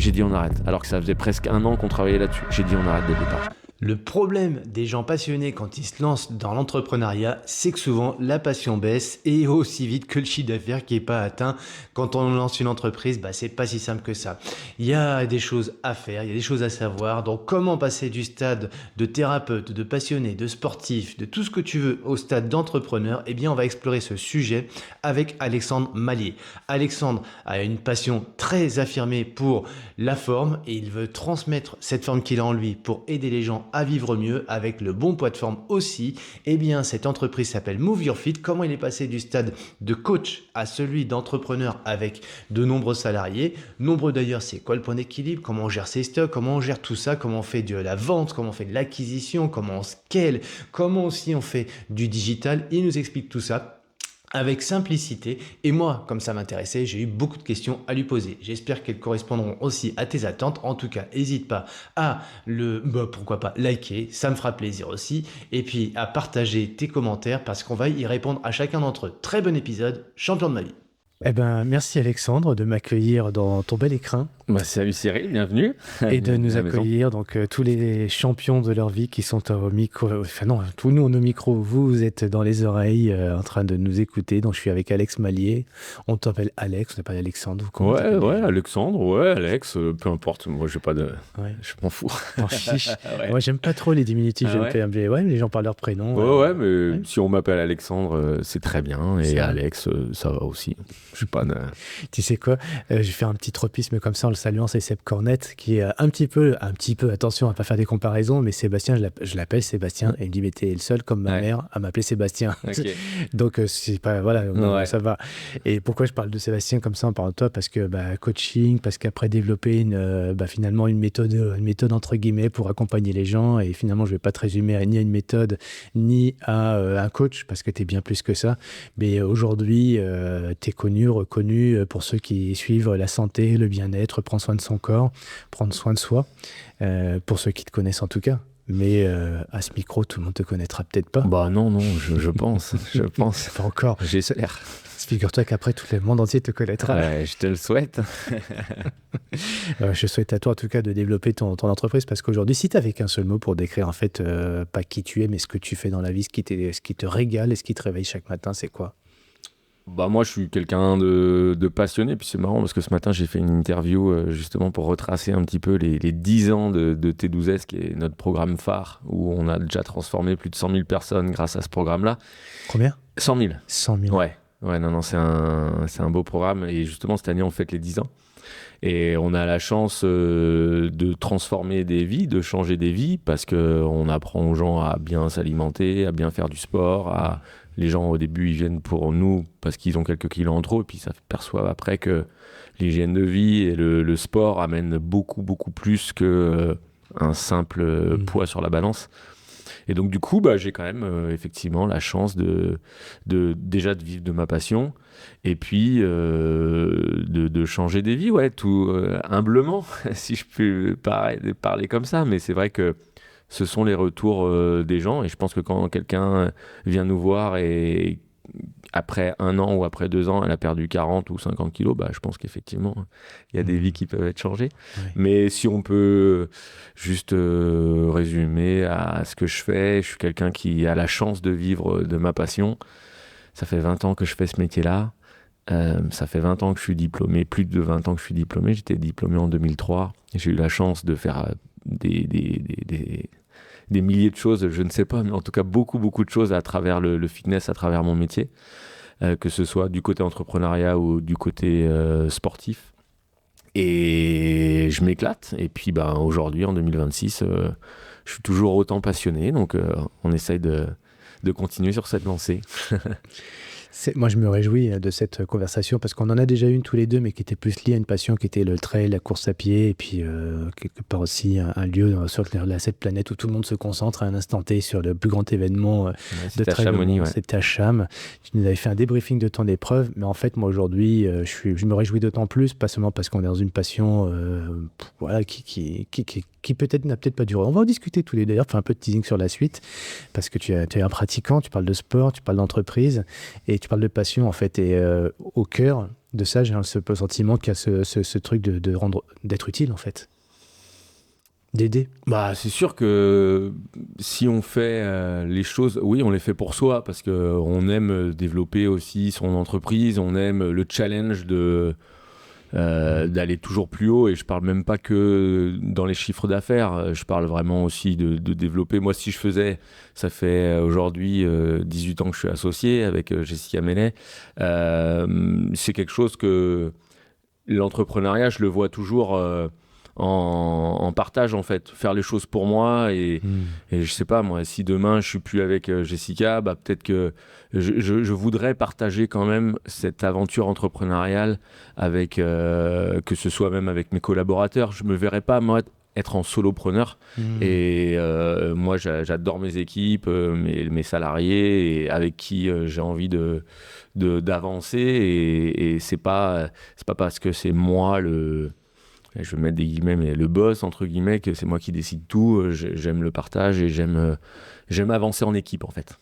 J'ai dit on arrête, alors que ça faisait presque 1 an qu'on travaillait là-dessus. J'ai dit on arrête dès le départ. Le problème des gens passionnés quand ils se lancent dans l'entrepreneuriat, c'est que souvent la passion baisse et aussi vite que le chiffre d'affaires qui n'est pas atteint. Quand on lance une entreprise, c'est pas si simple que ça. Il y a des choses à faire, il y a des choses à savoir. Donc comment passer du stade de thérapeute, de passionné, de sportif, de tout ce que tu veux au stade d'entrepreneur, eh bien on va explorer ce sujet avec Alexandre Mallier. Alexandre a une passion très affirmée pour la forme et il veut transmettre cette forme qu'il a en lui pour aider les gens à vivre mieux avec le bon poids de forme aussi. Eh bien, cette entreprise s'appelle Move Your Fit. Comment il est passé du stade de coach à celui d'entrepreneur avec de nombreux salariés. Nombreux d'ailleurs, c'est quoi le point d'équilibre? Comment on gère ses stocks? Comment on gère tout ça? Comment on fait de la vente? Comment on fait de l'acquisition? Comment on scale? Comment aussi on fait du digital? Il nous explique tout ça avec simplicité. Et moi, comme ça m'intéressait, j'ai eu beaucoup de questions à lui poser. J'espère qu'elles correspondront aussi à tes attentes. En tout cas, n'hésite pas à pourquoi pas liker, ça me fera plaisir aussi. Et puis à partager tes commentaires parce qu'on va y répondre à chacun d'entre eux. Très bon épisode, champion de ma vie. Merci Alexandre de m'accueillir dans ton bel écrin. Salut Cyril, bienvenue. Et de nous accueillir, donc tous les champions de leur vie qui sont au micro, tous nous on est au micro, vous êtes dans les oreilles en train de nous écouter. Donc je suis avec Alex Mallier, on t'appelle Alex, on t'appelle Alexandre. Alexandre, Alex, peu importe, moi j'ai pas de... Ouais. Je m'en fous. T'en chiche. Ouais. Moi j'aime pas trop les diminutifs, mais les gens parlent leur prénom. Si on m'appelle Alexandre, c'est très bien, et ça. Alex, ça va aussi. Je suis pas... Tu sais quoi, je vais faire un petit tropisme comme ça en le saluant, c'est Seb Cornette qui est un petit peu, attention à pas faire des comparaisons, mais Sébastien, je l'appelle Sébastien, et il me dit, mais t'es le seul comme ma mère à m'appeler Sébastien. Okay. Donc, c'est pas, ça va. Et pourquoi je parle de Sébastien comme ça en parlant de toi? Parce que, coaching, parce qu'après développer finalement une méthode entre guillemets pour accompagner les gens, et finalement, je vais pas te résumer ni à une méthode, ni à un coach, parce que t'es bien plus que ça. Mais aujourd'hui, t'es reconnu pour ceux qui suivent la santé, le bien-être, prendre soin de son corps, prendre soin de soi, pour ceux qui te connaissent en tout cas. Mais à ce micro, tout le monde te connaîtra peut-être pas. Non, je pense. Pas encore. J'espère. Figure-toi qu'après, tout le monde entier te connaîtra. Je te le souhaite. Je souhaite à toi, en tout cas, de développer ton entreprise, parce qu'aujourd'hui, si tu avais qu'un seul mot pour décrire, en fait, pas qui tu es, mais ce que tu fais dans la vie, ce qui te régale et ce qui te réveille chaque matin, c'est quoi? Moi, je suis quelqu'un de passionné, puis c'est marrant parce que ce matin, j'ai fait une interview justement pour retracer un petit peu les 10 ans de T12S, qui est notre programme phare, où on a déjà transformé plus de 100 000 personnes grâce à ce programme-là. Combien? 100 000. 100 000. Ouais, c'est un beau programme, et justement, cette année, on fête les 10 ans. Et on a la chance de transformer des vies, de changer des vies, parce qu'on apprend aux gens à bien s'alimenter, à bien faire du sport. Les gens, au début, ils viennent pour nous parce qu'ils ont quelques kilos en trop, et puis ça perçoivent après que l'hygiène de vie et le sport amènent beaucoup, beaucoup plus qu'un simple poids sur la balance. Et donc, du coup, j'ai quand même effectivement la chance déjà de vivre de ma passion, et puis de changer des vies, tout humblement, si je peux parler comme ça. Mais c'est vrai que ce sont les retours des gens, et je pense que quand quelqu'un vient nous voir et après 1 an ou après 2 ans, elle a perdu 40 ou 50 kilos, je pense qu'effectivement, il y a des vies qui peuvent être changées. Oui. Mais si on peut juste résumer à ce que je fais, je suis quelqu'un qui a la chance de vivre de ma passion. Ça fait 20 ans que je fais ce métier-là. Ça fait 20 ans que je suis diplômé, plus de 20 ans que je suis diplômé. J'étais diplômé en 2003. J'ai eu la chance de faire des milliers de choses, je ne sais pas, mais en tout cas beaucoup de choses à travers le fitness, à travers mon métier, que ce soit du côté entrepreneuriat ou du côté sportif. Et je m'éclate. Et puis aujourd'hui, en 2026, je suis toujours autant passionné, donc on essaye de continuer sur cette lancée. Moi, je me réjouis de cette conversation parce qu'on en a déjà une tous les deux, mais qui était plus liée à une passion qui était le trail, la course à pied, et puis quelque part aussi un lieu sur cette planète où tout le monde se concentre à un instant T sur le plus grand événement de trail. C'était à Cham. Tu nous avais fait un débriefing de ton épreuve, mais en fait, moi aujourd'hui, je me réjouis d'autant plus, pas seulement parce qu'on est dans une passion qui peut-être n'a peut-être pas duré. On va en discuter tous les deux, d'ailleurs, faire un peu de teasing sur la suite, parce que tu es un pratiquant, tu parles de sport, tu parles d'entreprise, et tu parles de passion, en fait, et au cœur, de ça? J'ai ce sentiment qu'il y a ce truc d'être utile, en fait. D'aider. Bah, c'est sûr que si on fait les choses, oui, on les fait pour soi, parce qu'on aime développer aussi son entreprise, on aime le challenge d'aller toujours plus haut, et je parle même pas que dans les chiffres d'affaires, je parle vraiment aussi de développer. Moi, si je faisais, ça fait aujourd'hui 18 ans que je suis associé avec Jessica Mellet, c'est quelque chose que l'entrepreneuriat, je le vois toujours en partage, en fait, faire les choses pour moi, et je sais pas, moi, si demain je suis plus avec Jessica, bah, peut-être que je voudrais partager quand même cette aventure entrepreneuriale avec, que ce soit même avec mes collaborateurs. Je me verrais pas, moi, être en solopreneur. Et moi, j'adore mes équipes, mes salariés, et avec qui j'ai envie d'avancer, et c'est pas parce que c'est moi je vais mettre des guillemets, mais le boss, entre guillemets, que c'est moi qui décide tout. J'aime le partage, et j'aime avancer en équipe, en fait.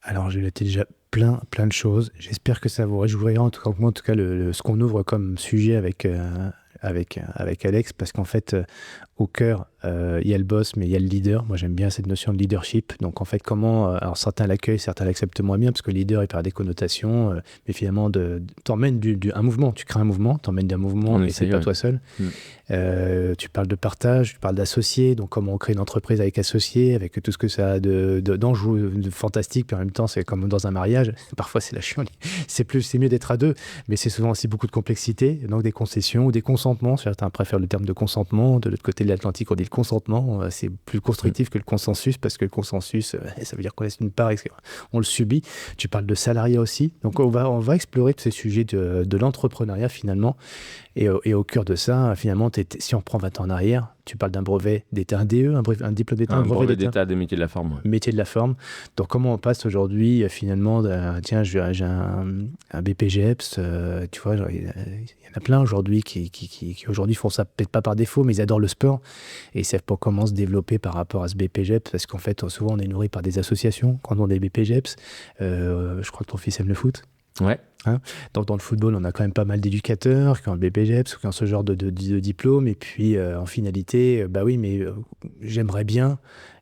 Alors, j'ai noté déjà plein de choses. J'espère que ça vous réjouira, en tout cas, ce qu'on ouvre comme sujet avec Alex, parce qu'en fait, au cœur, il y a le boss, mais il y a le leader. Moi, j'aime bien cette notion de leadership. Donc, en fait, comment... alors, certains l'accueillent, certains l'acceptent moins bien, parce que leader, il perd des connotations. Mais finalement, t'emmènes un mouvement. Tu crées un mouvement, t'emmènes d'un mouvement, et c'est pas toi seul. Tu parles de partage, tu parles d'associés. Donc, comment on crée une entreprise avec associés, avec tout ce que ça a d'enjeux de fantastique. Puis en même temps, c'est comme dans un mariage. Parfois, c'est la chienlit. C'est mieux d'être à deux, mais c'est souvent aussi beaucoup de complexité. Donc, des concessions ou des consentements. Certains préfèrent le terme de consentement. De l'autre côté de l'Atlantique, on dit le consentement. C'est plus constructif que le consensus, parce que le consensus, ça veut dire qu'on laisse une part, on le subit. Tu parles de salariat aussi. Donc, on va explorer tous ces sujets de l'entrepreneuriat, finalement. Et au cœur de ça, finalement, si on prend 20 ans en arrière, tu parles d'un brevet d'État, un DE, un diplôme d'État, un brevet d'État des métiers de la forme. Ouais. Métier de la forme. Donc, comment on passe aujourd'hui, finalement, tiens, j'ai un BPGEPS, tu vois, il y en a plein aujourd'hui qui aujourd'hui font ça peut-être pas par défaut, mais ils adorent le sport et ils savent pas comment se développer par rapport à ce BPGEPS, parce qu'en fait, souvent, on est nourri par des associations quand on a des BPGEPS. Je crois que ton fils aime le foot. Ouais. Donc, dans le football, on a quand même pas mal d'éducateurs qui ont le BPGEPS ou qui ont ce genre de diplôme. Et puis, en finalité, bah oui, mais j'aimerais bien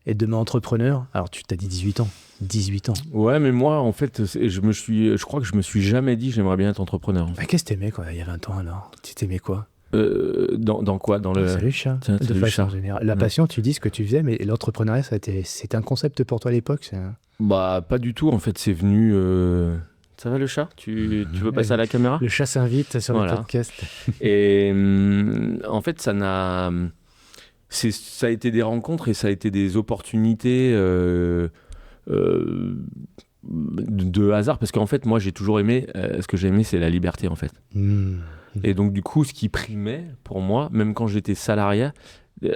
être demain entrepreneur. Alors, tu t'as dit 18 ans. 18 ans. Ouais, mais moi, en fait, je crois que je me suis jamais dit j'aimerais bien être entrepreneur. Bah, qu'est-ce que t'aimais, quoi, il y a 20 ans, alors? Tu t'aimais quoi? Dans quoi? C'est le chat, de façon générale. La passion, tu dis ce que tu faisais, mais l'entrepreneuriat, c'était un concept pour toi à l'époque? Bah, pas du tout. En fait, c'est venu... Ça va, le chat? Tu veux passer à la caméra? Le chat s'invite sur le podcast. Et en fait, ça a été des rencontres, et ça a été des opportunités de hasard, parce qu'en fait, moi, j'ai toujours aimé... ce que j'ai aimé, c'est la liberté, en fait. Et donc, du coup, ce qui primait pour moi, même quand j'étais salarié...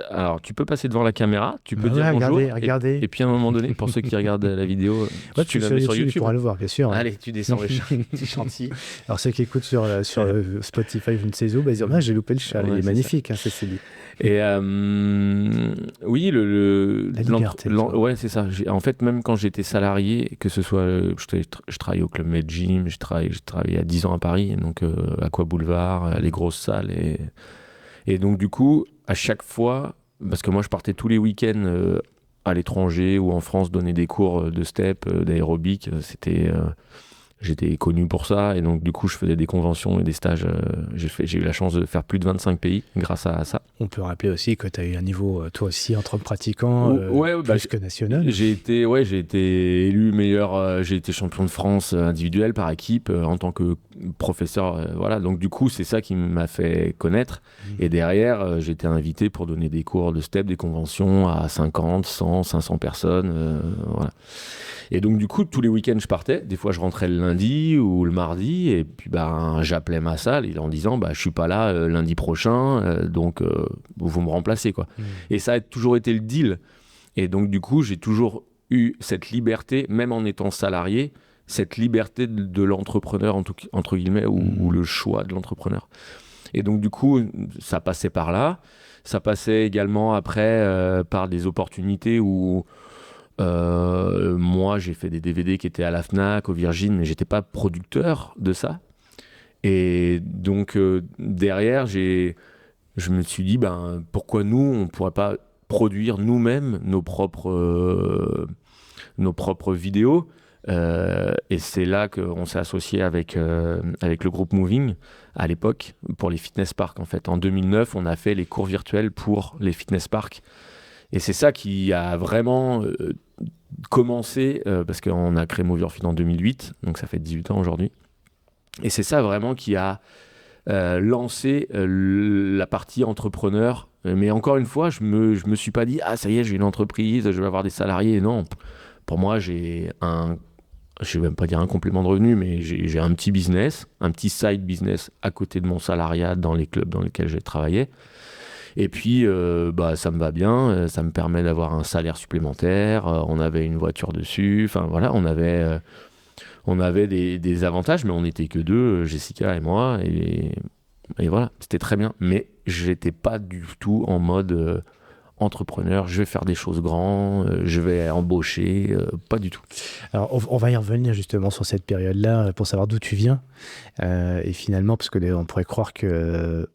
Alors, tu peux passer devant la caméra, tu peux dire bonjour. Regardez. Et puis, à un moment donné, pour ceux qui regardent la vidéo, tu la mets sur YouTube. Tu pourras le voir, bien sûr. Allez, tu descends le chat. Petit chantier. Alors, ceux qui écoutent sur Spotify, je ne sais où, ils disent j'ai loupé le chat. Il est magnifique, c'est dit. Et oui, la liberté. Ouais, c'est ça. En fait, même quand j'étais salarié, que ce soit, je travaillais au Club Med Gym, j'ai travaillé à 10 ans à Paris, donc Aqua Boulevard, les grosses salles. Et donc, du coup, à chaque fois, parce que moi, je partais tous les week-ends à l'étranger ou en France donner des cours de step, d'aérobic. J'étais connu pour ça, et donc du coup je faisais des conventions et des stages. J'ai eu la chance de faire plus de 25 pays grâce à ça. On peut rappeler aussi que tu as eu un niveau, toi aussi, en tant que pratiquant, plus que national. J'ai été élu meilleur, j'ai été champion de France individuel par équipe en tant que professeur. Voilà, donc du coup c'est ça qui m'a fait connaître. Et derrière, j'ai été invité pour donner des cours de step, des conventions à 50, 100, 500 personnes. Voilà. Et donc, du coup, tous les week-ends, je partais. Des fois, je rentrais le lundi ou le mardi. Et puis, j'appelais ma salle en disant je suis pas là lundi prochain. Donc, vous me remplacez, quoi. Et ça a toujours été le deal. Et donc, du coup, j'ai toujours eu cette liberté, même en étant salarié, cette liberté de l'entrepreneur, entre guillemets, ou le choix de l'entrepreneur. Et donc, du coup, ça passait par là. Ça passait également après par des opportunités où... moi, j'ai fait des DVD qui étaient à la Fnac, au Virgin, mais j'étais pas producteur de ça. Et donc, derrière, je me suis dit, pourquoi nous, on ne pourrait pas produire nous-mêmes nos propres vidéos. Et c'est là qu'on s'est associé avec le groupe Moving à l'époque pour les fitness parks. En fait, en 2009, on a fait les cours virtuels pour les fitness parks. Et c'est ça qui a vraiment commencé, parce qu'on a créé Move Your Fit en 2008, donc ça fait 18 ans aujourd'hui. Et c'est ça vraiment qui a lancé la partie entrepreneur. Mais encore une fois, je me suis pas dit, ah ça y est, j'ai une entreprise, je vais avoir des salariés. Non, pour moi, j'ai je vais même pas dire un complément de revenu, mais j'ai un petit business, un petit side business à côté de mon salariat dans les clubs dans lesquels j'ai travaillé. Et puis, ça me va bien, ça me permet d'avoir un salaire supplémentaire, on avait une voiture dessus, enfin voilà, on avait des avantages, mais on n'était que deux, Jessica et moi, et voilà, c'était très bien. Mais j'étais pas du tout en mode entrepreneur, je vais faire des choses grands, je vais embaucher, pas du tout. Alors, on va y revenir justement sur cette période-là pour savoir d'où tu viens. Et finalement, parce que on pourrait croire que,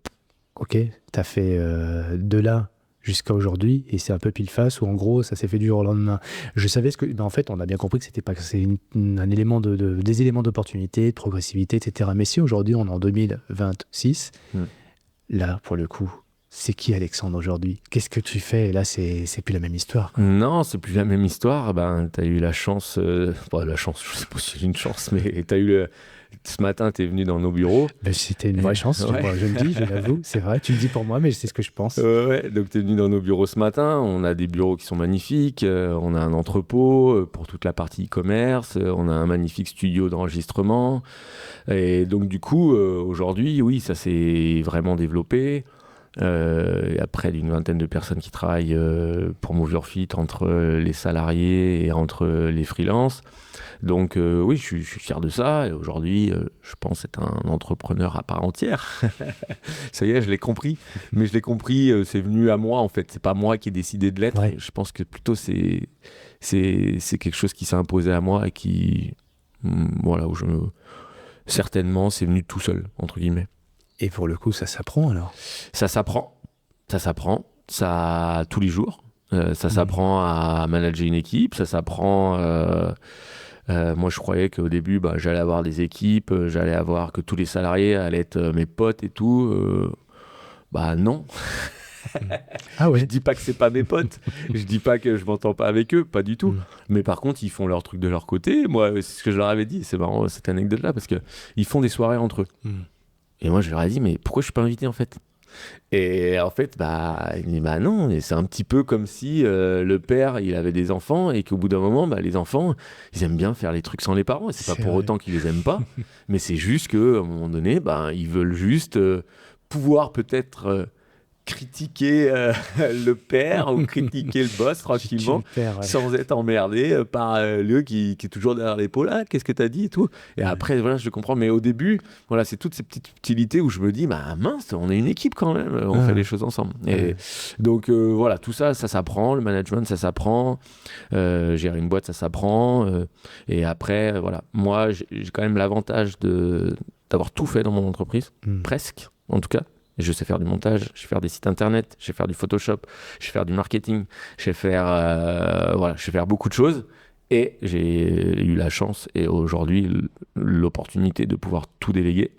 ok, tu as fait de là jusqu'à aujourd'hui, et c'est un peu pile face, où en gros, ça s'est fait du jour au lendemain. Je savais en fait, on a bien compris que c'était pas, c'est un élément des éléments d'opportunité, de progressivité, etc. Mais si aujourd'hui, on est en 2026, là, pour le coup, c'est qui Alexandre aujourd'hui? Qu'est-ce que tu fais? Et là, c'est plus la même histoire. Non, c'est plus la même histoire. Tu as eu la chance, la chance, je sais pas si c'est une chance, mais tu as eu ce matin, tu es venu dans nos bureaux. C'était une vraie chance, ouais. Je le dis, je l'avoue, c'est vrai. Tu le dis pour moi, mais c'est ce que je pense. Ouais, donc tu es venu dans nos bureaux ce matin. On a des bureaux qui sont magnifiques. On a un entrepôt pour toute la partie e-commerce. On a un magnifique studio d'enregistrement. Et donc, du coup, aujourd'hui, oui, ça s'est vraiment développé. Il y a près d'une vingtaine de personnes qui travaillent pour Move Your Fit, entre les salariés et entre les freelances. Donc oui, je suis fier de ça. Et aujourd'hui, je pense être un entrepreneur à part entière. Ça y est, je l'ai compris. Mais je l'ai compris, c'est venu à moi en fait. C'est pas moi qui ai décidé de l'être. Ouais. Je pense que plutôt c'est quelque chose qui s'est imposé à moi et qui, voilà, certainement, c'est venu tout seul, entre guillemets. Et pour le coup, ça s'apprend alors? Ça s'apprend, ça tous les jours. Ça s'apprend à manager une équipe, ça s'apprend. Moi, je croyais qu'au début, j'allais avoir des équipes, que tous les salariés allaient être mes potes et tout. Non. Ah ouais. Je dis pas que c'est pas mes potes, je dis pas que je m'entends pas avec eux, pas du tout. Mais par contre, ils font leur truc de leur côté. Moi, c'est ce que je leur avais dit. C'est marrant cette anecdote-là parce que ils font des soirées entre eux. Et moi, je leur ai dit, mais pourquoi je suis pas invité en fait? Et en fait, il dit, non, et c'est un petit peu comme si le père, il avait des enfants et qu'au bout d'un moment, les enfants, ils aiment bien faire les trucs sans les parents. Et c'est pas pour autant qu'ils les aiment pas, mais c'est juste qu'à un moment donné, ils veulent juste pouvoir peut-être critiquer le père ou critiquer le boss tranquillement, sans être emmerdé par lui qui est toujours derrière l'épaule. Ah, qu'est-ce que t'as dit et tout. Et après, voilà, je comprends. Mais au début, voilà, c'est toutes ces petites utilités où je me dis, mince, on est une équipe quand même, on fait les choses ensemble. Et donc, voilà, tout ça, ça s'apprend. Le management, ça s'apprend. Gérer une boîte, ça s'apprend. Et après, voilà, moi, j'ai quand même l'avantage d'avoir tout fait dans mon entreprise, presque, en tout cas. Je sais faire du montage, je sais faire des sites internet, je sais faire du Photoshop, je sais faire du marketing, je sais faire beaucoup de choses. Et j'ai eu la chance et aujourd'hui l'opportunité de pouvoir tout déléguer.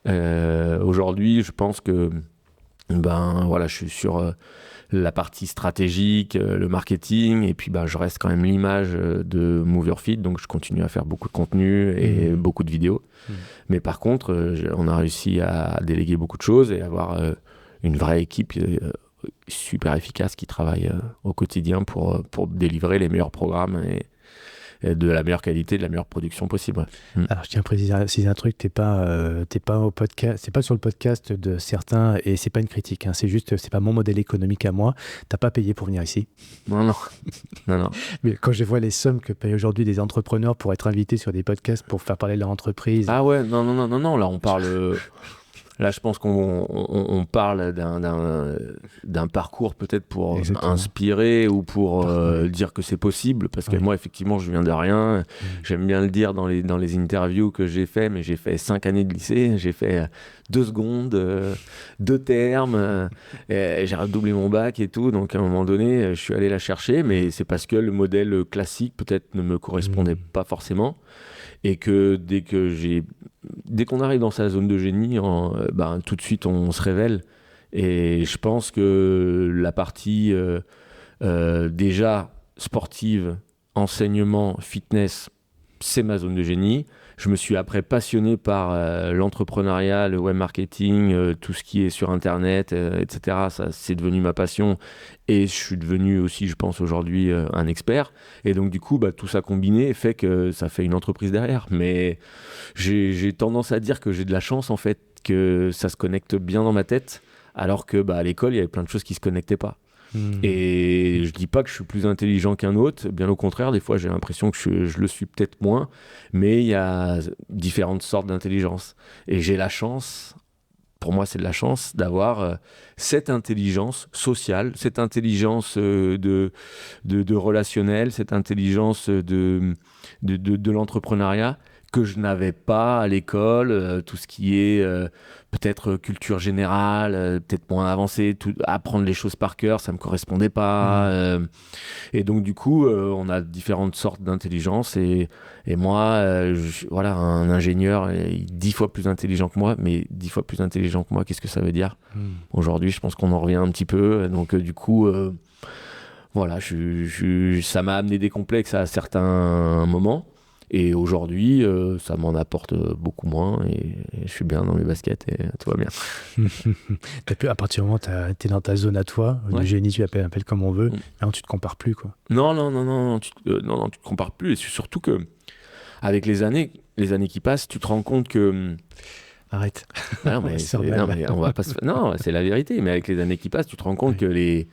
Aujourd'hui, je pense que je suis sur la partie stratégique, le marketing, et puis je reste quand même l'image de Move Your Fit, donc je continue à faire beaucoup de contenu et beaucoup de vidéos. Mais par contre, on a réussi à déléguer beaucoup de choses et avoir une vraie équipe super efficace qui travaille au quotidien pour délivrer les meilleurs programmes et de la meilleure qualité, de la meilleure production possible. Alors, je tiens à préciser un truc, t'es pas au podcast, c'est pas sur le podcast de certains, et c'est pas une critique, hein, c'est pas mon modèle économique à moi. T'as pas payé pour venir ici. Non. Mais quand je vois les sommes que payent aujourd'hui des entrepreneurs pour être invités sur des podcasts pour faire parler de leur entreprise. Ah ouais, non, là on parle. Là, je pense qu'on parle d'un parcours peut-être pour Exactement. inspirer ou pour dire que c'est possible. Parce que moi, effectivement, je viens de rien. J'aime bien le dire dans les interviews que j'ai fait, mais j'ai fait 5 années de lycée. J'ai fait 2 secondes, 2 termes. J'ai redoublé mon bac et tout. Donc, à un moment donné, je suis allé la chercher. Mais c'est parce que le modèle classique, peut-être, ne me correspondait pas forcément. Et que dès qu'on arrive dans sa zone de génie, tout de suite on se révèle. Et je pense que la partie déjà sportive, enseignement, fitness, c'est ma zone de génie. Je me suis après passionné par l'entrepreneuriat, le web marketing, tout ce qui est sur Internet, etc. Ça, c'est devenu ma passion. Et je suis devenu aussi, je pense, aujourd'hui un expert. Et donc, du coup, tout ça combiné fait que ça fait une entreprise derrière. Mais j'ai tendance à dire que j'ai de la chance, en fait, que ça se connecte bien dans ma tête, alors que à l'école, il y avait plein de choses qui ne se connectaient pas. Et je dis pas que je suis plus intelligent qu'un autre, bien au contraire, des fois j'ai l'impression que je le suis peut-être moins, mais il y a différentes sortes d'intelligence. Et j'ai la chance, pour moi c'est de la chance, d'avoir cette intelligence sociale, cette intelligence de relationnel, cette intelligence de l'entrepreneuriat que je n'avais pas à l'école, tout ce qui est peut-être culture générale, peut-être moins avancé, apprendre les choses par cœur, ça ne me correspondait pas. Et donc du coup, on a différentes sortes d'intelligence et moi, voilà, un ingénieur est 10 fois plus intelligent que moi, mais 10 fois plus intelligent que moi, qu'est-ce que ça veut dire ? Aujourd'hui, je pense qu'on en revient un petit peu, donc du coup... voilà, ça m'a amené des complexes à certains moments. Et aujourd'hui, ça m'en apporte beaucoup moins et je suis bien dans mes baskets et tout va bien. À partir du moment où tu es dans ta zone à toi, le génie, tu appelles comme on veut, là, tu te compares plus, quoi. Non, tu te compares plus. Et c'est surtout que avec les années qui passent, tu te rends compte que... Arrête. Non, mais on va pas non, c'est la vérité. Mais avec les années qui passent, tu te rends compte que les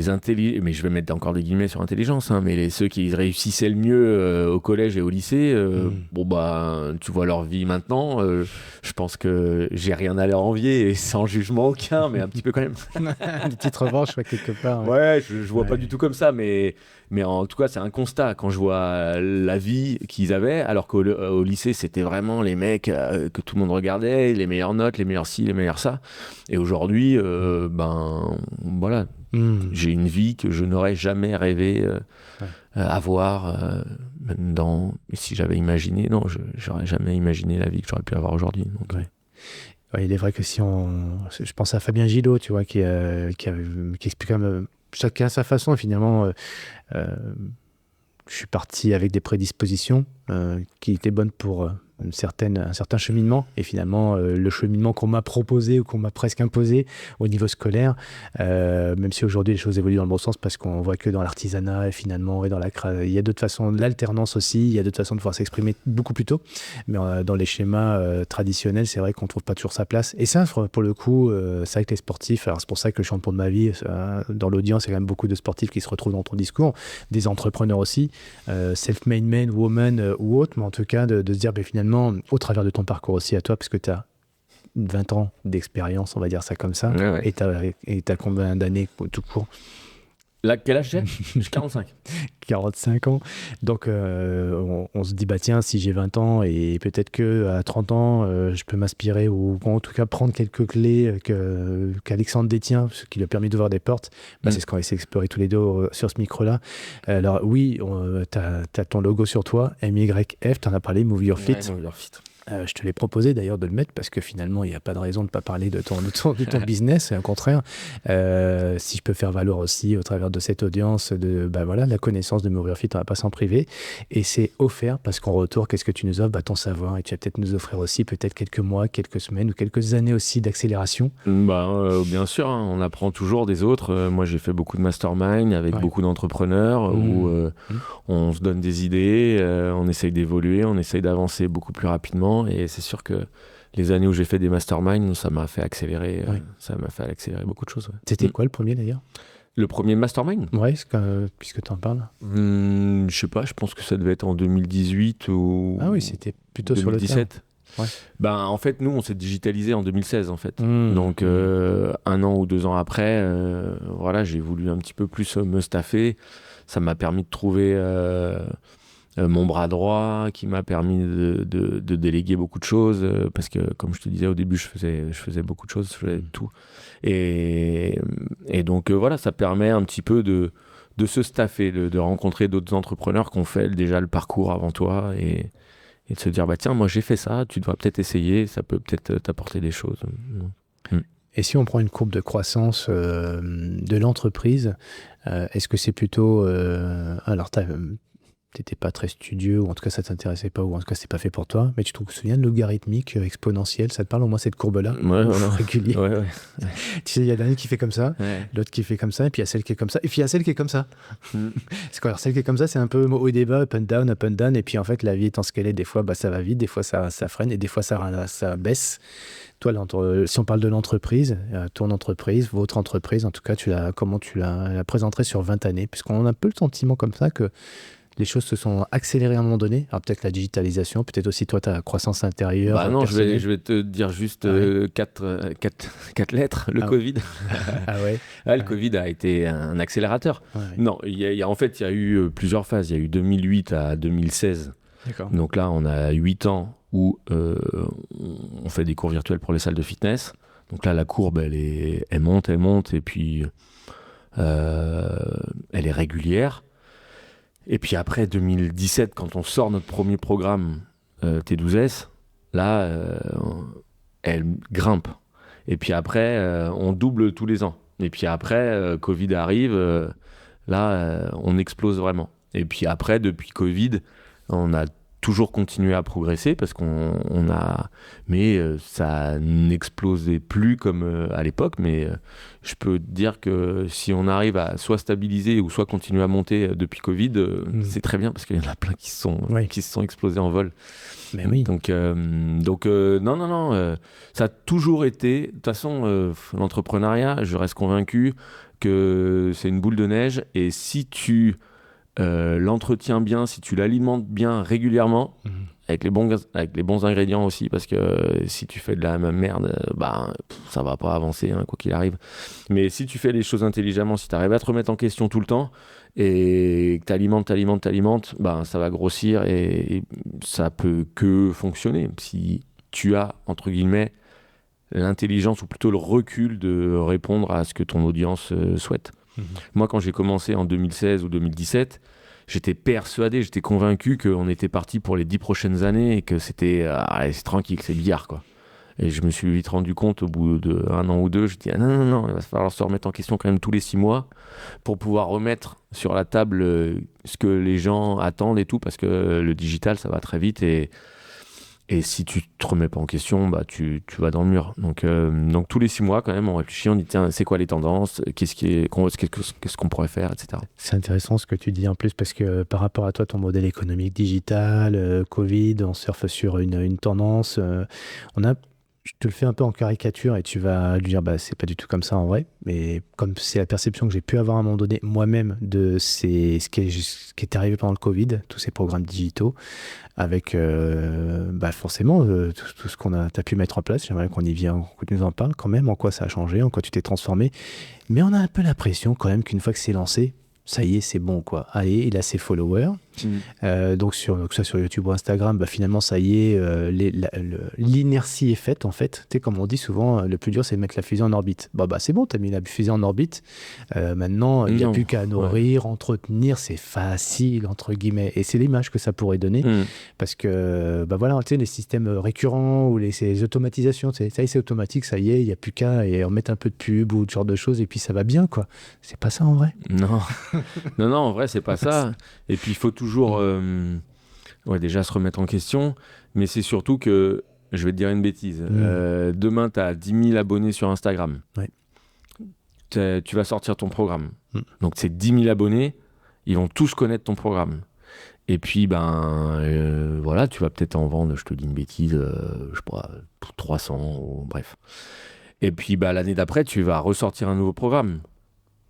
intelligents, mais je vais mettre encore des guillemets sur intelligence, mais ceux qui réussissaient le mieux au collège et au lycée, tu vois leur vie maintenant, je pense que j'ai rien à leur envier, et sans jugement aucun, mais un petit peu quand même. Une petite revanche, quelque part. Ouais, je vois pas du tout comme ça, mais en tout cas, c'est un constat quand je vois la vie qu'ils avaient, alors qu'au lycée, c'était vraiment les mecs que tout le monde regardait, les meilleures notes, les meilleurs ci, les meilleurs ça. Et aujourd'hui, voilà. J'ai une vie que je n'aurais jamais rêvé avoir si j'avais imaginé, j'aurais jamais imaginé la vie que j'aurais pu avoir aujourd'hui. Donc, il est vrai que je pense à Fabien Gillot, tu vois, qui explique comme chacun à sa façon. Finalement, je suis parti avec des prédispositions qui étaient bonnes pour un certain cheminement, et finalement le cheminement qu'on m'a proposé ou qu'on m'a presque imposé au niveau scolaire, même si aujourd'hui les choses évoluent dans le bon sens, parce qu'on voit que dans l'artisanat et finalement et il y a d'autres façons, l'alternance aussi, il y a d'autres façons de pouvoir s'exprimer beaucoup plus tôt, mais dans les schémas traditionnels, c'est vrai qu'on trouve pas toujours sa place. Et ça, pour le coup, c'est vrai que les sportifs, alors c'est pour ça que le champion de ma vie, dans l'audience, il y a quand même beaucoup de sportifs qui se retrouvent dans ton discours, des entrepreneurs aussi, self-made men, women ou autres, mais en tout cas de se dire finalement, au travers de ton parcours aussi à toi, parce que tu as 20 ans d'expérience, on va dire ça comme ça, ouais. Et tu as combien d'années tout court? Là, quel âge j'ai? J'ai 45. 45 ans. Donc, on se dit, tiens, si j'ai 20 ans et peut-être qu'à 30 ans, je peux m'inspirer ou en tout cas prendre quelques clés qu'Alexandre détient, ce qui lui a permis d'ouvrir des portes. C'est ce qu'on va essayer d'explorer tous les deux sur ce micro-là. Alors, oui, tu as ton logo sur toi, MYF, tu en as parlé, Move Your Fit. Ouais, Move Your Fit. Je te l'ai proposé d'ailleurs de le mettre parce que finalement il n'y a pas de raison de ne pas parler de ton business, et au contraire, si je peux faire valoir aussi au travers de cette audience la connaissance de Move Your Fit, on ne va pas s'en priver, et c'est offert parce qu'en retour, qu'est-ce que tu nous offres? Ton savoir, et tu vas peut-être nous offrir aussi peut-être quelques mois, quelques semaines ou quelques années aussi d'accélération. Bien sûr, on apprend toujours des autres. Moi j'ai fait beaucoup de mastermind avec beaucoup d'entrepreneurs où on se donne des idées, on essaye d'évoluer, on essaye d'avancer beaucoup plus rapidement. Et c'est sûr que les années où j'ai fait des masterminds, ça m'a fait accélérer, beaucoup de choses. Ouais. C'était quoi le premier d'ailleurs? Le premier mastermind? Ouais, puisque tu en parles. Je sais pas, je pense que ça devait être en 2018 ou... Ah oui, c'était plutôt 2017. sur le terrain. Ouais. En fait, nous, on s'est digitalisé en 2016, en fait. Donc, 1 an ou 2 ans après, j'ai voulu un petit peu plus me staffer. Ça m'a permis de trouver mon bras droit, qui m'a permis de déléguer beaucoup de choses, parce que, comme je te disais au début, je faisais beaucoup de choses, je faisais tout. Et donc, ça permet un petit peu de se staffer, de rencontrer d'autres entrepreneurs qui ont fait déjà le parcours avant toi et de se dire, tiens, moi j'ai fait ça, tu devrais peut-être essayer, ça peut peut-être t'apporter des choses. Et si on prend une courbe de croissance de l'entreprise, est-ce que c'est plutôt... alors, t'étais pas très studieux, ou en tout cas ça t'intéressait pas, ou en tout cas c'est pas fait pour toi, mais tu te souviens de logarithmique exponentielle, ça te parle au moins cette courbe-là? Ouais, régulier. Ouais. Tu sais, il y a l'année qui fait comme ça, l'autre qui fait comme ça, et puis il y a celle qui est comme ça, et puis il y a celle qui est comme ça. C'est quoi? Alors celle qui est comme ça, c'est un peu haut et débat, up and down, et puis en fait la vie étant ce qu'elle est, des fois ça va vite, des fois ça freine, et des fois ça baisse. Toi, si on parle de l'entreprise, ton entreprise, votre entreprise, en tout cas, comment tu la présenterais sur 20 années? Puisqu'on a un peu le sentiment comme ça que les choses se sont accélérées à un moment donné. Alors peut-être la digitalisation, peut-être aussi toi ta croissance intérieure. Non, je vais te dire juste 4 lettres, le Covid. Ah ouais. Le Covid a été un accélérateur. Ouais. Non, en fait, il y a eu plusieurs phases. Il y a eu 2008 à 2016. D'accord. Donc là, on a 8 ans où on fait des cours virtuels pour les salles de fitness. Donc là, la courbe, elle monte, et puis elle est régulière. Et puis après 2017, quand on sort notre premier programme T12S, là, elle grimpe. Et puis après, on double tous les ans. Et puis après, Covid arrive, là, on explose vraiment. Et puis après, depuis Covid, on a toujours continué à progresser parce mais ça n'explosait plus comme à l'époque. Mais je peux te dire que si on arrive à soit stabiliser ou soit continuer à monter depuis Covid, c'est très bien parce qu'il y en a plein qui se sont explosés en vol. Mais oui. Donc non, ça a toujours été. De toute façon, l'entrepreneuriat, je reste convaincu que c'est une boule de neige et si tu l'entretiens bien, si tu l'alimentes bien régulièrement, avec les bons ingrédients aussi, parce que si tu fais de la même merde, ça va pas avancer, quoi qu'il arrive. Mais si tu fais les choses intelligemment, si tu arrives à te remettre en question tout le temps, et que t'alimentes, ça va grossir et ça peut que fonctionner. Si tu as, entre guillemets, l'intelligence ou plutôt le recul de répondre à ce que ton audience souhaite. Moi, quand j'ai commencé en 2016 ou 2017, j'étais persuadé, j'étais convaincu qu'on était parti pour les 10 prochaines années et que c'est tranquille, c'est billard, quoi. Et je me suis vite rendu compte au bout d'1 an ou 2, je dis non, il va falloir se remettre en question quand même tous les 6 mois pour pouvoir remettre sur la table ce que les gens attendent et tout, parce que le digital, ça va très vite et si tu te remets pas en question, tu vas dans le mur. Donc tous les 6 mois, quand même, on réfléchit, on dit tiens, c'est quoi les tendances, qu'est-ce qu'on pourrait faire, etc. C'est intéressant ce que tu dis en plus, parce que par rapport à toi, ton modèle économique digital, Covid, on surfe sur une tendance. Je te le fais un peu en caricature et tu vas lui dire c'est pas du tout comme ça en vrai, mais comme c'est la perception que j'ai pu avoir à un moment donné moi-même de ce qui est arrivé pendant le Covid, tous ces programmes digitaux, avec forcément tout ce t'as pu mettre en place. J'aimerais qu'on tu nous en parles quand même, en quoi ça a changé, en quoi tu t'es transformé. Mais on a un peu l'impression quand même qu'une fois que c'est lancé, ça y est, c'est bon, quoi. Allez, il a ses followers. Donc, que ça sur YouTube ou Instagram, finalement, ça y est, l'inertie est faite, en fait. Tu sais, comme on dit souvent, le plus dur, c'est de mettre la fusée en orbite. C'est bon, tu as mis la fusée en orbite. Maintenant, il n'y a plus qu'à nourrir, entretenir, c'est facile, entre guillemets. Et c'est l'image que ça pourrait donner. Parce que, voilà, tu sais, les systèmes récurrents ou ces automatisations, ça y est, c'est automatique, ça y est, il n'y a plus qu'à et on met un peu de pub ou ce genre de choses, et puis ça va bien, quoi. C'est pas ça, en vrai. Non, en vrai, c'est pas ça. Et puis, il faut toujours déjà se remettre en question, mais c'est surtout que, je vais te dire une bêtise, demain tu as 10 000 abonnés sur Instagram, tu vas sortir ton programme, donc ces 10 000 abonnés, ils vont tous connaître ton programme, et puis tu vas peut-être en vendre, je te dis une bêtise, je sais pas, 300, ou, bref, et puis l'année d'après tu vas ressortir un nouveau programme,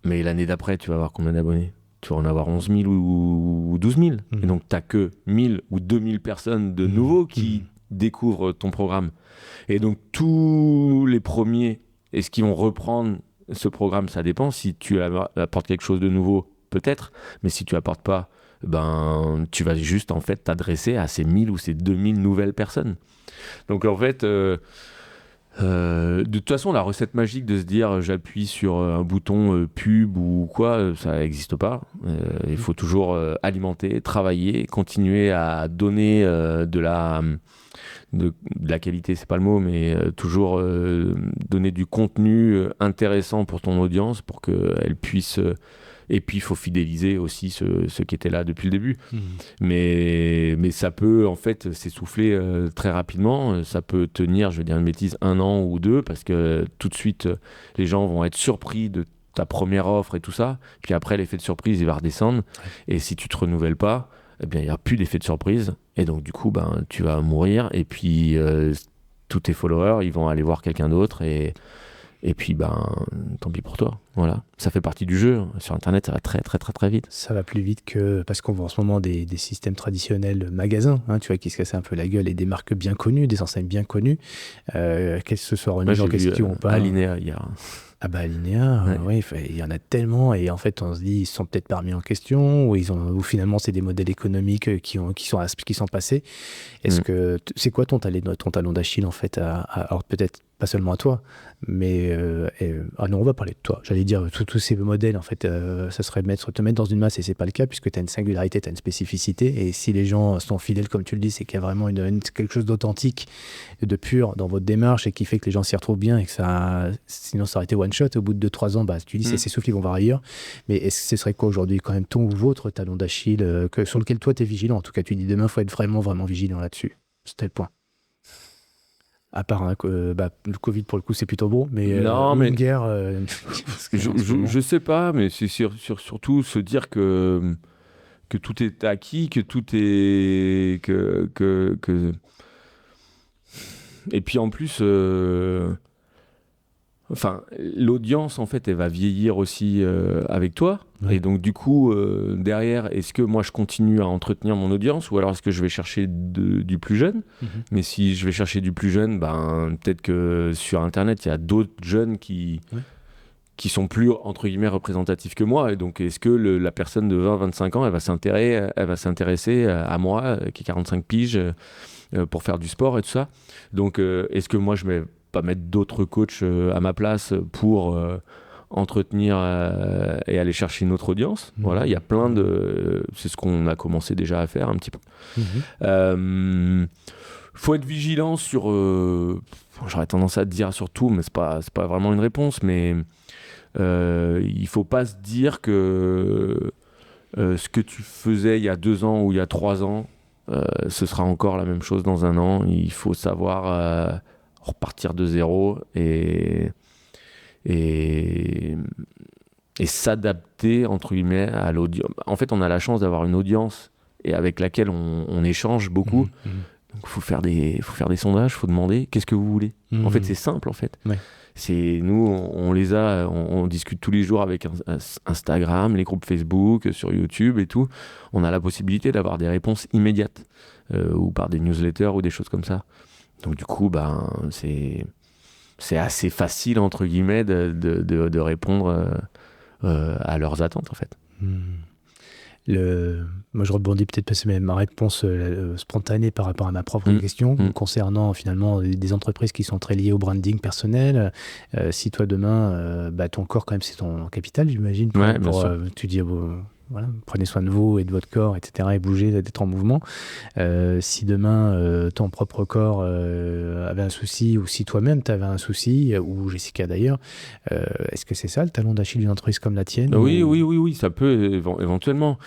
mais l'année d'après tu vas avoir combien d'abonnés? Tu vas en avoir 11 000 ou 12 000. Et donc, tu n'as que 1 000 ou 2 000 personnes de nouveau qui découvrent ton programme. Et donc, tous les premiers, est-ce qu'ils vont reprendre ce programme? Ça dépend. Si tu apportes quelque chose de nouveau, peut-être. Mais si tu apportes pas, tu vas juste, en fait, t'adresser à ces 1000 ou ces 2000 nouvelles personnes. Donc, en fait, de toute façon, la recette magique de se dire j'appuie sur un bouton pub ou quoi, ça n'existe pas. Il faut toujours alimenter, travailler, continuer à donner de la qualité, c'est pas le mot, mais toujours donner du contenu intéressant pour ton audience pour qu'elle puisse... et puis, il faut fidéliser aussi ceux qui étaient là depuis le début. Mais ça peut, en fait, s'essouffler très rapidement. Ça peut tenir, je vais dire une bêtise, 1 an ou 2, parce que tout de suite, les gens vont être surpris de ta première offre et tout ça. Puis après, l'effet de surprise, il va redescendre. Et si tu te renouvelles pas, eh bien, il n'y a plus d'effet de surprise. Et donc, du coup, tu vas mourir. Et puis, tous tes followers, ils vont aller voir quelqu'un d'autre. Et puis, tant pis pour toi. Voilà. Ça fait partie du jeu. Sur Internet, ça va très, très, très, très vite. Ça va plus vite que... Parce qu'on voit en ce moment des systèmes traditionnels magasins, tu vois, qui se cassaient un peu la gueule, et des marques bien connues, des enseignes bien connues. Qu'est-ce que ce soit remis en question ou pas? Alinéa hier. Ah Alinéa, ouais, il y en a tellement, et en fait on se dit ils se sont peut-être pas remis en question, ou finalement c'est des modèles économiques qui sont passés. Est-ce que c'est quoi ton talon d'Achille en fait, alors peut-être pas seulement à toi, mais non, on va parler de toi. J'allais dire tous ces modèles en fait, ça serait te mettre dans une masse, et c'est pas le cas puisque tu as une singularité, tu as une spécificité, et si les gens sont fidèles comme tu le dis, c'est qu'il y a vraiment quelque chose d'authentique, de pur dans votre démarche, et qui fait que les gens s'y retrouvent bien, et que sinon ça aurait été one shot au bout de 2-3 ans, tu dis c'est s'essouffle, ils vont voir ailleurs. Mais est-ce que ce serait quoi aujourd'hui quand même ton ou votre talon d'Achille sur lequel toi tu es vigilant? En tout cas tu dis demain il faut être vraiment vraiment vigilant là-dessus. C'était le point. À part le Covid pour le coup c'est plutôt bon, mais une guerre je sais pas, mais c'est surtout se dire que tout est acquis, que tout est que et puis en plus l'audience, en fait, elle va vieillir aussi avec toi. Ouais. Et donc, du coup, derrière, est-ce que moi, je continue à entretenir mon audience, ou alors est-ce que je vais chercher du plus jeune? Mais si je vais chercher du plus jeune, peut-être que sur Internet, il y a d'autres jeunes qui sont plus, entre guillemets, représentatifs que moi. Et donc, est-ce que la personne de 20-25 ans, elle va s'intéresser à moi, qui est 45 piges, pour faire du sport et tout ça? Donc, est-ce que moi, je vais pas mettre d'autres coachs à ma place pour entretenir et aller chercher une autre audience? Voilà, il y a plein de... C'est ce qu'on a commencé déjà à faire un petit peu. Faut être vigilant sur... j'aurais tendance à te dire sur tout, mais c'est pas vraiment une réponse, mais il faut pas se dire que ce que tu faisais il y a 2 ans ou il y a 3 ans, ce sera encore la même chose dans 1 an. Il faut savoir... repartir de zéro et s'adapter entre guillemets à l'audience. En fait, on a la chance d'avoir une audience et avec laquelle on échange beaucoup. Donc, il faut faire des sondages, il faut demander qu'est-ce que vous voulez. En fait, c'est simple en fait. Ouais. Nous, on discute tous les jours avec Instagram, les groupes Facebook, sur YouTube et tout. On a la possibilité d'avoir des réponses immédiates ou par des newsletters ou des choses comme ça. Donc du coup, c'est assez facile, entre guillemets, de répondre à leurs attentes, en fait. Moi, je rebondis peut-être parce que ma réponse spontanée par rapport à ma propre question, concernant finalement des entreprises qui sont très liées au branding personnel. Si toi, demain, ton corps, quand même, c'est ton capital, j'imagine. Tu dis... Voilà, prenez soin de vous et de votre corps, etc., et bougez, d'être en mouvement. Si demain ton propre corps avait un souci, ou si toi-même tu avais un souci, ou Jessica d'ailleurs, est-ce que c'est ça le talon d'Achille d'une entreprise comme la tienne? Oui, ça peut éventuellement.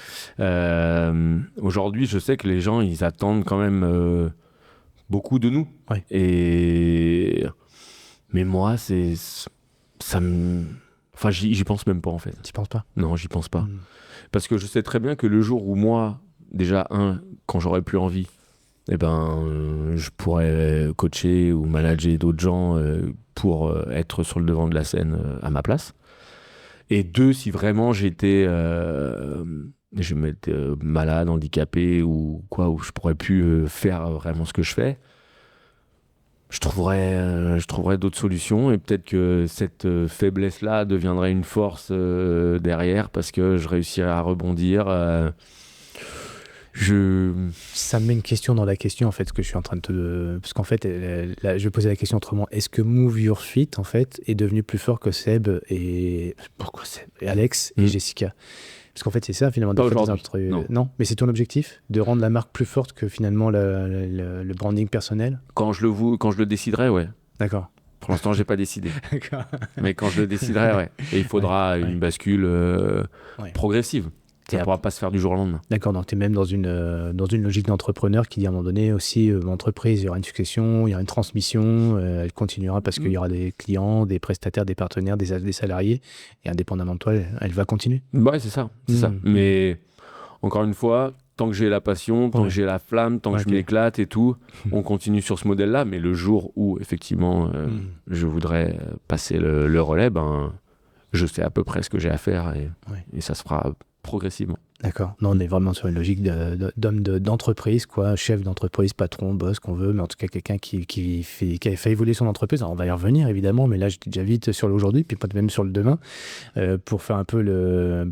Aujourd'hui, je sais que les gens, ils attendent quand même beaucoup de nous. Ouais. Mais moi, j'y pense même pas en fait. Tu penses pas? Non, j'y pense pas. Parce que je sais très bien que le jour où moi, déjà, quand j'aurai plus envie, je pourrais coacher ou manager d'autres gens pour être sur le devant de la scène à ma place. Et 2, si vraiment je m'étais malade, handicapé ou quoi, où je pourrais plus faire vraiment ce que je fais, je trouverais d'autres solutions et peut-être que cette faiblesse-là deviendrait une force derrière parce que je réussirais à rebondir. Ça me met une question dans la question, en fait, ce que je suis en train de te... Parce qu'en fait, là, je vais poser la question autrement. Est-ce que Move Your Feet, en fait, est devenu plus fort que Seb et... Pourquoi Seb et Alex et Jessica? Parce qu'en fait, c'est ça, finalement. Pas aujourd'hui, non, mais c'est ton objectif de rendre la marque plus forte que, finalement, le branding personnel? Quand je le déciderai, ouais. D'accord. Pour l'instant, j'ai pas décidé. D'accord. Mais quand je le déciderai, ouais. Et il faudra une bascule progressive. Ça ne pourra pas se faire du jour au lendemain. D'accord, donc tu es même dans une logique d'entrepreneur qui dit à un moment donné aussi, l'entreprise, il y aura une succession, il y aura une transmission, elle continuera parce qu'il y aura des clients, des prestataires, des partenaires, des salariés, et indépendamment de toi, elle va continuer. Ouais, c'est ça. Mais encore une fois, tant que j'ai la passion, tant que j'ai la flamme, tant que je m'éclate et tout, on continue sur ce modèle-là. Mais le jour où, effectivement, je voudrais passer le relais, je sais à peu près ce que j'ai à faire et ça se fera progressivement. D'accord. Non, on est vraiment sur une logique d'homme d'entreprise, quoi, chef d'entreprise, patron, boss, qu'on veut, mais en tout cas quelqu'un qui a fait évoluer son entreprise. Alors, on va y revenir évidemment, mais là j'étais déjà vite sur l'aujourd'hui, puis peut-être même sur le demain, pour faire un peu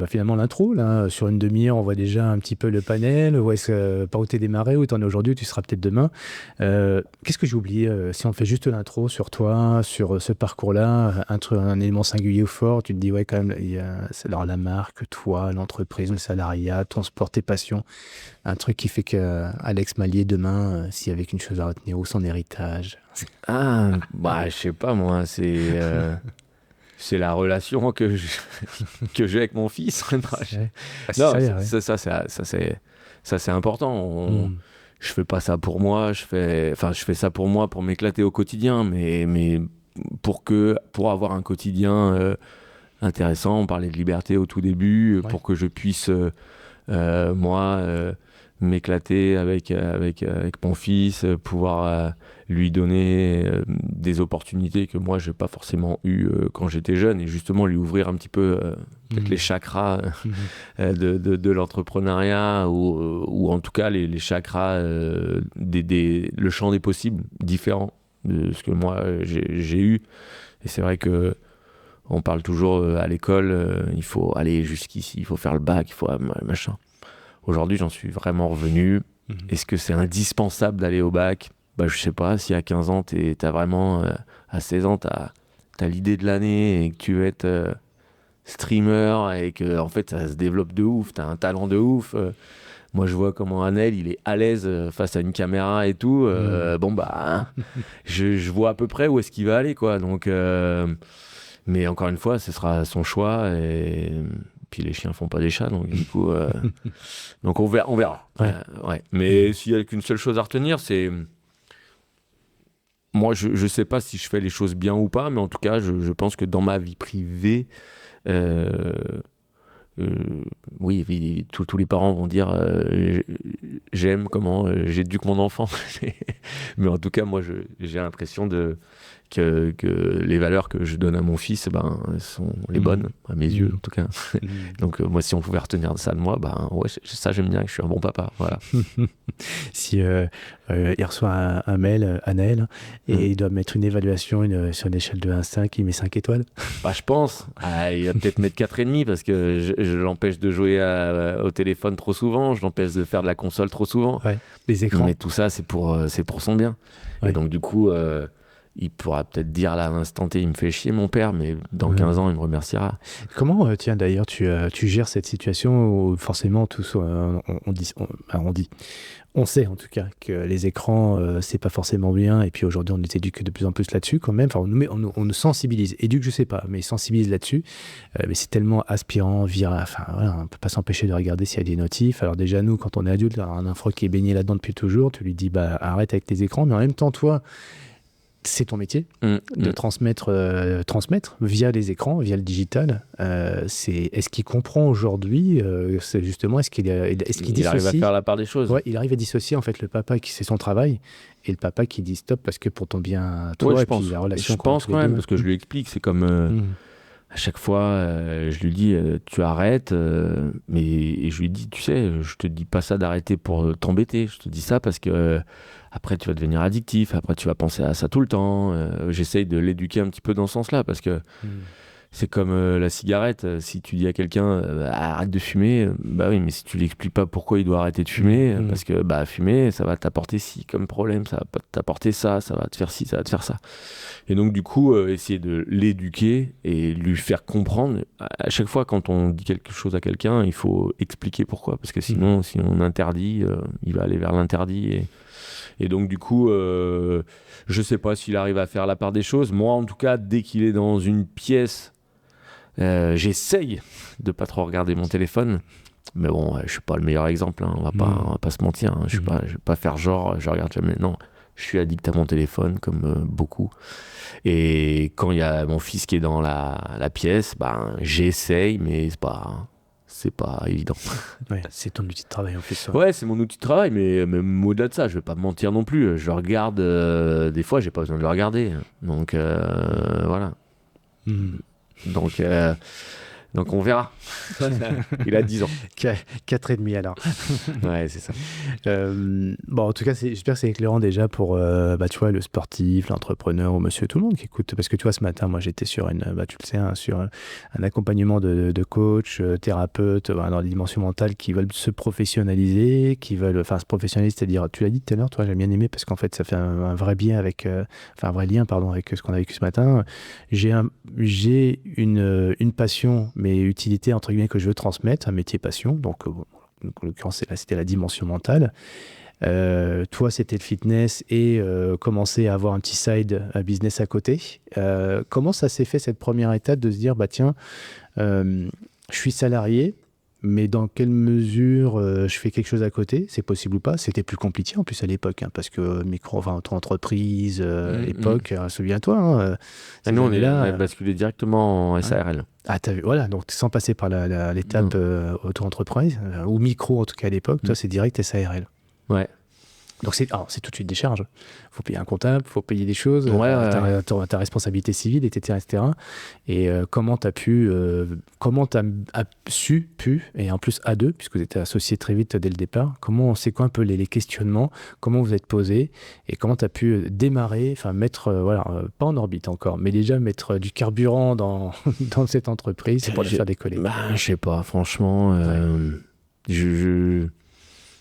finalement l'intro. Là, sur une demi-heure, on voit déjà un petit peu le panel, par où t'es démarré, où t'en es aujourd'hui, tu seras peut-être demain. Qu'est-ce que j'ai oublié si on fait juste l'intro sur toi, sur ce parcours-là, un élément singulier ou fort, tu te dis, ouais, quand même, alors la marque, toi, l'entreprise, le salarié, ton sport, tes passions, un truc qui fait que Alex Mallier demain, s'il y avait qu'une chose à retenir, ou son héritage. Je sais pas moi, c'est la relation que j'ai avec mon fils. Ça c'est important. Je fais pas ça pour moi, je fais ça pour moi, pour m'éclater au quotidien, mais pour avoir un quotidien intéressant. On parlait de liberté au tout début, pour que je puisse m'éclater avec mon fils, pouvoir lui donner des opportunités que moi j'ai pas forcément eues quand j'étais jeune, et justement lui ouvrir un petit peu peut-être les chakras de l'entrepreneuriat, ou en tout cas les chakras, le champ des possibles différents de ce que moi j'ai eu. Et c'est vrai que on parle toujours à l'école, il faut aller jusqu'ici, il faut faire le bac, il faut machin. Aujourd'hui, j'en suis vraiment revenu. Est-ce que c'est indispensable d'aller au bac ? Je sais pas. Si à 15 ans, t'as vraiment, à 16 ans, t'as l'idée de l'année et que tu veux être streamer et que en fait, ça se développe de ouf, t'as un talent de ouf. Moi, je vois comment Anel, il est à l'aise face à une caméra et tout. Je vois à peu près où est-ce qu'il va aller, quoi. Donc... mais encore une fois, ce sera son choix, et puis les chiens font pas des chats, donc du coup, donc on verra. Mais s'il y a qu'une seule chose à retenir, c'est moi, je sais pas si je fais les choses bien ou pas, mais en tout cas, je pense que dans ma vie privée, oui, tous les parents vont dire j'aime comment j'éduque mon enfant, mais en tout cas, moi, j'ai l'impression que les valeurs que je donne à mon fils, sont les bonnes, à mes yeux en tout cas. Donc moi, si on pouvait retenir ça de moi, ça j'aime bien, que je suis un bon papa, voilà. Si il reçoit un mail, Anaël, et il doit mettre une évaluation sur une échelle de 1 à 5, il met 5 étoiles. Je pense. Il va peut-être mettre 4,5 parce que je l'empêche de jouer au téléphone trop souvent, je l'empêche de faire de la console trop souvent. Ouais, les écrans. Mais tout ça, c'est pour son bien. Ouais. Et donc du coup... il pourra peut-être dire là à l'instant T, il me fait chier mon père, mais dans 15 ans, il me remerciera. Comment, tiens, d'ailleurs, tu gères cette situation où forcément, on sait en tout cas que les écrans, c'est pas forcément bien, et puis aujourd'hui, on nous éduque de plus en plus là-dessus quand même. Enfin, on nous sensibilise, éduque, je sais pas, mais sensibilise là-dessus. Mais c'est tellement aspirant, viral. Enfin, voilà, on peut pas s'empêcher de regarder s'il y a des notifs. Alors déjà, nous, quand on est adulte, un info qui est baigné là-dedans depuis toujours, tu lui dis, arrête avec les écrans, mais en même temps, toi, c'est ton métier de transmettre via les écrans, via le digital. Est-ce qu'il comprend aujourd'hui, c'est justement, est-ce qu'il dissocie, il arrive à faire la part des choses. Ouais, il arrive à dissocier en fait le papa qui c'est son travail et le papa qui dit stop parce que pour ton bien toi, et puis la relation. Je pense quand même, parce que je lui explique, c'est comme À chaque fois, je lui dis tu arrêtes, mais et je lui dis tu sais, je te dis pas ça d'arrêter pour t'embêter, je te dis ça parce que après tu vas devenir addictif, après tu vas penser à ça tout le temps. J'essaye de l'éduquer un petit peu dans ce sens-là parce que c'est comme la cigarette. Si tu dis à quelqu'un arrête de fumer, bah oui, mais si tu l'expliques pas pourquoi il doit arrêter de fumer, parce que bah fumer, ça va t'apporter ci comme problème, ça va pas t'apporter ça, ça va te faire ci, ça va te faire ça. Et donc du coup, essayer de l'éduquer et lui faire comprendre. À chaque fois, quand on dit quelque chose à quelqu'un, il faut expliquer pourquoi, parce que sinon, si on interdit, il va aller vers l'interdit. Et donc du coup, je sais pas s'il arrive à faire la part des choses. Moi, en tout cas, dès qu'il est dans une pièce, j'essaye de pas trop regarder mon téléphone, mais bon, je suis pas le meilleur exemple, hein, on va pas se mentir, hein, je vais pas faire genre je regarde jamais, non, je suis addict à mon téléphone comme beaucoup, et quand il y a mon fils qui est dans la pièce, ben j'essaye, mais c'est pas évident. Ouais, c'est ton outil de travail en plus. Ouais, c'est mon outil de travail, mais même au-delà de ça, je vais pas me mentir non plus, je le regarde, des fois j'ai pas besoin de le regarder, donc voilà. Donc on verra. Il a 10 ans. 4 et demi alors. Ouais, c'est ça. Bon, en tout cas, j'espère que c'est éclairant déjà pour tu vois, le sportif, l'entrepreneur ou monsieur tout le monde qui écoute. Parce que tu vois, ce matin, moi j'étais sur tu le sais, hein, sur un accompagnement de coach, thérapeute dans les dimensions mentales qui veulent se professionnaliser, se professionnaliser, c'est-à-dire, tu l'as dit tout à l'heure, toi, j'ai bien aimé parce qu'en fait, ça fait un vrai lien avec avec ce qu'on a vécu ce matin. J'ai une passion, mais utilité entre guillemets que je veux transmettre, un métier passion, donc en l'occurrence c'était la dimension mentale. Toi c'était le fitness et commencer à avoir un petit side business à côté. Comment ça s'est fait cette première étape de se dire tiens, je suis salarié, mais dans quelle mesure je fais quelque chose à côté, c'est possible ou pas? C'était plus compliqué en plus à l'époque, hein, parce que auto-entreprise, à l'époque, souviens-toi. Hein, nous, on a basculé directement en SARL. Ah, t'as vu, voilà, donc sans passer par l'étape auto-entreprise, ou micro en tout cas à l'époque, toi c'est direct SARL. Ouais. Donc c'est tout de suite des charges. Il faut payer un comptable, il faut payer des choses, ta responsabilité civile, etc. etc. Et comment tu as pu, et en plus à deux, puisque vous étiez associés très vite dès le départ, c'est quoi un peu les questionnements, comment vous êtes posés, et comment tu as pu démarrer, mettre, pas en orbite encore, mais déjà mettre du carburant dans cette entreprise pour la faire décoller. Je sais pas, franchement,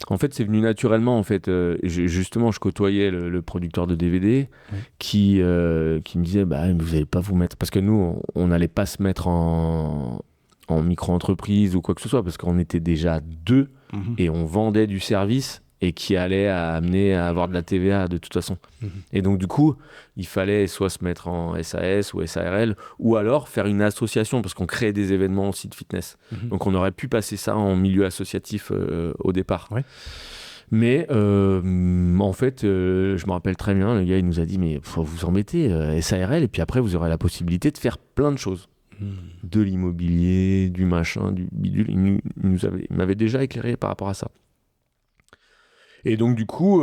en fait, c'est venu naturellement. En fait, justement, je côtoyais le producteur de DVD qui me disait vous n'allez pas vous mettre, parce que nous, on n'allait pas se mettre en micro-entreprise ou quoi que ce soit, parce qu'on était déjà deux et on vendait du service et qui allait amener à avoir de la TVA de toute façon. Et donc, du coup, il fallait soit se mettre en SAS ou SARL, ou alors faire une association, parce qu'on créait des événements aussi de fitness. Donc, on aurait pu passer ça en milieu associatif au départ. Ouais. Mais en fait, je me rappelle très bien, le gars, il nous a dit, mais faut vous embêter, SARL, et puis après, vous aurez la possibilité de faire plein de choses. De l'immobilier, du machin, du bidule. Il m'avait déjà éclairé par rapport à ça. Et donc, du coup,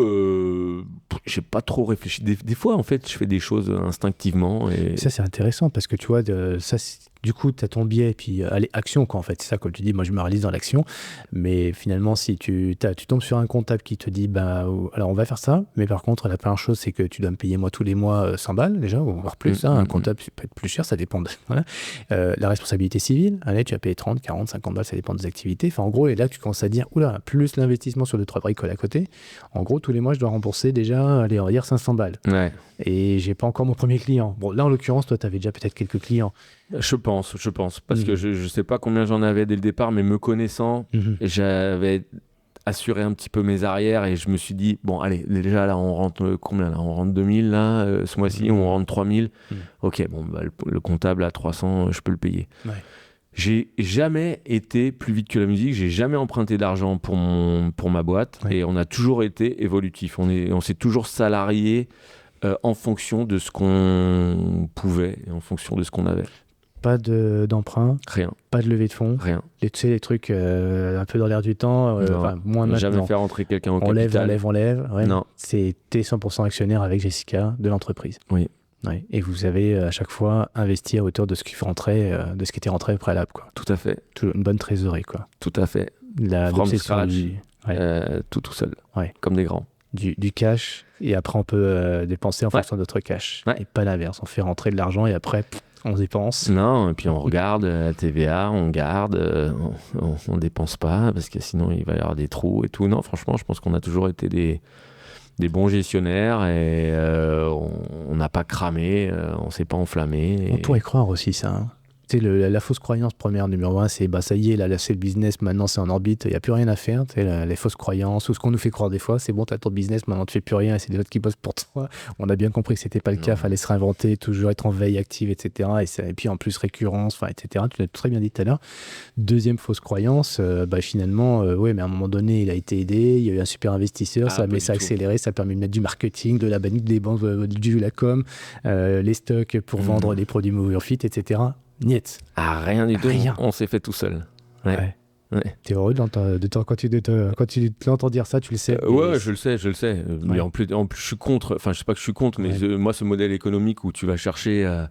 j'ai pas trop réfléchi. Des fois, en fait, je fais des choses instinctivement. Et ça, c'est intéressant parce que tu vois, du coup, tu as ton biais et puis allez, action, quoi, en fait. C'est ça, comme tu dis, moi, je me réalise dans l'action. Mais finalement, si tu tombes sur un comptable qui te dit, alors on va faire ça, mais par contre, la première chose, c'est que tu dois me payer, moi, tous les mois 100 balles déjà, ou voire plus. Un comptable, ça peut être plus cher, ça dépend. Voilà. La responsabilité civile, allez, tu vas payer 30, 40, 50 balles, ça dépend des activités. Enfin, en gros, et là, tu commences à dire, oula, plus l'investissement sur 2-3 bricoles à côté. En gros, tous les mois, je dois rembourser déjà, allez, on va dire 500 balles. Ouais. Et j'ai pas encore mon premier client. Bon, là, en l'occurrence, toi, tu avais déjà peut-être quelques clients. Je pense. Parce que je sais pas combien j'en avais dès le départ, mais me connaissant, j'avais assuré un petit peu mes arrières et je me suis dit, bon, allez, déjà, là, on rentre combien là? On rentre 2000, là, ce mois-ci, on rentre 3000. Ok, bon, le comptable à 300, je peux le payer. Ouais. J'ai jamais été plus vite que la musique, j'ai jamais emprunté d'argent pour ma boîte et on a toujours été évolutif. On s'est toujours salarié en fonction de ce qu'on pouvait et en fonction de ce qu'on avait. Pas d'emprunt, rien. Pas de levée de fonds, rien. Tu sais, les trucs un peu dans l'air du temps, moins maintenant. Jamais faire rentrer quelqu'un au capital. On lève. Ouais. Non. T'es 100% actionnaire avec Jessica de l'entreprise. Oui. Ouais. Et vous avez à chaque fois investi à hauteur de ce qui était rentré au préalable, quoi. Tout à fait. Une bonne trésorerie, quoi. Tout à fait. From L'obsession scratch. ouais. Tout seul. Ouais. Comme des grands. Du cash, et après on peut dépenser en fonction de notre cash. Ouais. Et pas l'inverse. On fait rentrer de l'argent et après on dépense. Non, et puis on regarde la TVA, on garde, on dépense pas parce que sinon il va y avoir des trous et tout. Non, franchement, je pense qu'on a toujours été des bons gestionnaires et on n'a pas cramé, on s'est pas enflammé. On pourrait croire aussi ça. Hein. Tu sais, la fausse croyance première, numéro 1, c'est ça y est, là c'est le business, maintenant c'est en orbite, il n'y a plus rien à faire. Tu sais, les fausses croyances, ou ce qu'on nous fait croire des fois, c'est bon, tu as ton business, maintenant tu fais plus rien et c'est des autres qui bossent pour toi. On a bien compris que c'était pas le cas, fallait se réinventer, toujours être en veille active, etc. Et puis en plus récurrence, etc. Tu l'as très bien dit tout à l'heure. Deuxième fausse croyance, finalement, mais à un moment donné, il a été aidé, il y a eu un super investisseur, ça a accéléré, ça a permis de mettre du marketing, de la banque, des banques, la com, les stocks pour vendre les produits Moverfit, etc. Niet. Ah, rien du tout. Rien. On s'est fait tout seul. Ouais. T'es heureux quand tu l'entends dire ça, tu le sais. Ouais, je le sais. Mais en plus, je suis contre. Enfin, je sais pas que je suis contre, mais moi, ce modèle économique où tu vas chercher,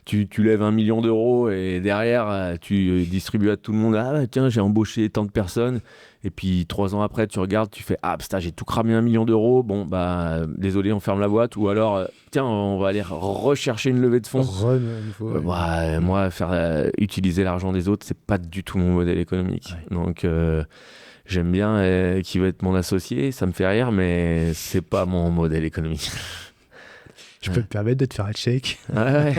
tu lèves 1 million d'euros et derrière, tu distribues à tout le monde. Ah, tiens, j'ai embauché tant de personnes. Et puis 3 ans après, tu regardes, tu fais putain, j'ai tout cramé 1 million d'euros. Bon, désolé, on ferme la boîte. Ou alors, tiens, on va aller rechercher une levée de fonds. Moi, utiliser l'argent des autres, c'est pas du tout mon modèle économique. Ouais. Donc, j'aime bien qui veut être mon associé, ça me fait rire, mais c'est pas mon modèle économique. Je peux me permettre de te faire un shake. Ouais.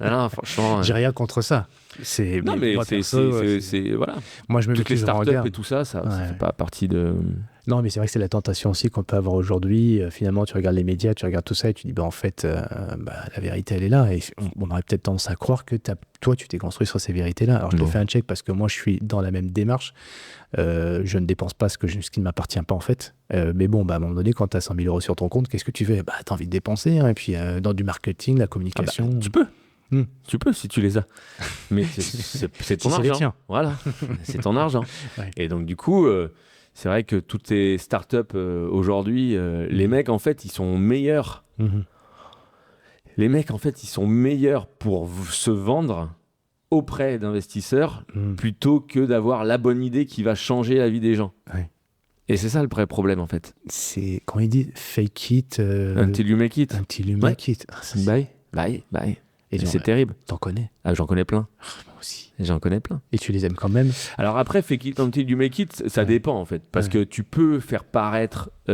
Non, franchement. J'ai rien contre ça. Voilà. Moi, je me toutes les startups et tout ça, ça fait pas partie de. Non, mais c'est vrai que c'est la tentation aussi qu'on peut avoir aujourd'hui. Finalement, tu regardes les médias, tu regardes tout ça et tu dis, en fait, la vérité, elle est là. Et on aurait peut-être tendance à croire que toi, tu t'es construit sur ces vérités-là. Alors, je te fais un check parce que moi, je suis dans la même démarche. Je ne dépense pas ce qui ne m'appartient pas, en fait. Mais bon, à un moment donné, quand tu as 100 000 euros sur ton compte, qu'est-ce que tu fais ? Tu as envie de dépenser. Hein, et puis, dans du marketing, la communication. Tu peux. Tu peux si tu les as. Mais c'est ton argent. Voilà, c'est ton argent. Ouais. Et donc, du coup, c'est vrai que toutes ces startups aujourd'hui, les mecs, en fait, ils sont meilleurs. Les mecs, en fait, ils sont meilleurs pour se vendre auprès d'investisseurs plutôt que d'avoir la bonne idée qui va changer la vie des gens. Ouais. Et c'est ça le vrai problème, en fait. C'est quand il dit fake it. Until you make it. Until you make it. Bye. Et c'est terrible. T'en connais ? J'en connais plein. Moi aussi. J'en connais plein. Et tu les aimes quand même ? Alors après, fake it until you make it, ça dépend en fait. Parce que tu peux faire paraître à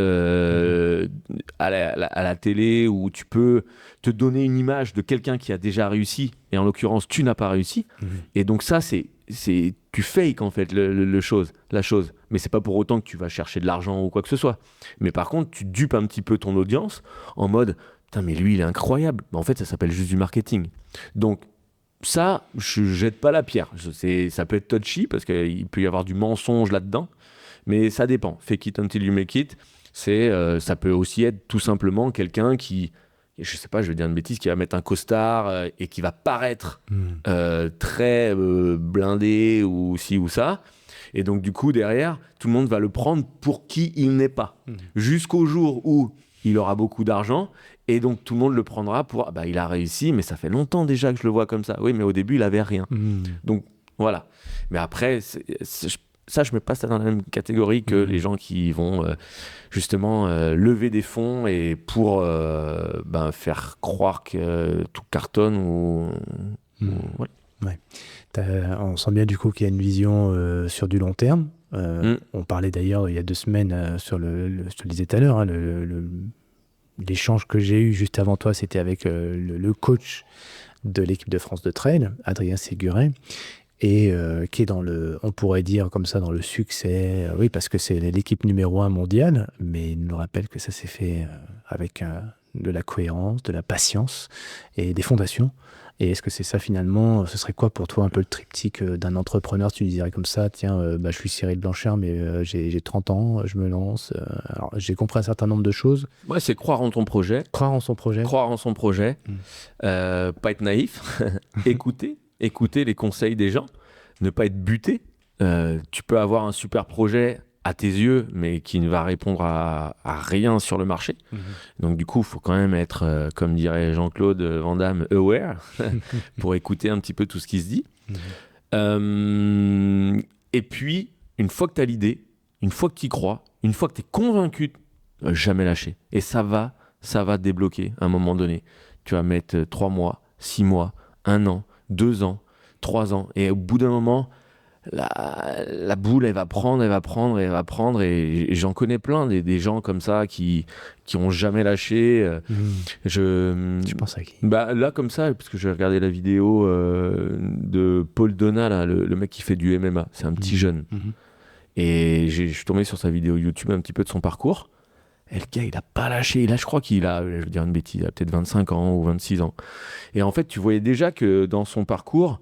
la télé ou tu peux te donner une image de quelqu'un qui a déjà réussi. Et en l'occurrence, tu n'as pas réussi. Et donc ça, tu fakes en fait la chose. Mais c'est pas pour autant que tu vas chercher de l'argent ou quoi que ce soit. Mais par contre, tu dupes un petit peu ton audience en mode... Putain, mais lui, il est incroyable. En fait, ça s'appelle juste du marketing. Donc, ça, je jette pas la pierre. Ça peut être touchy parce qu'il peut y avoir du mensonge là-dedans, mais ça dépend. Fake it until you make it, ça peut aussi être tout simplement quelqu'un qui, je sais pas, je vais dire une bêtise, qui va mettre un costard et qui va paraître très blindé ou ci ou ça. Et donc, du coup, derrière, tout le monde va le prendre pour qui il n'est pas. Jusqu'au jour où il aura beaucoup d'argent. Et donc, tout le monde le prendra pour... il a réussi, mais ça fait longtemps déjà que je le vois comme ça. Oui, mais au début, il n'avait rien. Donc, voilà. Mais après, ça, je mets pas ça dans la même catégorie que les gens qui vont justement lever des fonds et pour faire croire que tout cartonne ou voilà. Ouais. On sent bien du coup qu'il y a une vision sur du long terme. On parlait d'ailleurs il y a 2 semaines je te le disais tout à l'heure, l'échange que j'ai eu juste avant toi, c'était avec le coach de l'équipe de France de trail, Adrien Séguret, et qui est on pourrait dire comme ça, dans le succès, oui, parce que c'est l'équipe numéro 1 mondiale, mais il nous rappelle que ça s'est fait avec de la cohérence, de la patience et des fondations. Et est-ce que c'est ça finalement, ce serait quoi pour toi un peu le triptyque d'un entrepreneur ? Tu dirais comme ça, tiens, je suis Cyril Blanchard, mais j'ai 30 ans, je me lance. Alors, j'ai compris un certain nombre de choses. Ouais, c'est croire en ton projet. Croire en son projet. Pas être naïf. Écouter les conseils des gens. Ne pas être buté. Tu peux avoir un super projet à tes yeux, mais qui ne va répondre à rien sur le marché. Donc du coup, il faut quand même être, comme dirait Jean-Claude Van Damme, aware, pour écouter un petit peu tout ce qui se dit. Et puis, une fois que tu as l'idée, une fois que tu y crois, une fois que tu es convaincu, jamais lâcher. Et ça va te débloquer à un moment donné. Tu vas mettre 3 mois, 6 mois, 1 an, 2 ans, 3 ans. Et au bout d'un moment, la boule, elle va prendre. Et j'en connais plein, des gens comme ça qui ont jamais lâché. Tu penses à qui? Bah, là, comme ça, parce que j'ai regardé la vidéo de Paul Donat, là, le mec qui fait du MMA. C'est un petit jeune. Et je suis tombé sur sa vidéo YouTube un petit peu de son parcours. Et le gars, il a pas lâché. Là, je crois qu'il a, je vais dire une bêtise, il a peut-être 25 ans ou 26 ans. Et en fait, tu voyais déjà que dans son parcours,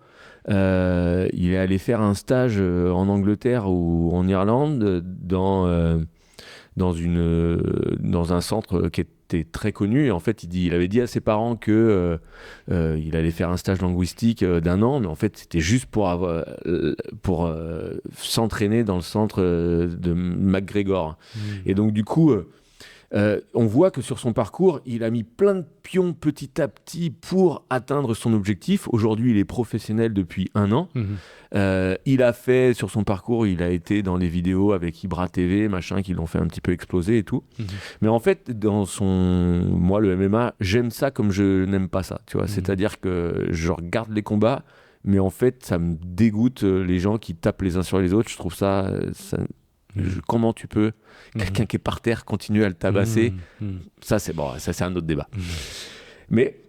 il est allé faire un stage en Angleterre ou en Irlande dans un centre qui était très connu. Et en fait, il avait dit à ses parents que il allait faire un stage linguistique d'1 an, mais en fait, c'était juste pour s'entraîner dans le centre de McGregor. Et donc, du coup, on voit que sur son parcours, il a mis plein de pions petit à petit pour atteindre son objectif. Aujourd'hui, il est professionnel depuis 1 an. Il a fait, sur son parcours, il a été dans les vidéos avec Ibra TV, machin, qui l'ont fait un petit peu exploser et tout. Mais en fait, moi, le MMA, j'aime ça comme je n'aime pas ça, tu vois. C'est-à-dire que je regarde les combats, mais en fait, ça me dégoûte les gens qui tapent les uns sur les autres. Je trouve ça... Comment tu peux, quelqu'un qui est par terre, continuer à le tabasser? Ça, c'est bon, ça, c'est un autre débat. Mais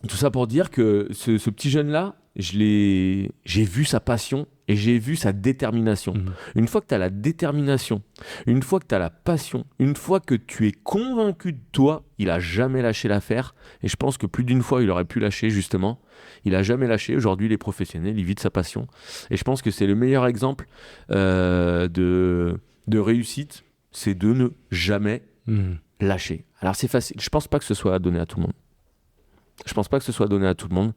tout ça pour dire que ce petit jeune-là, j'ai vu sa passion et j'ai vu sa détermination. Une fois que tu as la détermination, une fois que tu as la passion, une fois que tu es convaincu de toi, il a jamais lâché l'affaire. Et je pense que plus d'une fois, il aurait pu lâcher, justement. Il a jamais lâché. Aujourd'hui, il est professionnel, il vit de sa passion. Et je pense que c'est le meilleur exemple de réussite, c'est de ne jamais lâcher. Alors c'est facile. Je pense pas que ce soit donné à tout le monde. Je pense pas que ce soit donné à tout le monde.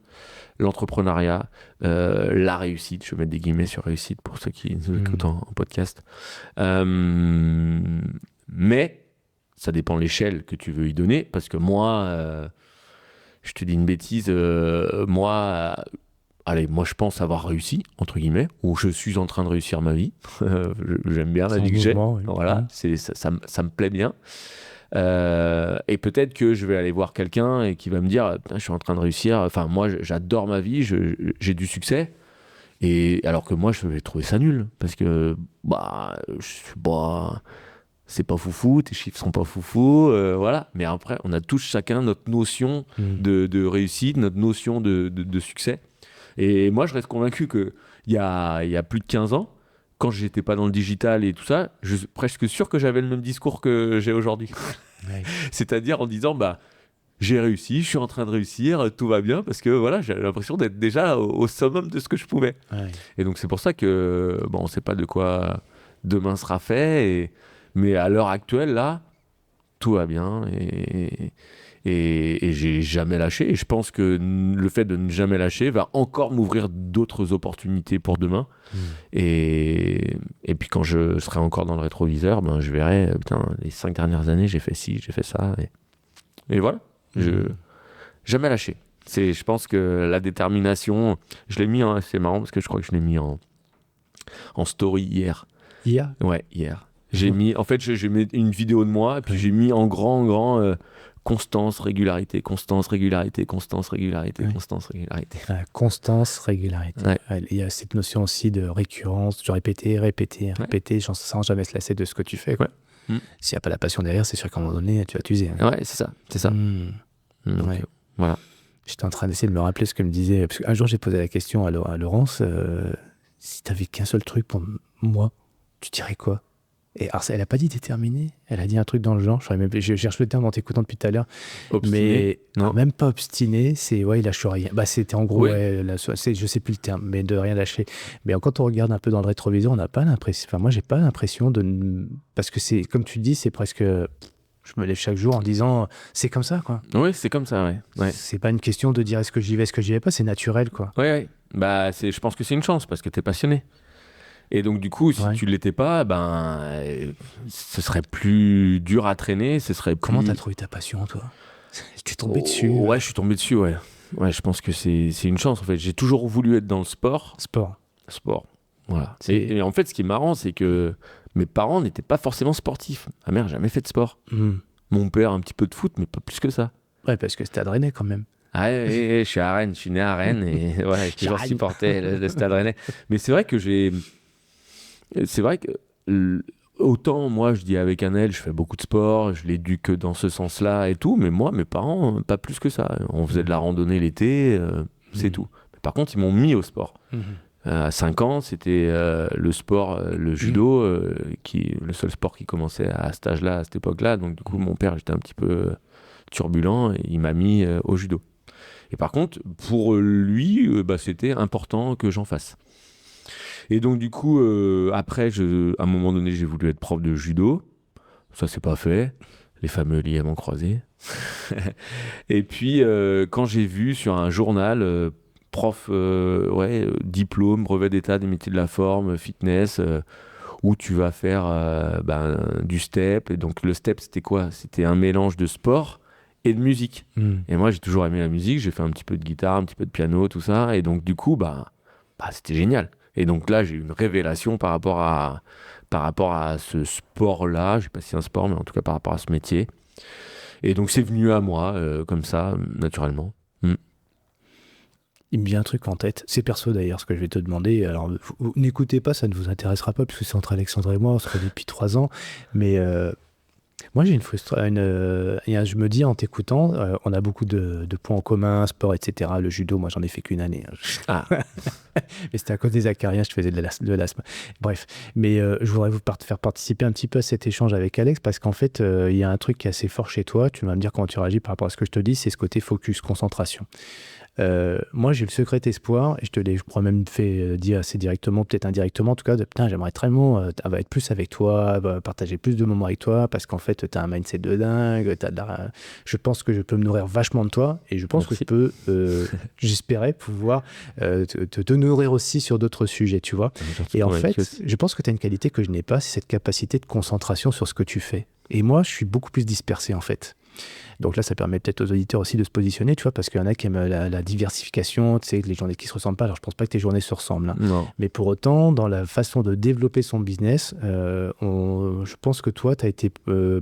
L'entrepreneuriat, la réussite, je vais mettre des guillemets sur réussite pour ceux qui nous écoutent en podcast. Mais ça dépend de l'échelle que tu veux y donner, parce que moi, je te dis une bêtise, moi, je pense avoir réussi, entre guillemets, ou je suis en train de réussir ma vie. J'aime bien la vie que j'ai. Oui. Voilà, ça me plaît bien. Et peut-être que je vais aller voir quelqu'un et qui va me dire je suis en train de réussir, enfin moi j'adore ma vie, j'ai du succès, et alors que moi je vais trouver ça nul parce que c'est pas foufou, tes chiffres sont pas foufou, voilà. Mais après on a tous chacun notre notion de réussite, notre notion de succès, et moi je reste convaincu que il y a plus de 15 ans, quand j'étais pas dans le digital et tout ça, je suis presque sûr que j'avais le même discours que j'ai aujourd'hui. C'est-à-dire en disant, j'ai réussi, je suis en train de réussir, tout va bien, parce que voilà, j'ai l'impression d'être déjà au summum de ce que je pouvais. Et donc c'est pour ça que, on sait pas de quoi demain sera fait, mais à l'heure actuelle, là, tout va bien, et j'ai jamais lâché. Et je pense que le fait de ne jamais lâcher va encore m'ouvrir d'autres opportunités pour demain. Et puis quand je serai encore dans le rétroviseur, je verrai, les 5 dernières années, j'ai fait ci, j'ai fait ça. Et voilà, jamais lâché. Je pense que la détermination, je l'ai mis, c'est marrant parce que je crois que je l'ai mis en story hier. Hier ? Ouais, hier. J'ai mis une vidéo de moi, et puis j'ai mis en grand constance, régularité. Constance, régularité. Constance, régularité. Il y a cette notion aussi de récurrence, de répéter, sans jamais se lasser de ce que tu fais. S'il n'y a pas la passion derrière, c'est sûr qu'à un moment donné, tu vas t'user. Ouais, c'est ça. Donc, voilà. J'étais en train d'essayer de me rappeler ce que me disait, parce qu'un jour j'ai posé la question à Laurence, si tu n'avais qu'un seul truc pour moi, tu dirais quoi? Et alors, elle n'a pas dit déterminé, elle a dit un truc dans le genre, je cherche le terme en t'écoutant depuis tout à l'heure. Obstiné, mais non, même pas obstiné, c'est il lâche rien. C'était en gros, je sais plus le terme, mais de rien lâcher. Mais quand on regarde un peu dans le rétroviseur, on n'a pas l'impression, moi j'ai pas l'impression parce que c'est, comme tu dis, c'est presque, je me lève chaque jour en disant, c'est comme ça, quoi. Oui, c'est comme ça, ouais. C'est pas une question de dire est-ce que j'y vais, est-ce que j'y vais pas, c'est naturel, quoi. Ouais. Je pense que c'est une chance parce que t'es passionné. Et donc, du coup, si tu l'étais pas, ce serait plus dur à traîner. Comment t'as trouvé ta passion, toi? T'es tombé dessus? Ouais, je suis tombé dessus, ouais. Ouais, je pense que c'est une chance, en fait. J'ai toujours voulu être dans le sport. Sport, voilà. Et en fait, ce qui est marrant, c'est que mes parents n'étaient pas forcément sportifs. Ma mère n'a jamais fait de sport. Mon père, un petit peu de foot, mais pas plus que ça. Ouais, parce que c'était à Rennais, quand même. Ah ouais, je suis à Rennes, je suis né à Rennes et ouais, j'ai toujours supporté le Stade Rennais. Mais c'est vrai que autant moi je dis avec Annelle, je fais beaucoup de sport, je l'éduque dans ce sens-là et tout, mais moi, mes parents, pas plus que ça. On faisait de la randonnée l'été, c'est tout. Mais par contre, ils m'ont mis au sport. À 5 ans, c'était le sport, le judo, qui est le seul sport qui commençait à cet âge-là, à cette époque-là. Donc du coup, mon père, j'étais un petit peu turbulent et il m'a mis au judo. Et par contre, pour lui, c'était important que j'en fasse. Et donc, du coup, après, à un moment donné, j'ai voulu être prof de judo. Ça, c'est pas fait. Les fameux ligaments croisés. Et puis, quand j'ai vu sur un journal, prof, diplôme, brevet d'état des métiers de la forme, fitness, où tu vas faire du step. Et donc, le step, c'était quoi? C'était un mélange de sport et de musique. Et moi, j'ai toujours aimé la musique. J'ai fait un petit peu de guitare, un petit peu de piano, tout ça. Et donc, du coup, c'était génial. Et donc là, j'ai eu une révélation par rapport à ce sport-là. Je sais pas si c'est un sport, mais en tout cas par rapport à ce métier. Et donc, c'est venu à moi, comme ça, naturellement. Il me vient un truc en tête. C'est perso d'ailleurs, ce que je vais te demander. Alors, n'écoutez pas, ça ne vous intéressera pas, puisque c'est entre Alexandre et moi, on se connaît depuis 3 ans. Mais moi, j'ai une frustration. Je me dis en t'écoutant, on a beaucoup de points en commun, sport, etc. Le judo, moi, j'en ai fait qu'une année. Mais c'était à cause des acariens, je faisais de l'asthme. Bref, mais je voudrais vous faire participer un petit peu à cet échange avec Alex, parce qu'en fait, il y a un truc qui est assez fort chez toi. Tu vas me dire comment tu réagis par rapport à ce que je te dis, c'est ce côté focus, concentration. Moi, j'ai le secret espoir, et je crois même fait dire assez directement, peut-être indirectement, en tout cas, putain, j'aimerais tellement être plus avec toi, partager plus de moments avec toi, parce qu'en fait, tu as un mindset de dingue, je pense que je peux me nourrir vachement de toi, et je pense Merci. que je peux, j'espérais pouvoir te nourrir aussi sur d'autres sujets, tu vois. Et en fait, je pense que tu as une qualité que je n'ai pas, c'est cette capacité de concentration sur ce que tu fais. Et moi, je suis beaucoup plus dispersé, en fait. Donc là, ça permet peut-être aux auditeurs aussi de se positionner, tu vois, parce qu'il y en a qui aiment la diversification, tu sais, les journées qui se ressemblent pas. Alors, je pense pas que tes journées se ressemblent. Hein. Non. Mais pour autant, dans la façon de développer son business, je pense que toi, tu as été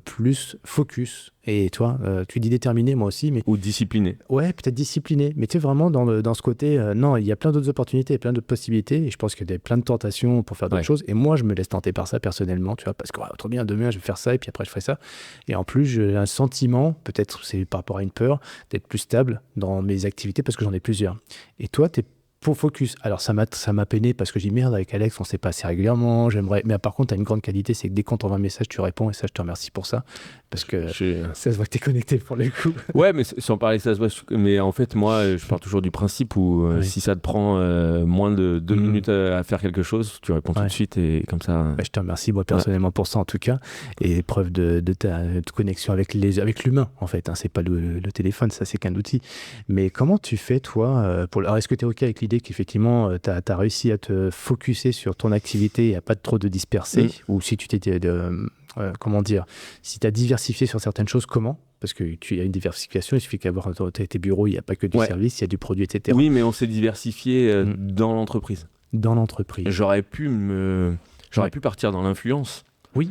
plus focus. Et toi, tu dis déterminé, moi aussi. Mais... Ou discipliné. Ouais, peut-être discipliné. Mais tu es vraiment dans ce côté, non, il y a plein d'autres opportunités, plein d'autres possibilités. Et je pense qu'il y a plein de tentations pour faire d'autres choses. Et moi, je me laisse tenter par ça personnellement, tu vois, parce que trop bien, demain, je vais faire ça, et puis après, je ferai ça. Et en plus, j'ai un sentiment, peut-être c'est par rapport à une peur, d'être plus stable dans mes activités parce que j'en ai plusieurs. Et toi, tu es pour focus. Alors, ça m'a peiné parce que j'ai dit merde, avec Alex, on ne sait pas assez régulièrement. J'aimerais. Mais par contre, tu as une grande qualité, c'est que dès qu'on t'envoie un message, tu réponds. Et ça, je te remercie pour ça. Parce que ça se voit que tu es connecté pour le coup. Ouais, mais sans parler, ça se voit. Mais en fait, moi, je pars toujours du principe où si ça te prend moins de 2 minutes à faire quelque chose, tu réponds tout de suite et comme ça. Je te remercie, moi, personnellement, pour ça, en tout cas. Et preuve de ta connexion avec l'humain, en fait. Hein. C'est pas le téléphone, ça, c'est qu'un outil. Mais comment tu fais, toi, Alors, est-ce que tu es OK avec l'idée qu'effectivement, tu as réussi à te focuser sur ton activité et à pas trop de disperser, ou si tu t'étais comment dire, si tu as diversifié sur certaines choses, comment? Parce que tu as une diversification, il suffit qu'avoir tes bureaux, il n'y a pas que du service, il y a du produit, etc. Oui, mais on s'est diversifié dans l'entreprise. Dans l'entreprise. J'aurais pu partir dans l'influence. Oui.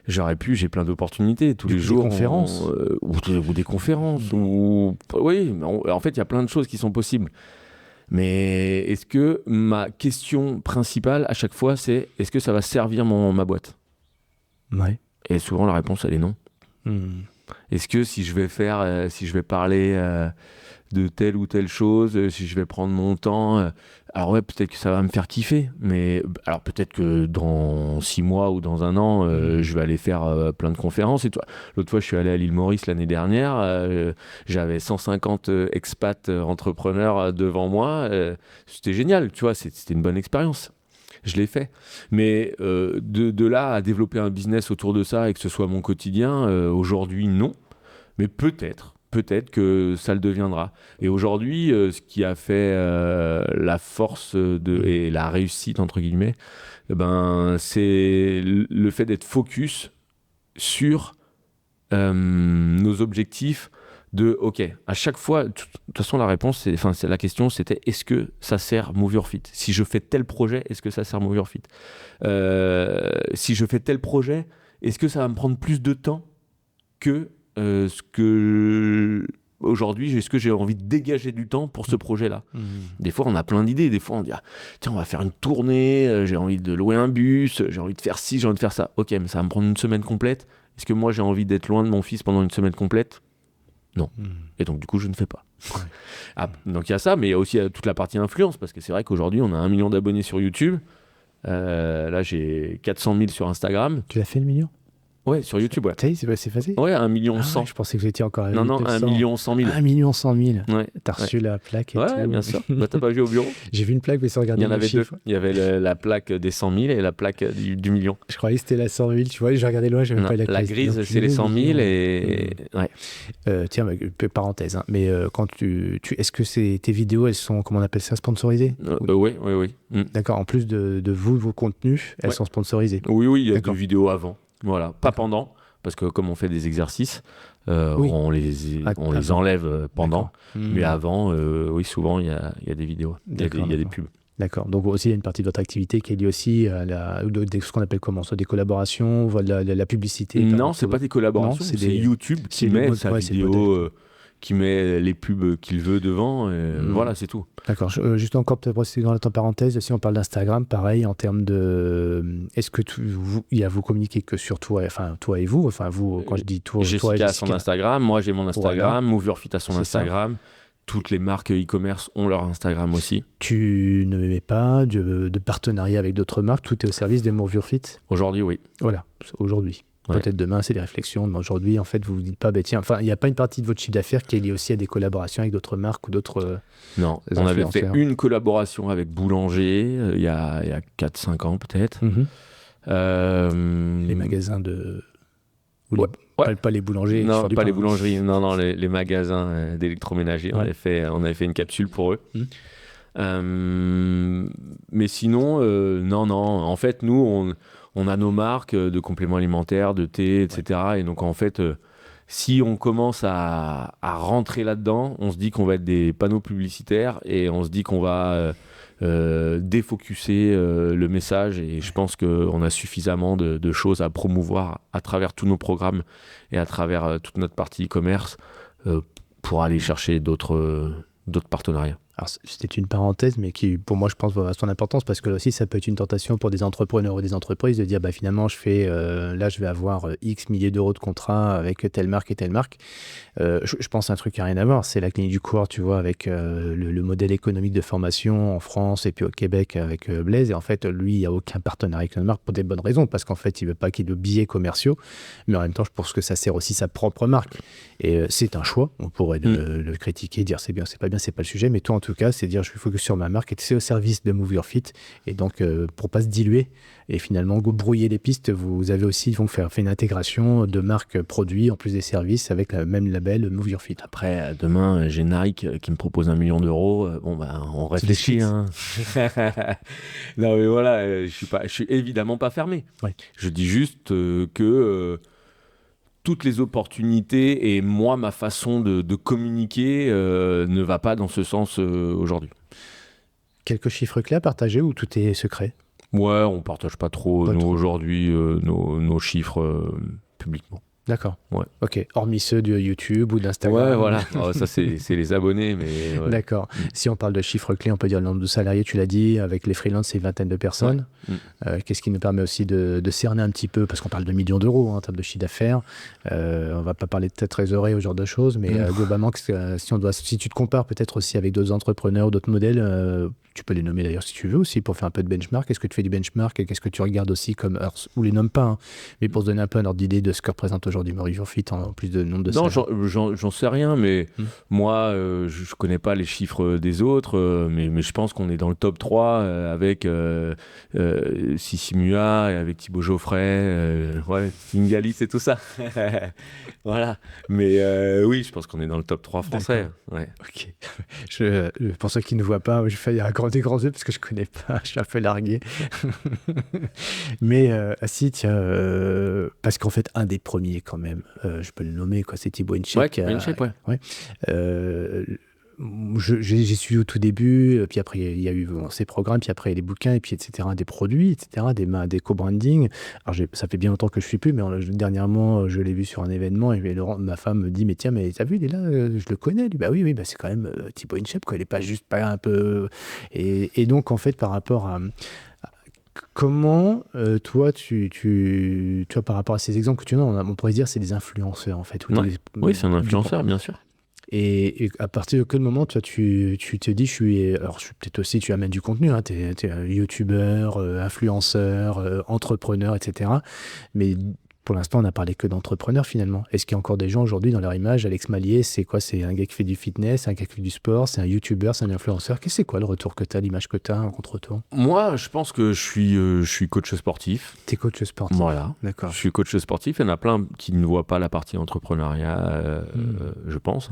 J'ai plein d'opportunités tous les jours. Des conférences. Ou des conférences. Oui, en fait, il y a plein de choses qui sont possibles. Mais est-ce que ma question principale à chaque fois, c'est est-ce que ça va servir ma boîte? Ouais. Et souvent, la réponse, elle est non. Est-ce que si je vais parler de telle ou telle chose, si je vais prendre mon temps, alors ouais, peut-être que ça va me faire kiffer, mais alors peut-être que dans 6 mois ou dans 1 an, je vais aller faire plein de conférences. Et l'autre fois, je suis allé à l'île Maurice l'année dernière, j'avais 150 expats entrepreneurs devant moi, c'était génial, tu vois, c'était une bonne expérience. Je l'ai fait. Mais de là à développer un business autour de ça et que ce soit mon quotidien, aujourd'hui, non. Mais peut-être peut-être que ça le deviendra. Et aujourd'hui, ce qui a fait la force et la réussite, entre guillemets, c'est le fait d'être focus sur nos objectifs OK, à chaque fois, de toute façon, la réponse, la question, c'était est-ce que ça sert Move Your Fit ? Si je fais tel projet, est-ce que ça sert Move Your Fit ? Si je fais tel projet, est-ce que ça va me prendre plus de temps que ce que... Aujourd'hui, est-ce que j'ai envie de dégager du temps pour ce projet-là ? Des fois, on a plein d'idées. Des fois, on dit tiens, on va faire une tournée, j'ai envie de louer un bus, j'ai envie de faire ci, j'ai envie de faire ça. OK, mais ça va me prendre une semaine complète. Est-ce que moi, j'ai envie d'être loin de mon fils pendant une semaine complète ? Non. Et donc, du coup, je ne fais pas. Donc, il y a ça, mais il y a aussi toute la partie influence, parce que c'est vrai qu'aujourd'hui, on a 1 million d'abonnés sur YouTube. Là, j'ai 400 000 sur Instagram. Tu l'as fait le million ? Ouais, sur YouTube, ouais. Ça y est, c'est facile. Ouais, 1 million 100. Je pensais que vous étiez encore à Non, 1 million 100 000. 1 million 100 000. Ouais. T'as reçu la plaque et tout. Ouais, bien sûr. T'as pas vu au bureau ? J'ai vu une plaque, mais sans regarder Il y en le avait chiffre. 2. Il y avait la plaque des 100 000 et la plaque du million. Je croyais que c'était la 100 000. Tu vois, j'ai regardé loin, j'ai même pas eu la La grise, Donc, c'est les 100 000 et... Ouais. Tiens, parenthèse, hein, mais quand est-ce que tes vidéos, elles sont, comment on appelle ça, sponsorisées ? Oui. D'accord, en plus de vos contenus, elles sont sponsorisées. Oui, il y a D'accord. des vidéos avant. Voilà, pas pendant, parce que comme on fait des exercices, Oui. on les enlève pendant. Mais avant, oui, souvent, il y a des vidéos, il y a des pubs. D'accord, donc aussi il y a une partie de votre activité qui est liée aussi à ce qu'on appelle comment, soit des collaborations, la publicité. Non, c'est pas des collaborations, c'est YouTube qui met sa vidéo, qui met les pubs qu'il veut devant, voilà, c'est tout. D'accord, juste encore peut-être préciser dans la parenthèse, si on parle d'Instagram, pareil, en termes de... Est-ce que vous communiquez que sur toi et vous, enfin vous, quand je dis toi... Jessica a son Instagram, moi j'ai mon Instagram, Voilà. Move Your Fit a son Instagram. Toutes les marques e-commerce ont leur Instagram aussi. Tu ne mets pas de partenariat avec d'autres marques, tout est au service des Move Your Fit ? Aujourd'hui, oui. Voilà, aujourd'hui. Ouais. Peut-être demain, c'est des réflexions. Mais aujourd'hui, en fait, vous vous dites pas, tiens, il n'y a pas une partie de votre chiffre d'affaires qui est liée aussi à des collaborations avec d'autres marques ou d'autres. Non, on avait fait une collaboration avec Boulanger il y a 4-5 ans peut-être. Les magasins de. Pas les boulangers. Non, pas les boulangeries. Non, les magasins d'électroménager. Ouais. On avait fait une capsule pour eux. Mais sinon, non. En fait, nous, on a nos marques de compléments alimentaires, de thé, etc. Et donc, en fait, si on commence à rentrer là-dedans, on se dit qu'on va être des panneaux publicitaires et on se dit qu'on va défocuser le message. Et je pense qu'on a suffisamment de choses à promouvoir à travers tous nos programmes et à travers toute notre partie e-commerce pour aller chercher d'autres partenariats. Alors, c'était une parenthèse, mais qui, pour moi, je pense, va avoir son importance, parce que là aussi, ça peut être une tentation pour des entrepreneurs ou des entreprises de dire, finalement, je vais avoir X milliers d'euros de contrats avec telle marque et telle marque. Je pense à un truc qui n'a rien à voir, c'est la clinique du coureur, tu vois, avec le modèle économique de formation en France et puis au Québec avec Blaise. Et en fait, lui, il n'y a aucun partenariat avec une marque pour des bonnes raisons, parce qu'en fait, il ne veut pas qu'il y ait de billets commerciaux, mais en même temps, je pense que ça sert aussi sa propre marque. Et c'est un choix, on pourrait le critiquer, dire c'est bien, c'est pas bien, c'est pas le sujet, mais toi, en tout cas, c'est dire je suis focus sur ma marque et c'est au service de Move Your Fit. Et donc, pour pas se diluer et finalement brouiller les pistes, vous avez aussi fait une intégration de marques produits en plus des services avec le même label Move Your Fit. Après, demain, j'ai Nike qui me propose 1 million d'euros. On réfléchit. Hein. Non, mais voilà, je suis évidemment pas fermé. Ouais. Je dis juste que toutes les opportunités et moi, ma façon de communiquer ne va pas dans ce sens aujourd'hui. Quelques chiffres clés à partager ou tout est secret ? Ouais, on partage pas trop, aujourd'hui, nos chiffres publiquement. D'accord. Ouais. Ok. Hormis ceux de YouTube ou d'Instagram. Ouais, voilà. Ça, c'est les abonnés, mais. Ouais. D'accord. Si on parle de chiffres clés, on peut dire le nombre de salariés, tu l'as dit, avec les freelances, c'est une vingtaine de personnes. Ouais. Qu'est-ce qui nous permet aussi de cerner un petit peu, parce qu'on parle de millions d'euros en termes de chiffre d'affaires. On va pas parler de trésorerie ou ce genre de choses, mais globalement, si tu te compares peut-être aussi avec d'autres entrepreneurs ou d'autres modèles, tu peux les nommer d'ailleurs si tu veux aussi pour faire un peu de benchmark. Est-ce que tu fais du benchmark et qu'est-ce que tu regardes aussi comme, ou les nomme pas, hein, mais pour se donner un peu un ordre d'idée de ce que représente aujourd'hui aujourd'hui Maurice Fit en plus de nombre de Non, salles? j'en sais rien, mais moi, je connais pas les chiffres des autres, mais je pense qu'on est dans le top 3 avec Sissi Mua et avec Thibaut Geoffrey, Singalis et tout ça. Voilà. Mais oui, je pense qu'on est dans le top 3 français. Ouais. Ok. Pour ceux qui ne voient pas, je fais des grands yeux parce que je connais pas, je suis un peu largué. Mais si, tiens, parce qu'en fait, un des premiers quand même, je peux le nommer, quoi, c'est Thibaut InShape. J'ai suivi au tout début, puis après il y a eu ces programmes, puis après les bouquins, et puis etc., des produits, etc., des co-branding. Alors ça fait bien longtemps que je ne suis plus, mais dernièrement je l'ai vu sur un événement, et ma femme me dit, mais tiens, mais t'as vu, il est là, je le connais, lui. Bah oui, bah c'est quand même Thibaut InShape, quoi. Il n'est pas juste pas un peu... Et donc en fait, par rapport à... Comment, toi, tu vois, par rapport à ces exemples que tu donnes, on pourrait dire c'est des influenceurs, en fait. Oui, c'est un influenceur, bien sûr. Et à partir de quel moment, toi, tu te dis, alors peut-être aussi, tu amènes du contenu, hein, tu es un youtubeur, influenceur, entrepreneur, etc. Mais pour l'instant, on n'a parlé que d'entrepreneurs, finalement. Est-ce qu'il y a encore des gens aujourd'hui dans leur image? Alex Malier, c'est quoi? C'est un gars qui fait du fitness, un gars qui fait du sport, c'est un youtubeur, c'est un influenceur. C'est quoi le retour que tu as, l'image que tu as en contre-retour? Moi, je pense que je suis coach sportif. Tu es coach sportif. Voilà. D'accord. Je suis coach sportif. Il y en a plein qui ne voient pas la partie entrepreneuriat, je pense.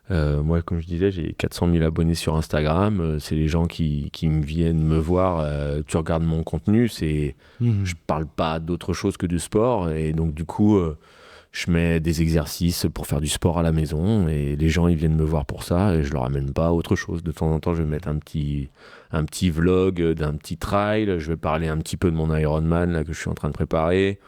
Moi, comme je disais, j'ai 400 000 abonnés sur Instagram. C'est les gens qui viennent me voir. Tu regardes mon contenu, je parle pas d'autre chose que de sport. Et donc, du coup, je mets des exercices pour faire du sport à la maison. Et les gens, ils viennent me voir pour ça. Et je leur amène pas autre chose. De temps en temps, je vais mettre un petit vlog d'un petit trail. Je vais parler un petit peu de mon Ironman là, que je suis en train de préparer.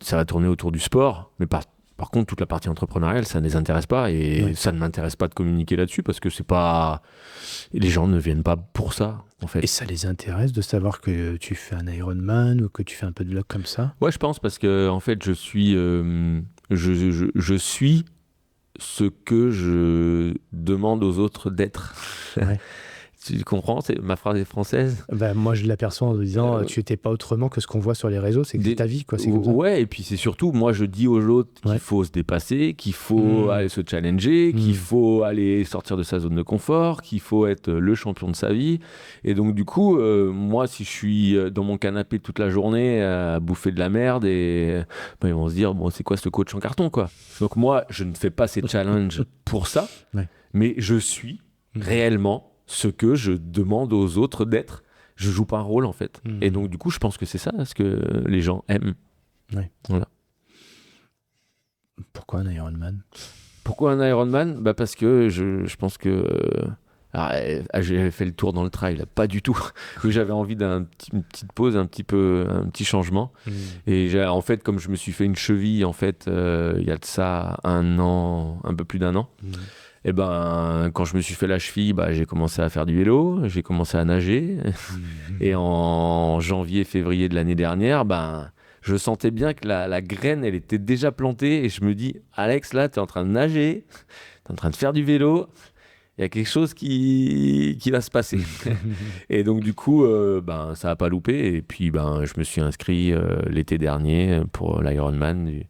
Ça va tourner autour du sport, mais par contre, toute la partie entrepreneuriale, ça ne les intéresse pas et ça ne m'intéresse pas de communiquer là-dessus parce que c'est pas... Les gens ne viennent pas pour ça, en fait. Et ça les intéresse de savoir que tu fais un Ironman ou que tu fais un peu de vlog comme ça? Ouais, je pense parce que, en fait, je suis ce que je demande aux autres d'être. Ouais. Tu comprends? Ma phrase est française. Moi, je l'aperçois en disant tu n'étais pas autrement que ce qu'on voit sur les réseaux, c'est que c'est ta vie, quoi. C'est comme ça. Ouais, et puis c'est surtout, moi, je dis aux autres qu'il faut se dépasser, qu'il faut aller se challenger, qu'il faut aller sortir de sa zone de confort, qu'il faut être le champion de sa vie. Et donc, du coup, moi, si je suis dans mon canapé toute la journée à bouffer de la merde, ils vont se dire, bon, c'est quoi ce coach en carton, quoi? Donc, moi, je ne fais pas ces challenges pour ça, mais je suis réellement ce que je demande aux autres d'être. Je joue pas un rôle, en fait. Et donc, du coup, je pense que c'est ça ce que les gens aiment. Ouais. Voilà. Pourquoi un Ironman? Pourquoi un Ironman? Parce que je pense que... j'avais fait le tour dans le trail, pas du tout. J'avais envie d'une petite pause, un petit changement. Et en fait, comme je me suis fait une cheville, en fait, il y a de ça un peu plus d'un an. Et quand je me suis fait la cheville, j'ai commencé à faire du vélo, j'ai commencé à nager. Et en janvier, février de l'année dernière, je sentais bien que la graine, elle était déjà plantée. Et je me dis, Alex, là, tu es en train de nager, tu es en train de faire du vélo. Il y a quelque chose qui va se passer. Et donc, du coup, ça n'a pas loupé. Et puis, je me suis inscrit l'été dernier pour l'Ironman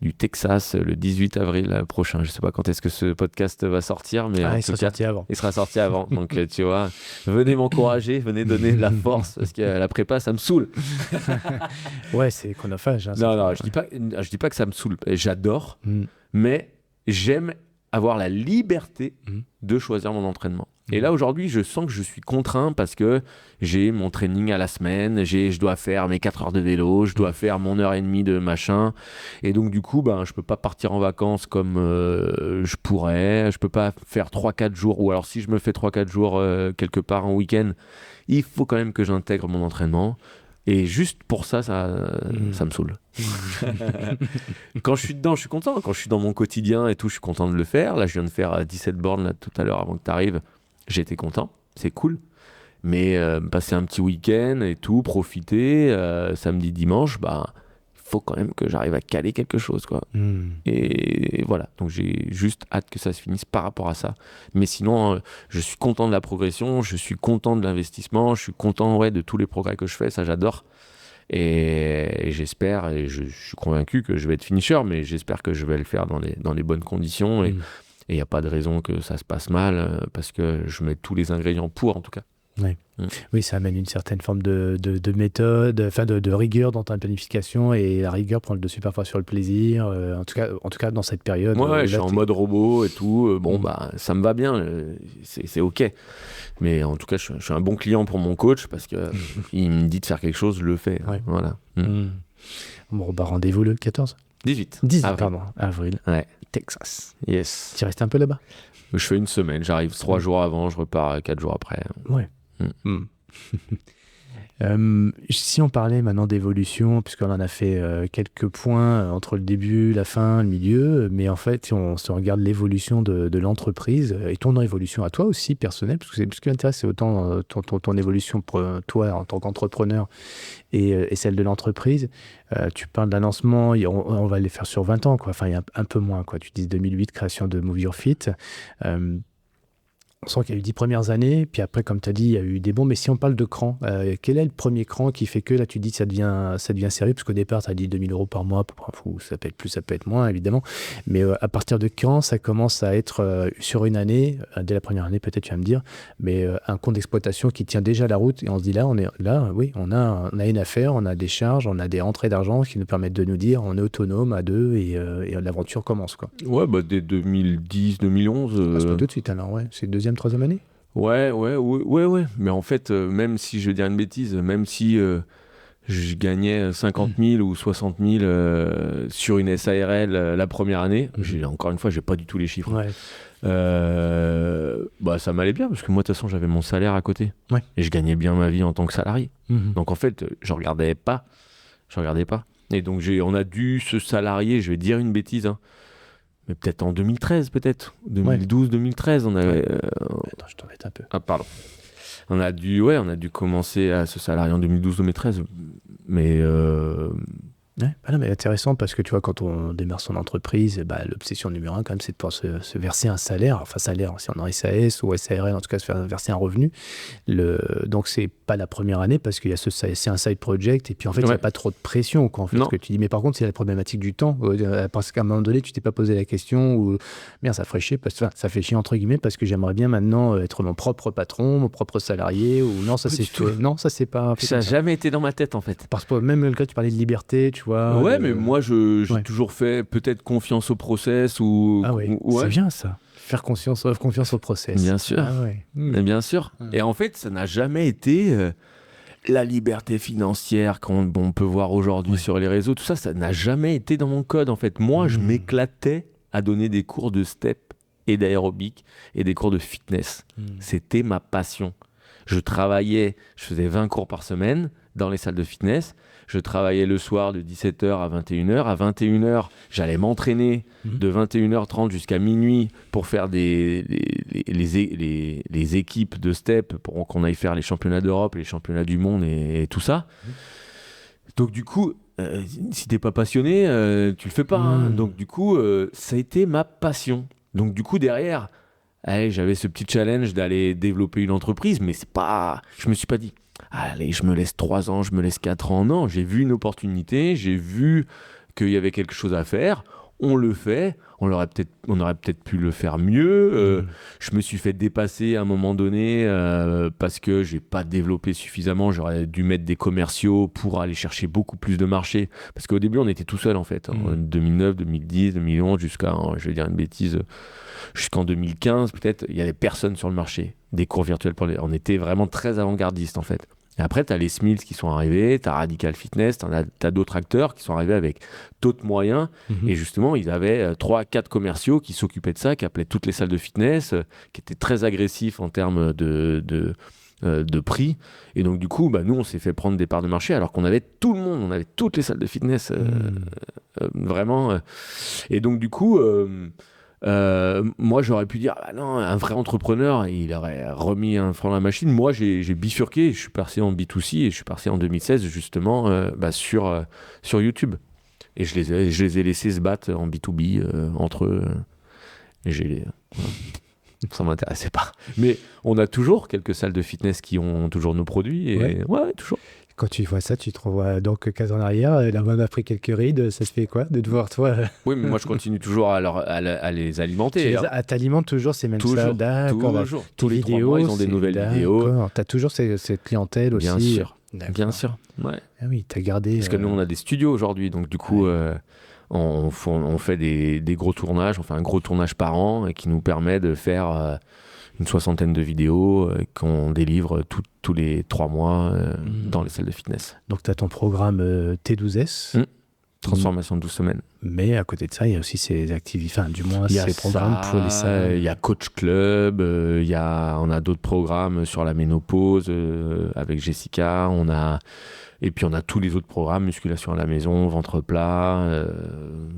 du Texas le 18 avril prochain. Je ne sais pas quand est-ce que ce podcast va sortir, mais il sera sorti avant. Il sera sorti avant. Donc, tu vois, venez m'encourager, venez donner de la force, parce que la prépa, ça me saoule. Ouais, c'est chronophage. Hein, non, je dis pas que ça me saoule. J'adore, mais j'aime avoir la liberté de choisir mon entraînement. Et là, aujourd'hui, je sens que je suis contraint parce que j'ai mon training à la semaine, je dois faire mes 4 heures de vélo, je dois faire mon heure et demie de machin. Et donc, du coup, je peux pas partir en vacances comme je pourrais. Je peux pas faire 3-4 jours. Ou alors, si je me fais 3-4 jours quelque part en week-end, il faut quand même que j'intègre mon entraînement. Et juste pour ça me saoule. Quand je suis dedans, je suis content. Quand je suis dans mon quotidien et tout, je suis content de le faire. Là, je viens de faire 17 bornes là, tout à l'heure avant que tu arrives. J'étais content, c'est cool. Mais passer un petit week-end et tout, profiter, samedi, dimanche, il faut quand même que j'arrive à caler quelque chose, quoi. Et voilà, donc j'ai juste hâte que ça se finisse par rapport à ça. Mais sinon, je suis content de la progression, je suis content de l'investissement, je suis content de tous les progrès que je fais, ça j'adore. Et j'espère, et je suis convaincu que je vais être finisher, mais j'espère que je vais le faire dans les bonnes conditions. Et il n'y a pas de raison que ça se passe mal, parce que je mets tous les ingrédients pour, en tout cas. Ouais. Oui, ça amène une certaine forme de méthode, enfin de rigueur dans ta planification, et la rigueur prend le dessus parfois sur le plaisir, en tout cas dans cette période. Ouais, je suis en mode robot et tout. Bon, ça me va bien, c'est OK. Mais en tout cas, je suis un bon client pour mon coach parce que il me dit de faire quelque chose, je le fais. Ouais. Voilà. Bon, rendez-vous le 14 18 avril. Pardon, avril. Ouais. Texas. Yes. Tu restes un peu là-bas? Je fais une semaine, j'arrive 3 jours avant, je repars 4 jours après. Ouais. Si on parlait maintenant d'évolution, puisqu'on en a fait quelques points entre le début, la fin, le milieu, mais en fait, si on regarde l'évolution de l'entreprise et ton évolution à toi aussi personnelle, parce que ce qui m'intéresse, c'est autant ton évolution pour toi en tant qu'entrepreneur et celle de l'entreprise. Tu parles d'un lancement, on va les faire sur 20 ans, quoi. Enfin, il y a un peu moins, quoi. Tu dis 2008, création de Move Your Fit. On sent qu'il y a eu 10 premières années, puis après, comme tu as dit, il y a eu des bons. Mais si on parle de cran, quel est le premier cran qui fait que là, tu dis que ça devient sérieux? Parce qu'au départ, tu as dit 2000 € par mois, ça peut être plus, ça peut être moins, évidemment. Mais à partir de quand ça commence à être sur une année, dès la première année, peut-être tu vas me dire, mais un compte d'exploitation qui tient déjà la route, et on se dit là, oui, on a une affaire, on a des charges, on a des rentrées d'argent qui nous permettent de nous dire on est autonome à deux et l'aventure commence, quoi. Ouais, dès 2010, 2011. C'est pas tout de suite alors, ouais. C'est deuxième, troisième année? Ouais. Mais en fait, même si je vais dire une bêtise, même si je gagnais 50 000 ou 60 000 sur une SARL la première année, encore une fois, j'ai pas du tout les chiffres. Ouais. Ça m'allait bien parce que moi, de toute façon, j'avais mon salaire à côté. Ouais. Et je gagnais bien ma vie en tant que salarié. Donc en fait, je regardais pas. Et donc on a dû se salarier, je vais dire une bêtise, mais peut-être en 2013, 2012, 2013, on avait. Attends, je t'embête un peu. Ah, pardon. On a dû commencer à se salarier en 2012-2013, mais. Ouais, non, mais intéressant parce que tu vois, quand on démarre son entreprise, l'obsession numéro 1, quand même, c'est de pouvoir se verser un salaire. Enfin, salaire, si on est en SAS ou SARL, en tout cas, se faire verser un revenu. Donc, c'est pas la première année parce qu'il y a c'est un side project et puis en fait, il n'y a pas trop de pression, quoi, en fait, ce que tu dis. Mais par contre, c'est la problématique du temps. Parce qu'à un moment donné, tu t'es pas posé la question ou merde, ça ferait chier, ça fait chier entre guillemets parce que j'aimerais bien maintenant être mon propre patron, mon propre salarié ou non, ça c'est tout. Non, ça c'est pas. Ça n'a jamais été dans ma tête en fait. Parce que même le cas, tu parlais de liberté, tu vois. Ouais, mais moi j'ai toujours fait peut-être confiance au process ou. Ah ouais. C'est bien ça. Faire confiance au process. Bien sûr. Ah ouais. Bien sûr. Et en fait, ça n'a jamais été la liberté financière qu'on peut voir aujourd'hui sur les réseaux. Tout ça, ça n'a jamais été dans mon code. En fait, moi, je m'éclatais à donner des cours de step et d'aérobic et des cours de fitness. C'était ma passion. Je faisais 20 cours par semaine dans les salles de fitness. Je travaillais le soir de 17h à 21h. À 21h, j'allais m'entraîner de 21h30 jusqu'à minuit pour faire les équipes de step pour qu'on aille faire les championnats d'Europe, les championnats du monde et tout ça. Donc du coup, si t'es pas passionné, tu le fais pas. Donc du coup, ça a été ma passion. Donc du coup, derrière, j'avais ce petit challenge d'aller développer une entreprise, mais je me suis pas dit allez, je me laisse 3 ans, je me laisse 4 ans. Non, j'ai vu une opportunité, j'ai vu qu'il y avait quelque chose à faire. On le fait, on aurait peut-être pu le faire mieux. Je me suis fait dépasser à un moment donné parce que j'ai pas développé suffisamment. J'aurais dû mettre des commerciaux pour aller chercher beaucoup plus de marchés. Parce qu'au début, on était tout seul en fait. En 2009, 2010, 2011, je vais dire une bêtise, jusqu'en 2015 peut-être, il y avait personne sur le marché. Des cours virtuels on était vraiment très avant-gardistes en fait. Et après, tu as les Smiths qui sont arrivés, tu as Radical Fitness, tu as d'autres acteurs qui sont arrivés avec d'autres moyens. Et justement, ils avaient 3-4 commerciaux qui s'occupaient de ça, qui appelaient toutes les salles de fitness, qui étaient très agressifs en termes de prix. Et donc, du coup, nous, on s'est fait prendre des parts de marché alors qu'on avait tout le monde, on avait toutes les salles de fitness, vraiment. Et donc, du coup... moi j'aurais pu dire non, un vrai entrepreneur il aurait remis un frein à la machine. Moi j'ai bifurqué, je suis passé en B2C et je suis passé en 2016 justement sur YouTube et je les ai laissés se battre en B2B entre eux et ça m'intéressait pas, mais on a toujours quelques salles de fitness qui ont toujours nos produits et ouais toujours. Quand tu vois ça, tu te revois donc 15 ans en arrière, la main a pris quelques rides, ça se fait quoi de te voir toi Oui, mais moi je continue toujours à les alimenter. T'alimentes toujours ces mêmes ça, d'accord. Toujours. Tous les 3 mois, ils ont des nouvelles vidéos. T'as toujours cette clientèle aussi. Bien sûr. Bien sûr. Ouais. Ah oui, t'as gardé. Parce que nous, on a des studios aujourd'hui, donc du coup, on fait des gros tournages, on fait un gros tournage par an et qui nous permet de faire une 60aine de vidéos qu'on délivre tous les 3 mois dans les salles de fitness. Donc, tu as ton programme T12S. Transformation de 12 semaines. Mais à côté de ça, il y a aussi ces activités, enfin, du moins, ces programmes pour les salles. Il y a Coach Club, on a d'autres programmes sur la ménopause avec Jessica, et puis on a tous les autres programmes, musculation à la maison, ventre plat,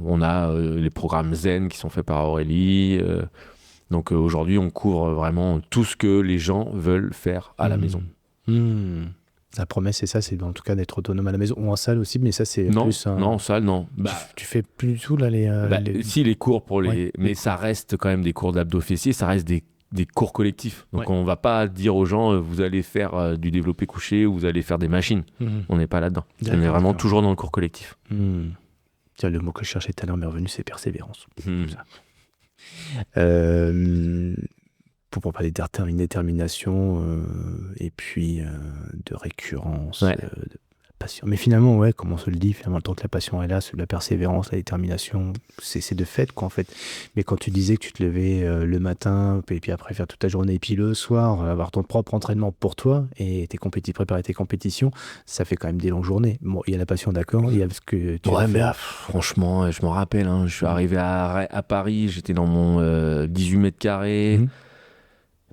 on a les programmes Zen qui sont faits par Aurélie. Donc aujourd'hui, on couvre vraiment tout ce que les gens veulent faire à la maison. La promesse, c'est ça, c'est en tout cas d'être autonome à la maison ou en salle aussi, mais ça, c'est plus... Non, en salle, non. Tu fais plus du tout, là, Si, les cours pour les... Ouais, mais ça reste quand même des cours d'abdos fessiers, ça reste des cours collectifs. Donc on va pas dire aux gens, vous allez faire du développé couché ou vous allez faire des machines. On n'est pas là-dedans. On est vraiment toujours dans le cours collectif. Tiens, le mot que je cherchais tout à l'heure m'est revenu, c'est persévérance. Pour parler d'une détermination et puis de récurrence, de passion. Mais finalement, comme on se le dit, finalement, tant que la passion est là, la persévérance, la détermination, c'est de fait, quoi, en fait. Mais quand tu disais que tu te levais le matin, et puis après faire toute ta journée, et puis le soir, avoir ton propre entraînement pour toi, et préparer tes compétitions, ça fait quand même des longues journées. Bon, il y a la passion, d'accord, il y a ce que tu mais franchement, je me rappelle, je suis arrivé à Paris, j'étais dans mon 18 mètres carrés.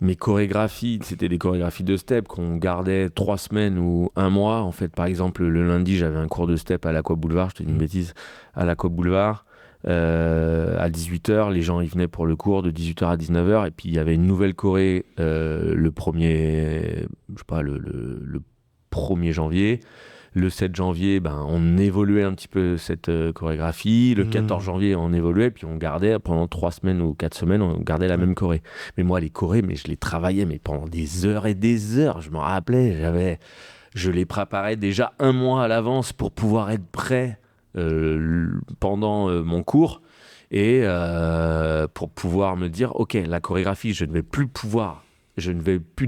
Mes chorégraphies, c'était des chorégraphies de step qu'on gardait 3 semaines ou 1 mois. En fait, par exemple, le lundi, j'avais un cours de step à l'Aqua Boulevard, je te dis une bêtise, à l'Aqua Boulevard. À 18h, les gens ils venaient pour le cours de 18h à 19h. Et puis, il y avait une nouvelle choré le 1er janvier. Le 7 janvier, on évoluait un petit peu cette chorégraphie. Le 14 janvier, on évoluait. Puis on gardait, pendant 3 semaines ou 4 semaines, on gardait la même choré. Mais moi, les chorés, je les travaillais pendant des heures et des heures. Je me rappelais, je les préparais déjà 1 mois à l'avance pour pouvoir être prêt pendant mon cours. Et pour pouvoir me dire, OK, la chorégraphie, je ne vais plus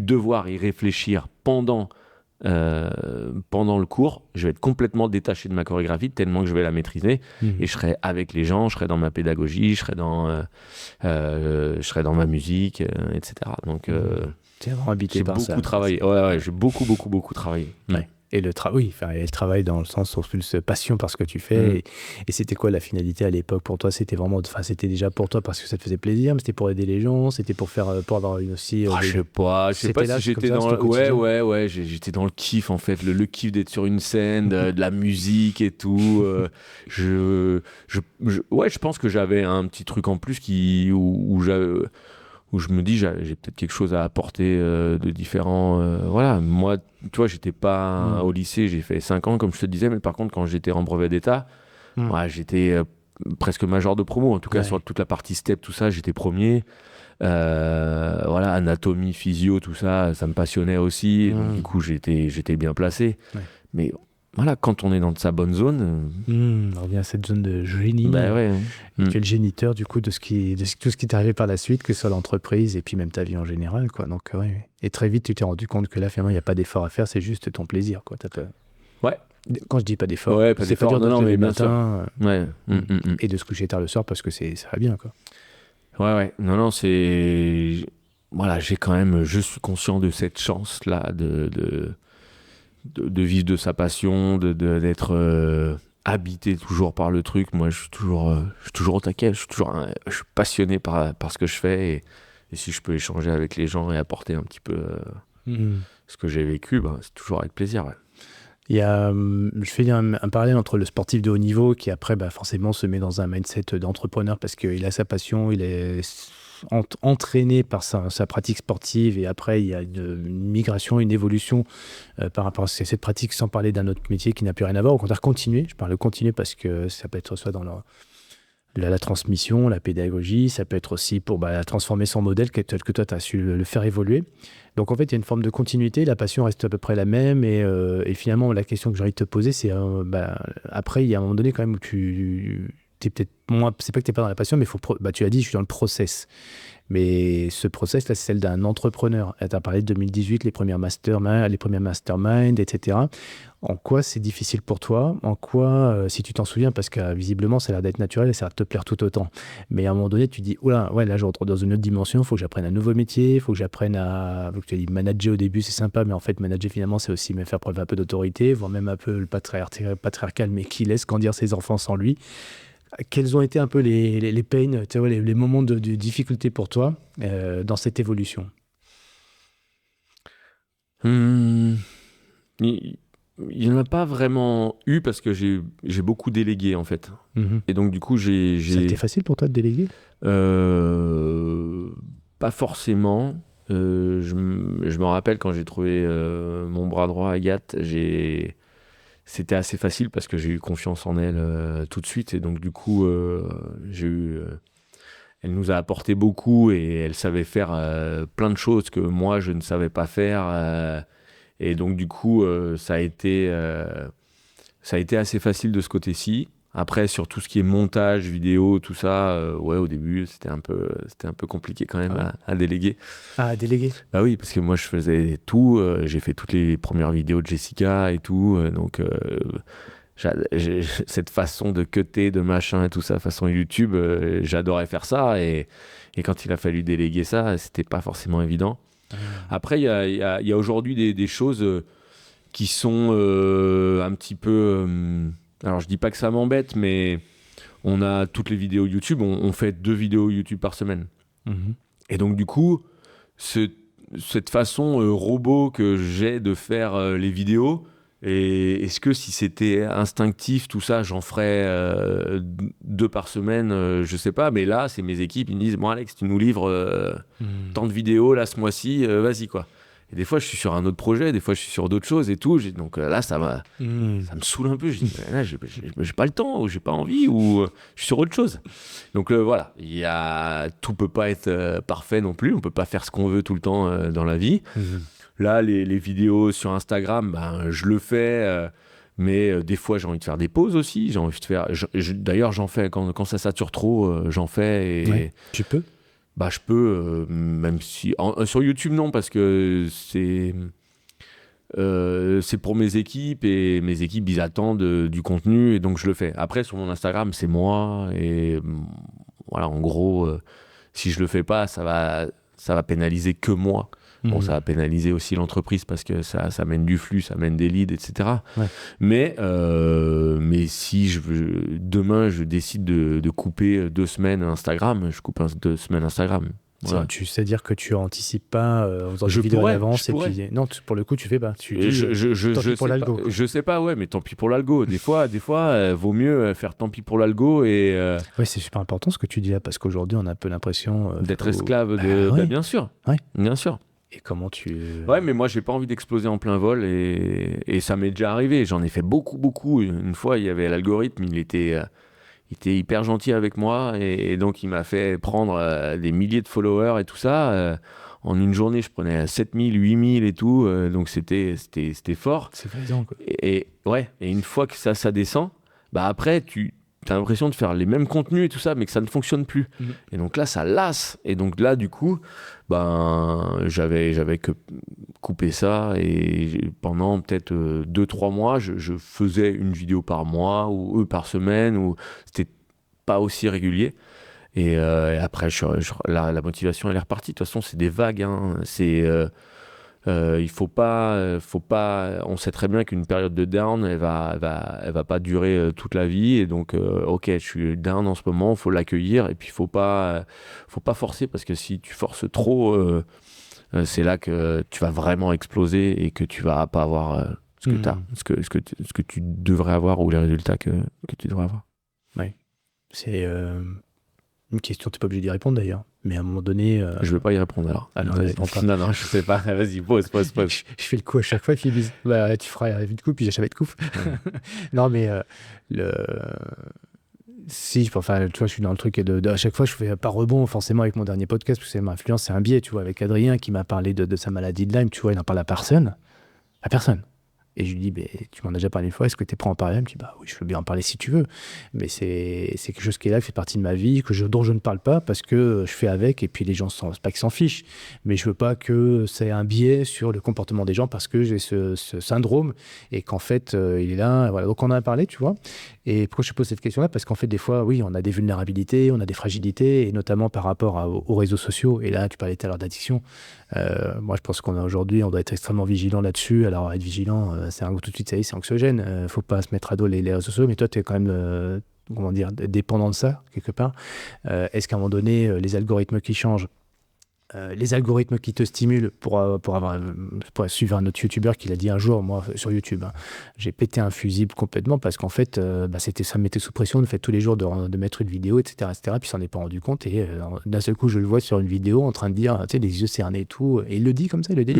devoir y réfléchir pendant le cours, je vais être complètement détaché de ma chorégraphie tellement que je vais la maîtriser et je serai avec les gens, je serai dans ma pédagogie, je serai dans ma musique, etc. Donc t'es vraiment habité par ça. J'ai beaucoup travaillé. J'ai beaucoup travaillé. Et le travail dans le sens sur plus passion par ce que tu fais. Et c'était quoi la finalité à l'époque pour toi? C'était déjà pour toi parce que ça te faisait plaisir, mais c'était pour aider les gens, c'était pour avoir une aussi. Je sais pas si j'étais dans j'étais dans le kiff en fait, le kiff d'être sur une scène, de la musique et tout. Je pense que j'avais un petit truc en plus où je me dis j'ai peut-être quelque chose à apporter de différent. Moi, tu vois, j'étais pas au lycée, j'ai fait 5 ans comme je te disais, mais par contre quand j'étais en brevet d'état, j'étais presque major de promo, en tout cas sur toute la partie step, tout ça, j'étais premier. Anatomie, physio, tout ça, ça me passionnait aussi. Donc, du coup, j'étais bien placé. Mais voilà, quand on est dans sa bonne zone... on revient à cette zone de génie. Tu es le géniteur, du coup, de tout ce qui t'est arrivé par la suite, que ce soit l'entreprise et puis même ta vie en général, quoi. Donc, Et très vite, tu t'es rendu compte que là, finalement, il n'y a pas d'effort à faire, c'est juste ton plaisir, quoi. Quand je dis pas d'effort, c'est pas dur de se lever le matin et de se coucher tard le soir parce que ça va bien, quoi. Non, c'est... Voilà, je suis conscient de cette chance-là de vivre de sa passion, d'être habité toujours par le truc. Moi, je suis toujours au taquet, je suis passionné par ce que je fais et si je peux échanger avec les gens et apporter un petit peu ce que j'ai vécu, c'est toujours avec plaisir. Il y a, je fais un parallèle entre le sportif de haut niveau qui après forcément se met dans un mindset d'entrepreneur parce qu'il a sa passion, il est entraîné par sa pratique sportive et après il y a une migration, une évolution par rapport à cette pratique sans parler d'un autre métier qui n'a plus rien à voir. Au contraire, continuer. Je parle de continuer parce que ça peut être soit dans la transmission, la pédagogie, ça peut être aussi pour transformer son modèle tel que toi, tu as su le faire évoluer. Donc en fait, il y a une forme de continuité, la passion reste à peu près la même, et finalement, la question que j'ai envie de te poser, c'est après, il y a un moment donné quand même où tu es peut-être moins, c'est pas que tu n'es pas dans la passion, mais tu l'as dit, je suis dans le process. Mais ce process, là, c'est celle d'un entrepreneur. Tu as parlé de 2018, les premiers masterminds, etc. En quoi c'est difficile pour toi? En quoi, si tu t'en souviens, parce que visiblement, ça a l'air d'être naturel et ça va te plaire tout autant. Mais à un moment donné, tu dis, oula, ouais, là, je rentre dans une autre dimension, il faut que j'apprenne un nouveau métier, il faut que j'apprenne faut que tu as dit manager au début, c'est sympa, mais en fait, manager, finalement, c'est aussi faire preuve un peu d'autorité, voire même un peu le patriarcal, mais qui laisse grandir ses enfants sans lui. Quels ont été un peu les pains, tu vois, les moments de difficulté pour toi dans cette évolution? Il n'y en a pas vraiment eu parce que j'ai beaucoup délégué en fait. Et donc du coup, Ça a été facile pour toi de déléguer? Pas forcément. Je me rappelle quand j'ai trouvé mon bras droit, Agathe, c'était assez facile parce que j'ai eu confiance en elle tout de suite. Et donc, du coup, elle nous a apporté beaucoup et elle savait faire plein de choses que moi, je ne savais pas faire. Et donc, du coup, ça a été assez facile de ce côté-ci. Après, sur tout ce qui est montage, vidéo, tout ça, ouais, au début, c'était un peu compliqué quand même à déléguer. À déléguer? Bah oui, parce que moi, je faisais tout. J'ai fait toutes les premières vidéos de Jessica et tout. Donc, j'ai cette façon de cutter, de machin et tout ça, façon YouTube, j'adorais faire ça. Et quand il a fallu déléguer ça, c'était pas forcément évident. Après, il y a aujourd'hui des choses qui sont un petit peu... alors, je dis pas que ça m'embête, mais on a toutes les vidéos YouTube. On fait 2 vidéos YouTube par semaine. Et donc, du coup, cette façon robot que j'ai de faire les vidéos, et est-ce que si c'était instinctif, tout ça, j'en ferais 2 par semaine, je sais pas. Mais là, c'est mes équipes, ils me disent, bon Alex, tu nous livres tant de vidéos là ce mois-ci, vas-y quoi. Et des fois, je suis sur un autre projet, des fois, je suis sur d'autres choses et tout. Donc là, ça me saoule un peu. Je dis, là, j'ai pas le temps, ou j'ai pas envie, ou je suis sur autre chose. Donc voilà, tout peut pas être parfait non plus. On peut pas faire ce qu'on veut tout le temps dans la vie. Là, les vidéos sur Instagram, je le fais. Mais des fois, j'ai envie de faire des pauses aussi. J'ai envie de faire. D'ailleurs, j'en fais quand ça sature trop. J'en fais. Et ouais, tu peux. Je peux, même si... sur YouTube, non, parce que c'est pour mes équipes, et mes équipes, ils attendent du contenu, et donc je le fais. Après, sur mon Instagram, c'est moi, et voilà, en gros, si je le fais pas, ça va pénaliser que moi. Bon, ça va pénaliser aussi l'entreprise parce que ça mène du flux, ça mène des leads, etc. Ouais. Mais si demain je décide de couper 2 semaines Instagram, je coupe 2 semaines Instagram. Voilà. C'est-à-dire que tu anticipes pas en faisant des vidéos à l'avance, et puis non, pour le coup tu fais pas. Tant pis pour l'algo. Je sais pas, ouais, mais tant pis pour l'algo. Des fois, vaut mieux faire tant pis pour l'algo et. Ouais, c'est super important ce que tu dis là, parce qu'aujourd'hui on a un peu l'impression d'être esclave de. ouais. Bien sûr. Ouais. Bien sûr. Et comment tu... Ouais, mais moi, j'ai pas envie d'exploser en plein vol, et ça m'est déjà arrivé. J'en ai fait beaucoup. Une fois, il y avait l'algorithme, il était hyper gentil avec moi, et donc il m'a fait prendre des milliers de followers et tout ça. En une journée, je prenais 7000, 8000 et tout, donc c'était fort. C'est faisant, quoi. Et une fois que ça descend, après, t'as l'impression de faire les mêmes contenus et tout ça, mais que ça ne fonctionne plus. Et donc là, ça lasse. Et donc là, du coup, j'avais que coupé ça, et pendant peut-être 2-3 mois, je faisais une vidéo par mois ou par semaine, ou c'était pas aussi régulier. Et après, la motivation, elle est repartie. De toute façon, c'est des vagues. Hein. Il faut pas. On sait très bien qu'une période de down, elle va pas durer toute la vie. Et donc, ok, je suis down en ce moment, faut l'accueillir. Et puis, faut pas forcer, parce que si tu forces trop, c'est là que tu vas vraiment exploser et que tu vas pas avoir ce que t'as, ce que tu devrais avoir, ou les résultats que tu devrais avoir. Ouais. C'est une question, t'es pas obligé d'y répondre d'ailleurs. Mais à un moment donné... Je vais pas y répondre alors. Ah non, non, je sais pas. Vas-y, pose. Je fais le coup à chaque fois, et puis ils disent, tu feras vite coup, puis j'ai jamais de coup. Non, mais Si, enfin, tu vois, je suis dans le truc à chaque fois, je fais pas rebond forcément avec mon dernier podcast, parce que c'est ma influence, c'est un biais, tu vois, avec Adrien qui m'a parlé de sa maladie de Lyme, tu vois, il n'en parle à personne. À personne. Et je lui dis, tu m'en as déjà parlé une fois, est-ce que tu es prêt à en parler? Il me dit, bah oui, je veux bien en parler si tu veux. Mais c'est quelque chose qui est là, qui fait partie de ma vie, dont je ne parle pas parce que je fais avec, et puis les gens, c'est pas qu'ils s'en fichent, mais je veux pas que c'est un biais sur le comportement des gens parce que j'ai ce syndrome et qu'en fait, il est là. Voilà. Donc on en a parlé, tu vois. Et pourquoi je te pose cette question-là? Parce qu'en fait, des fois, oui, on a des vulnérabilités, on a des fragilités, et notamment par rapport aux réseaux sociaux. Et là, tu parlais tout à l'heure d'addiction. Moi, je pense aujourd'hui, on doit être extrêmement vigilant là-dessus. Alors, être vigilant, tout de suite, ça y est, c'est anxiogène. Faut pas se mettre à dos les réseaux sociaux. Mais toi, tu es quand même, comment dire, dépendant de ça, quelque part. Est-ce qu'à un moment donné, les algorithmes qui changent, les algorithmes qui te stimulent pour suivre un autre youtubeur qui l'a dit un jour, moi, sur YouTube, hein, j'ai pété un fusible complètement parce qu'en fait, ça me mettait sous pression de faire tous les jours de mettre une vidéo, etc., puis s'en est pas rendu compte, et d'un seul coup, je le vois sur une vidéo en train de dire, tu sais, les yeux cernés et tout, et il le dit comme ça, il le dit.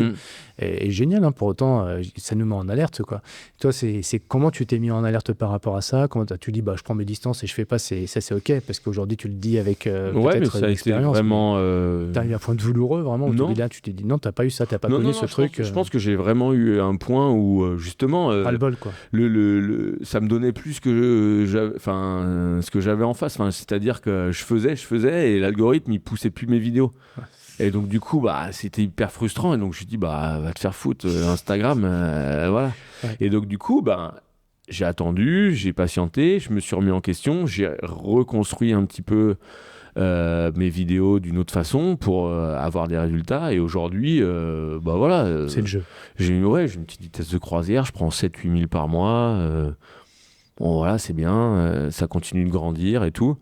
Et génial, hein, pour autant, ça nous met en alerte, quoi. Toi, c'est comment tu t'es mis en alerte par rapport à ça? Comment tu dis, je prends mes distances et je fais pas, c'est ok, parce qu'aujourd'hui, tu le dis avec ouais, mais ça a été vraiment... T'as eu un point douloureux vraiment, non. Là tu t'es dit non, t'as pas eu ça, t'as pas connu ce truc. Je pense que j'ai vraiment eu un point où justement le bol, quoi. Ça me donnait plus que ce que j'avais en face, c'est-à-dire que je faisais et l'algorithme il poussait plus mes vidéos. Et donc du coup c'était hyper frustrant, et donc je me suis dit va te faire foutre, Instagram, voilà. Ouais. Et donc du coup j'ai attendu, j'ai patienté, je me suis remis en question, j'ai reconstruit un petit peu mes vidéos d'une autre façon pour avoir des résultats, et aujourd'hui voilà, c'est le jeu. J'ai une petite vitesse de croisière, je prends 7-8 000 par mois, bon voilà, c'est bien, ça continue de grandir et tout,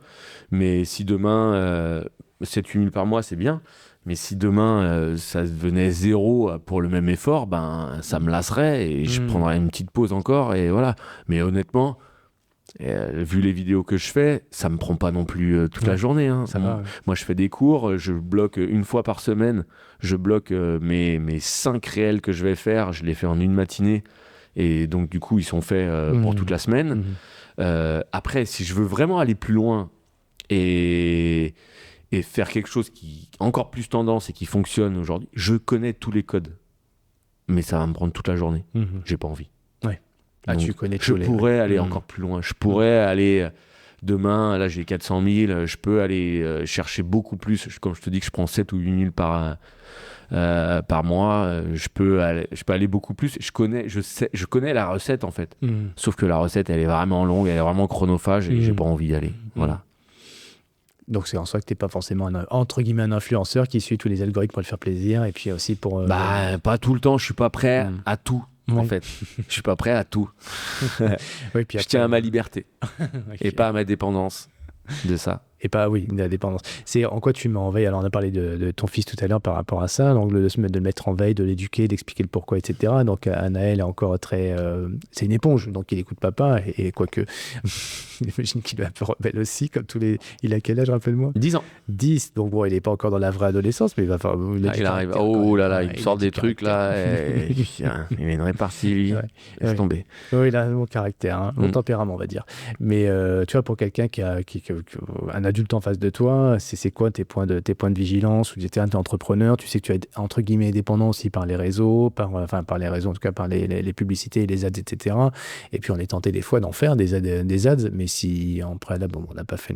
mais si demain 7-8 000 par mois c'est bien, mais si demain ça devenait 0 pour le même effort, ça me lasserait et je prendrais une petite pause encore, et voilà. Mais honnêtement, vu les vidéos que je fais, ça me prend pas non plus toute la journée, hein. Moi je fais des cours, je bloque une fois par semaine, je bloque mes 5 réels que je vais faire, je les fais en une matinée, et donc du coup ils sont faits pour toute la semaine. Après, si je veux vraiment aller plus loin et faire quelque chose qui a encore plus tendance et qui fonctionne aujourd'hui, je connais tous les codes, mais ça va me prendre toute la journée. J'ai pas envie. Donc, tu connais je pourrais aller encore plus loin. Je pourrais aller demain, là j'ai 400 000, je peux aller chercher beaucoup plus. Comme je te dis que je prends 7 ou 8 000 par mois, je peux aller beaucoup plus. Je connais la recette en fait. Sauf que la recette, elle est vraiment longue, elle est vraiment chronophage, et j'ai pas envie d'y aller. Voilà. Donc c'est en soi que t'es pas forcément entre guillemets un influenceur qui suit tous les algorithmes pour le faire plaisir, et puis aussi pour... pas tout le temps, je suis pas prêt à tout. En fait, je suis pas prêt à tout. Oui, puis après, je tiens à ma liberté et pas à ma dépendance de ça. Et pas, oui, de la dépendance. C'est en quoi tu mets en veille? Alors, on a parlé de ton fils tout à l'heure par rapport à ça, donc de le mettre en veille, de l'éduquer, d'expliquer le pourquoi, etc. Donc, Anaël est encore très... c'est une éponge, donc il écoute papa, et quoique, j'imagine qu'il est un peu rebelle aussi, comme tous les... Il a quel âge, rappelle-moi? 10 ans. 10, donc bon, il n'est pas encore dans la vraie adolescence, mais il va faire... il arrive, il sort des trucs, là, il a une répartie, lui, laisse tomber. Oui, il a un bon caractère, bon tempérament, on va dire. Mais tu vois, pour quelqu'un qui a un adulte en face de toi, c'est quoi tes points de vigilance? Ou tu es entrepreneur, tu sais que tu es entre guillemets dépendant aussi par les réseaux, par les réseaux, en tout cas par les publicités et les ads, etc. Et puis on est tenté des fois d'en faire des ads, mais si en préalable, on n'a pas fait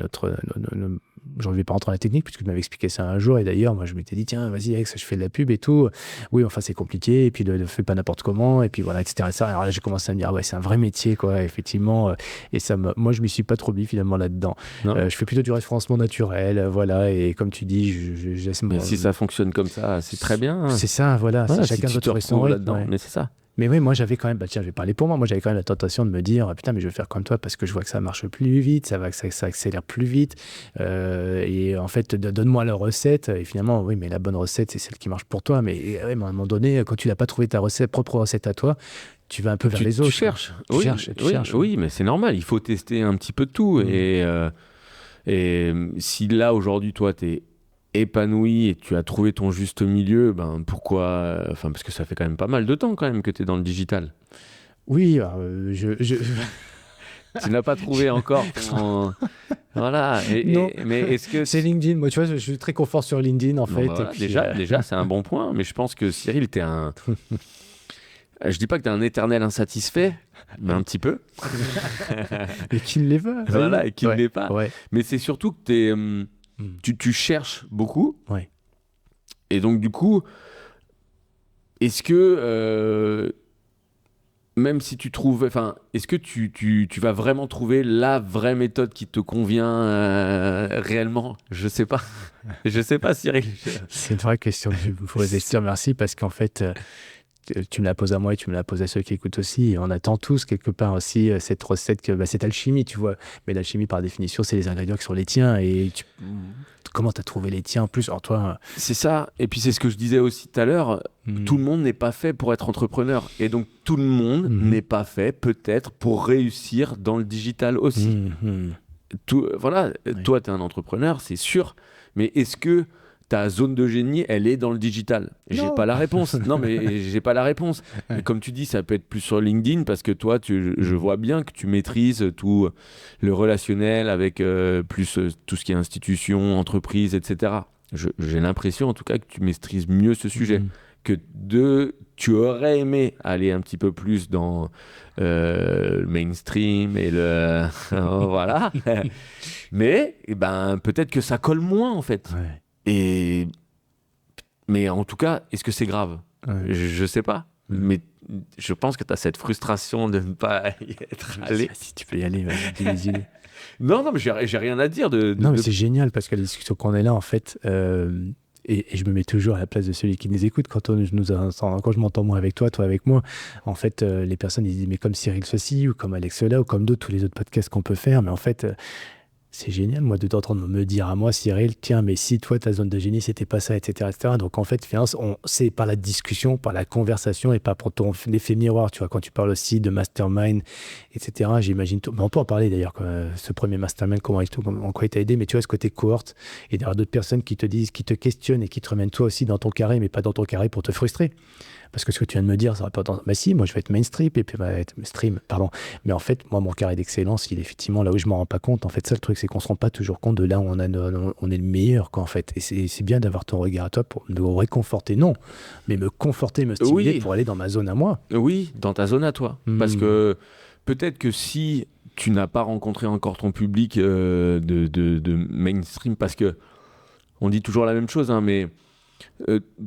j'en vais pas rentrer dans la technique puisque tu m'avais expliqué ça un jour, et d'ailleurs moi je m'étais dit tiens vas-y Alex, je fais de la pub et tout, oui enfin c'est compliqué, et puis le fais pas n'importe comment, et puis voilà, etc. Alors là j'ai commencé à me dire c'est un vrai métier, quoi, effectivement, et moi je m'y suis pas trop mis finalement là-dedans. Je fais plutôt du référencement naturel, voilà, et comme tu dis mais si ça fonctionne comme ça, c'est très bien, c'est ça, voilà, chacun si doit trouver son là-dedans, mais c'est ça. Mais oui, moi j'avais quand même, tiens, je vais parler pour moi, j'avais quand même la tentation de me dire, putain, mais je vais faire comme toi parce que je vois que ça marche plus vite, ça accélère plus vite, et en fait, donne-moi la recette, et finalement, oui, mais la bonne recette, c'est celle qui marche pour toi, mais à un moment donné, quand tu n'as pas trouvé ta propre recette à toi, tu vas un peu vers les autres. Tu cherches. Oui, mais c'est normal, il faut tester un petit peu de tout, et si là, aujourd'hui, toi, t'es épanoui et tu as trouvé ton juste milieu, pourquoi, parce que ça fait quand même pas mal de temps quand même que tu es dans le digital. Oui, Tu n'as pas trouvé encore Voilà. Non. Mais est-ce que C'est LinkedIn. Moi, tu vois, je suis très confort sur LinkedIn, en fait. voilà, Et puis, déjà, c'est un bon point. Mais je pense que Cyril, t'es un. Je dis pas que t'es un éternel insatisfait, mais un petit peu. Et qui ne l'est pas. Voilà, et qui ne l'est pas. Ouais. Mais c'est surtout que tu cherches beaucoup. Ouais. Et donc, du coup, est-ce que, même si tu trouves. Enfin, est-ce que tu vas vraiment trouver la vraie méthode qui te convient réellement? Je sais pas. Je sais pas, Cyril. C'est une vraie question que je me pose. Et je te remercie parce qu'en fait, tu me la poses à moi et tu me la poses à ceux qui écoutent aussi. Et on attend tous quelque part aussi cette recette, cette alchimie, tu vois. Mais l'alchimie, par définition, c'est les ingrédients qui sont les tiens. Et comment tu as trouvé les tiens en plus? Alors, toi, C'est ça. Et puis, c'est ce que je disais aussi tout à l'heure. Tout le monde n'est pas fait pour être entrepreneur. Et donc, tout le monde n'est pas fait, peut-être, pour réussir dans le digital aussi. Voilà, Oui. toi, tu es un entrepreneur, c'est sûr. Mais est-ce que ta zone de génie, elle est dans le digital? J'ai Non. pas la réponse. Non, mais j'ai pas la réponse. Ouais. Et comme tu dis, ça peut être plus sur LinkedIn parce que toi, je vois bien que tu maîtrises tout le relationnel avec plus tout ce qui est institution, entreprise, etc. J'ai l'impression, en tout cas, que tu maîtrises mieux ce sujet. Que tu aurais aimé aller un petit peu plus dans le mainstream et le voilà, mais peut-être que ça colle moins en fait. Ouais. Mais en tout cas, est-ce que c'est grave? Ouais. Je sais pas, mais je pense que tu as cette frustration de ne pas y être allé. Si tu peux y aller, vas-y, dis les idées. Non, mais j'ai rien à dire Non, mais c'est génial parce que la discussion qu'on est là, en fait, et je me mets toujours à la place de celui qui nous écoute quand je m'entends moi avec toi avec moi. En fait, les personnes ils disent mais comme Cyril ceci ou comme Alex cela ou comme d'autres, tous les autres podcasts qu'on peut faire. Mais en fait, c'est génial moi de t'entendre me dire à moi, Cyril, tiens, mais si toi ta zone de génie c'était pas ça, etc., etc. Donc en fait, c'est par la discussion, par la conversation et pas pour ton effet miroir. Tu vois, quand tu parles aussi de mastermind, etc. J'imagine mais on peut en parler d'ailleurs. Ce premier mastermind, en quoi il t'a aidé, mais tu vois ce côté cohorte et d'avoir d'autres personnes qui te disent, qui te questionnent et qui te remènent toi aussi dans ton carré, mais pas dans ton carré pour te frustrer. Parce que ce que tu viens de me dire, ça va pas autant. Bah si, moi je vais être mainstream et puis être stream, pardon. Mais en fait, moi mon carré d'excellence, il est effectivement là où je m'en rends pas compte. En fait, ça le truc, c'est qu'on se rend pas toujours compte de là où on est le meilleur, quoi, en fait. Et c'est bien d'avoir ton regard à toi pour me réconforter, non, mais me conforter, me stimuler pour aller dans ma zone à moi. Oui, dans ta zone à toi. Parce que peut-être que si tu n'as pas rencontré encore ton public de mainstream, parce que on dit toujours la même chose, hein, mais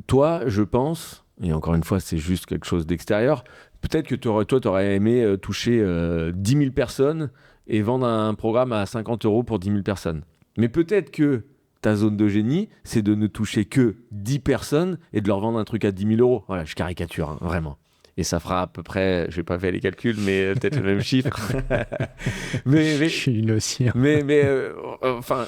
toi, je pense, et encore une fois, c'est juste quelque chose d'extérieur, peut-être que toi, tu aurais aimé toucher 10 000 personnes et vendre un programme à 50 € pour 10 000 personnes. Mais peut-être que ta zone de génie, c'est de ne toucher que 10 personnes et de leur vendre un truc à 10 000 €. Voilà, je caricature, hein, vraiment. Et ça fera à peu près, je n'ai pas fait les calculs, mais peut-être le même chiffre. mais je suis nul aussi. Hein. Enfin,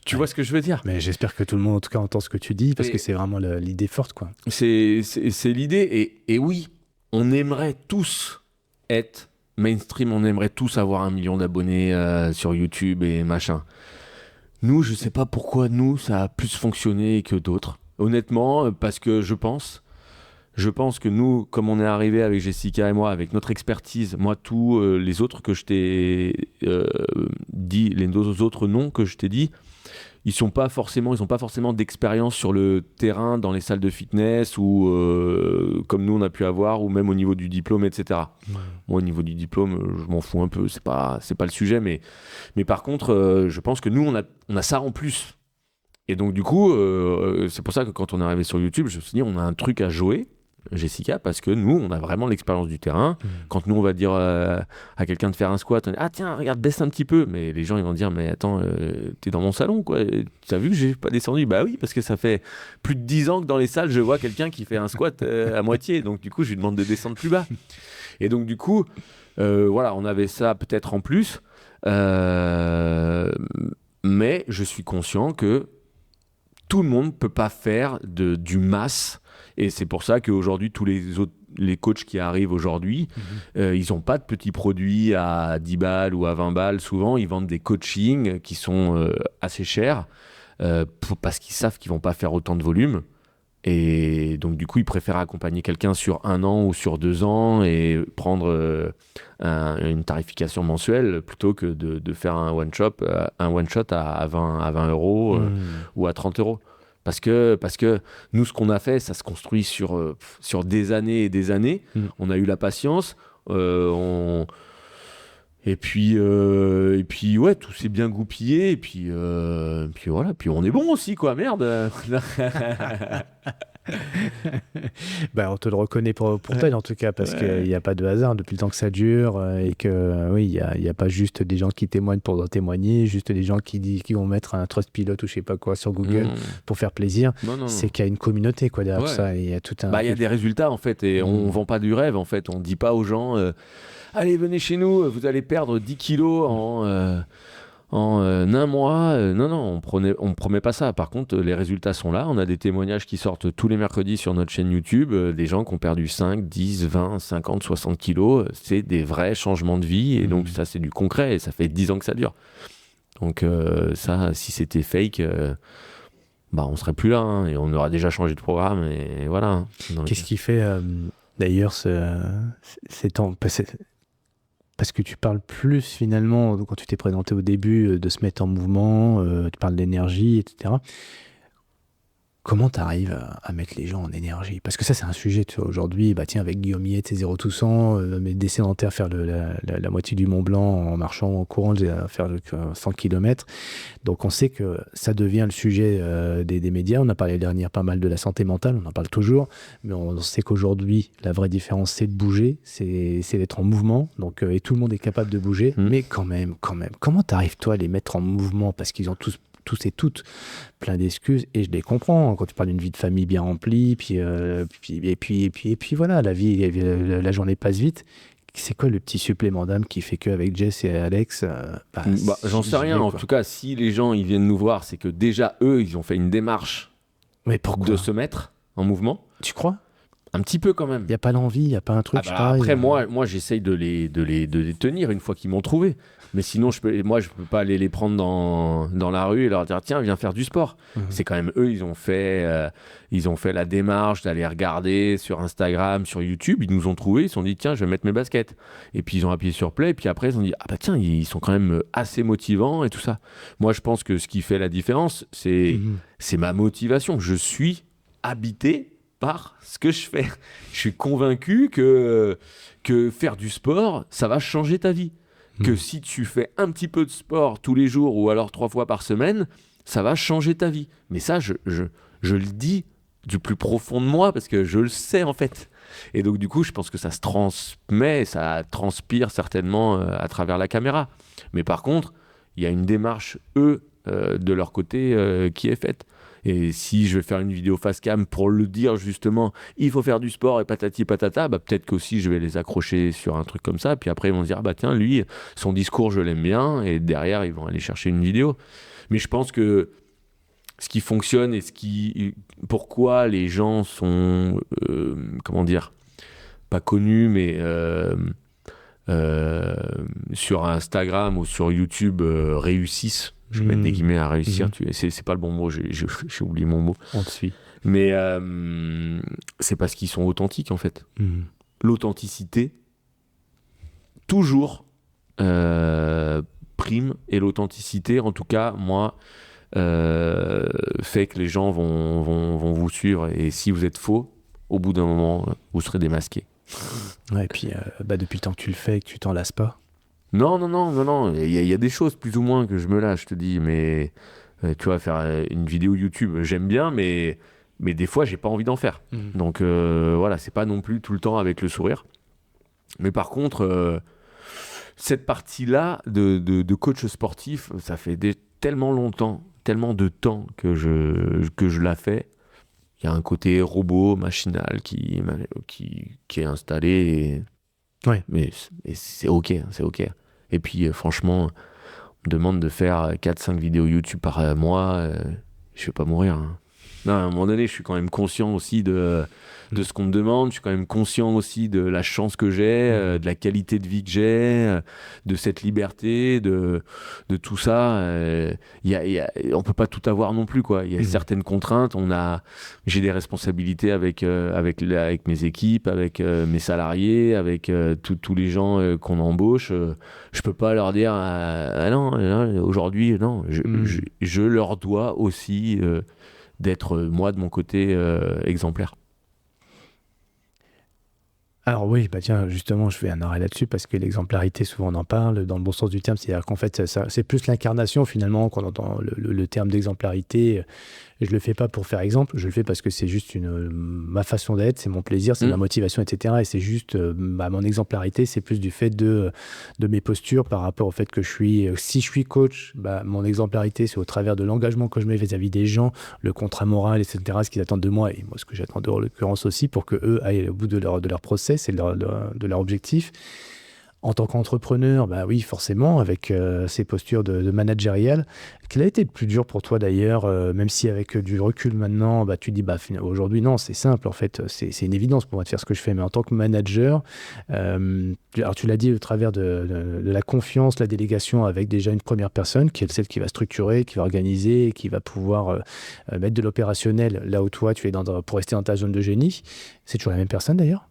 tu vois ce que je veux dire. Mais j'espère que tout le monde, en tout cas, entend ce que tu dis, parce que c'est vraiment l'idée forte, quoi. C'est l'idée. Et oui, on aimerait tous être mainstream, on aimerait tous avoir 1 million d'abonnés sur YouTube et machin. Nous, je sais pas pourquoi, ça a plus fonctionné que d'autres. Honnêtement, parce que je pense que nous, comme on est arrivé avec Jessica et moi, avec notre expertise, moi, tous les autres que je t'ai dit, les deux autres noms que je t'ai dit, ils n'ont pas forcément d'expérience sur le terrain, dans les salles de fitness, ou comme nous on a pu avoir, ou même au niveau du diplôme, etc. Ouais. Moi, au niveau du diplôme, je m'en fous un peu, c'est pas le sujet, mais par contre, je pense que nous, on a ça en plus. Et donc, du coup, c'est pour ça que quand on est arrivé sur YouTube, je me suis dit, on a un truc à jouer, Jessica, parce que nous, on a vraiment l'expérience du terrain. Quand nous, on va dire à quelqu'un de faire un squat, on dit, ah tiens, regarde, baisse un petit peu. Mais les gens, ils vont dire, mais attends, t'es dans mon salon, quoi. T'as vu que j'ai pas descendu? Bah oui, parce que ça fait plus de 10 ans que dans les salles, je vois quelqu'un qui fait un squat à moitié. Donc, du coup, je lui demande de descendre plus bas. Et donc, du coup, voilà, on avait ça peut-être en plus. Mais je suis conscient que tout le monde ne peut pas faire du masse. Et c'est pour ça qu'aujourd'hui, tous les coachs qui arrivent aujourd'hui, ils n'ont pas de petits produits à 10 balles ou à 20 balles. Souvent, ils vendent des coachings qui sont assez chers parce qu'ils savent qu'ils ne vont pas faire autant de volume. Et donc, du coup, ils préfèrent accompagner quelqu'un sur 1 an ou sur 2 ans et prendre une tarification mensuelle plutôt que de faire un one-shot à 20 euros ou à 30 euros. Parce que nous, ce qu'on a fait, ça se construit sur des années et des années. On a eu la patience. Et puis, ouais, tout s'est bien goupillé. Et puis voilà. Puis on est bon aussi, quoi. Merde. On te le reconnaît pour toi, en tout cas, parce qu'il n'y a pas de hasard depuis le temps que ça dure et que, oui, il n'y a pas juste des gens qui témoignent pour témoigner, juste des gens qui vont mettre un Trustpilot ou je sais pas quoi sur Google pour faire plaisir. Non. C'est qu'il y a une communauté, quoi, derrière tout ça. Il y a tout un... il y a des résultats, en fait, et on vend pas du rêve, en fait. On dit pas aux gens, allez, venez chez nous, vous allez perdre 10 kilos en 1 mois. Non, on promet pas ça. Par contre, les résultats sont là. On a des témoignages qui sortent tous les mercredis sur notre chaîne YouTube, des gens qui ont perdu 5, 10, 20, 50, 60 kilos. C'est des vrais changements de vie. Et donc, ça, c'est du concret. Et ça fait 10 ans que ça dure. Donc, ça, si c'était fake, on serait plus là. Hein, et on aurait déjà changé de programme. Et voilà. Donc, qu'est-ce qui fait, d'ailleurs, ces temps... Parce que tu parles plus finalement, quand tu t'es présenté au début, de se mettre en mouvement, tu parles d'énergie, etc. Comment tu arrives à mettre les gens en énergie? Parce que ça, c'est un sujet, tu vois, aujourd'hui, avec Guillaume Yet, c'est 0-200, mais des sédentaires faire la moitié du Mont Blanc en marchant, en courant, faire 100 km. Donc on sait que ça devient le sujet des médias. On a parlé dernière pas mal de la santé mentale, on en parle toujours, mais on sait qu'aujourd'hui, la vraie différence, c'est de bouger, c'est d'être en mouvement, donc, et tout le monde est capable de bouger, mais quand même, comment t'arrives toi à les mettre en mouvement? Parce qu'ils ont tous et toutes plein d'excuses, et je les comprends quand tu parles d'une vie de famille bien remplie, et puis voilà, la vie, la journée passe vite. C'est quoi le petit supplément d'âme qui fait qu'avec Jess et Alex j'en sais rien, en tout cas, si les gens ils viennent nous voir, c'est que déjà eux ils ont fait une démarche de se mettre en mouvement. Tu crois? Un petit peu quand même. Il n'y a pas l'envie, il n'y a pas un truc. Après, moi j'essaye de les tenir une fois qu'ils m'ont trouvé. Mais sinon, je peux pas aller les prendre dans la rue et leur dire tiens, viens faire du sport. C'est quand même eux, ils ont fait la démarche d'aller regarder sur Instagram, sur YouTube. Ils nous ont trouvés, ils se sont dit tiens, je vais mettre mes baskets. Et puis ils ont appuyé sur play. Et puis après, ils ont dit ah bah tiens, ils sont quand même assez motivants et tout ça. Moi, je pense que ce qui fait la différence, c'est ma motivation. Je suis habité par ce que je fais. Je suis convaincu que faire du sport, ça va changer ta vie. Que si tu fais un petit peu de sport tous les jours ou alors 3 fois par semaine, ça va changer ta vie. Mais ça, je le dis du plus profond de moi parce que je le sais en fait. Et donc du coup, je pense que ça se transmet, ça transpire certainement à travers la caméra. Mais par contre, il y a une démarche, de leur côté, qui est faite. Et si je vais faire une vidéo face cam pour le dire justement, il faut faire du sport et patati patata, peut-être qu'aussi je vais les accrocher sur un truc comme ça. Puis après ils vont se dire tiens, lui, son discours je l'aime bien, et derrière ils vont aller chercher une vidéo. Mais je pense que ce qui fonctionne et pourquoi les gens sont pas connus, mais sur Instagram ou sur YouTube réussissent. Je vais mettre des guillemets à réussir. C'est pas le bon mot, j'ai oublié mon mot. On te suit. Mais c'est parce qu'ils sont authentiques en fait. L'authenticité, toujours prime, et l'authenticité, en tout cas, moi, fait que les gens vont vous suivre. Et si vous êtes faux, au bout d'un moment, vous serez démasqué. Ouais, et puis depuis le temps que tu le fais et que tu t'en lasses pas. Non. Il y a des choses plus ou moins que je me lâche, je te dis. Mais tu vois, faire une vidéo YouTube, j'aime bien, mais des fois, j'ai pas envie d'en faire. Donc voilà, c'est pas non plus tout le temps avec le sourire. Mais par contre, cette partie-là de coach sportif, ça fait tellement longtemps, tellement de temps que je la fais. Il y a un côté robot, machinal qui est installé. Ouais. Mais c'est OK. Et puis, franchement, on me demande de faire 4-5 vidéos YouTube par mois. Je vais pas mourir. Hein. Non, à un moment donné, je suis quand même conscient aussi de ce qu'on me demande. Je suis quand même conscient aussi de la chance que j'ai, de la qualité de vie que j'ai, de cette liberté, de tout ça. On peut pas tout avoir non plus, quoi. Il y a certaines contraintes. J'ai des responsabilités avec mes équipes, avec mes salariés, avec tous les gens qu'on embauche. Je peux pas leur dire ah non, aujourd'hui, non. Je leur dois aussi d'être, moi, de mon côté, exemplaire. Alors oui, bah tiens, justement, je fais un arrêt là-dessus parce que l'exemplarité, souvent on en parle dans le bon sens du terme, c'est-à-dire qu'en fait, c'est plus l'incarnation finalement quand on entend le terme d'exemplarité. Je le fais pas pour faire exemple, je le fais parce que c'est juste ma façon d'être, c'est mon plaisir, c'est ma motivation, etc. Et c'est juste, mon exemplarité, c'est plus du fait de mes postures par rapport au fait que si je suis coach, mon exemplarité, c'est au travers de l'engagement que je mets vis-à-vis des gens, le contrat moral, etc., ce qu'ils attendent de moi et moi ce que j'attends en l'occurrence aussi pour qu'eux aillent au bout de leur process et de leur objectif. En tant qu'entrepreneur, oui, forcément, avec ces postures de managériales. Quel a été le plus dur pour toi d'ailleurs, même si avec du recul maintenant, tu dis, aujourd'hui, non, c'est simple, en fait, c'est une évidence pour moi de faire ce que je fais, mais en tant que manager, alors tu l'as dit au travers de la confiance, la délégation avec déjà une première personne, qui est celle qui va structurer, qui va organiser, qui va pouvoir mettre de l'opérationnel là où toi, tu es pour rester dans ta zone de génie. C'est toujours la même personne d'ailleurs ?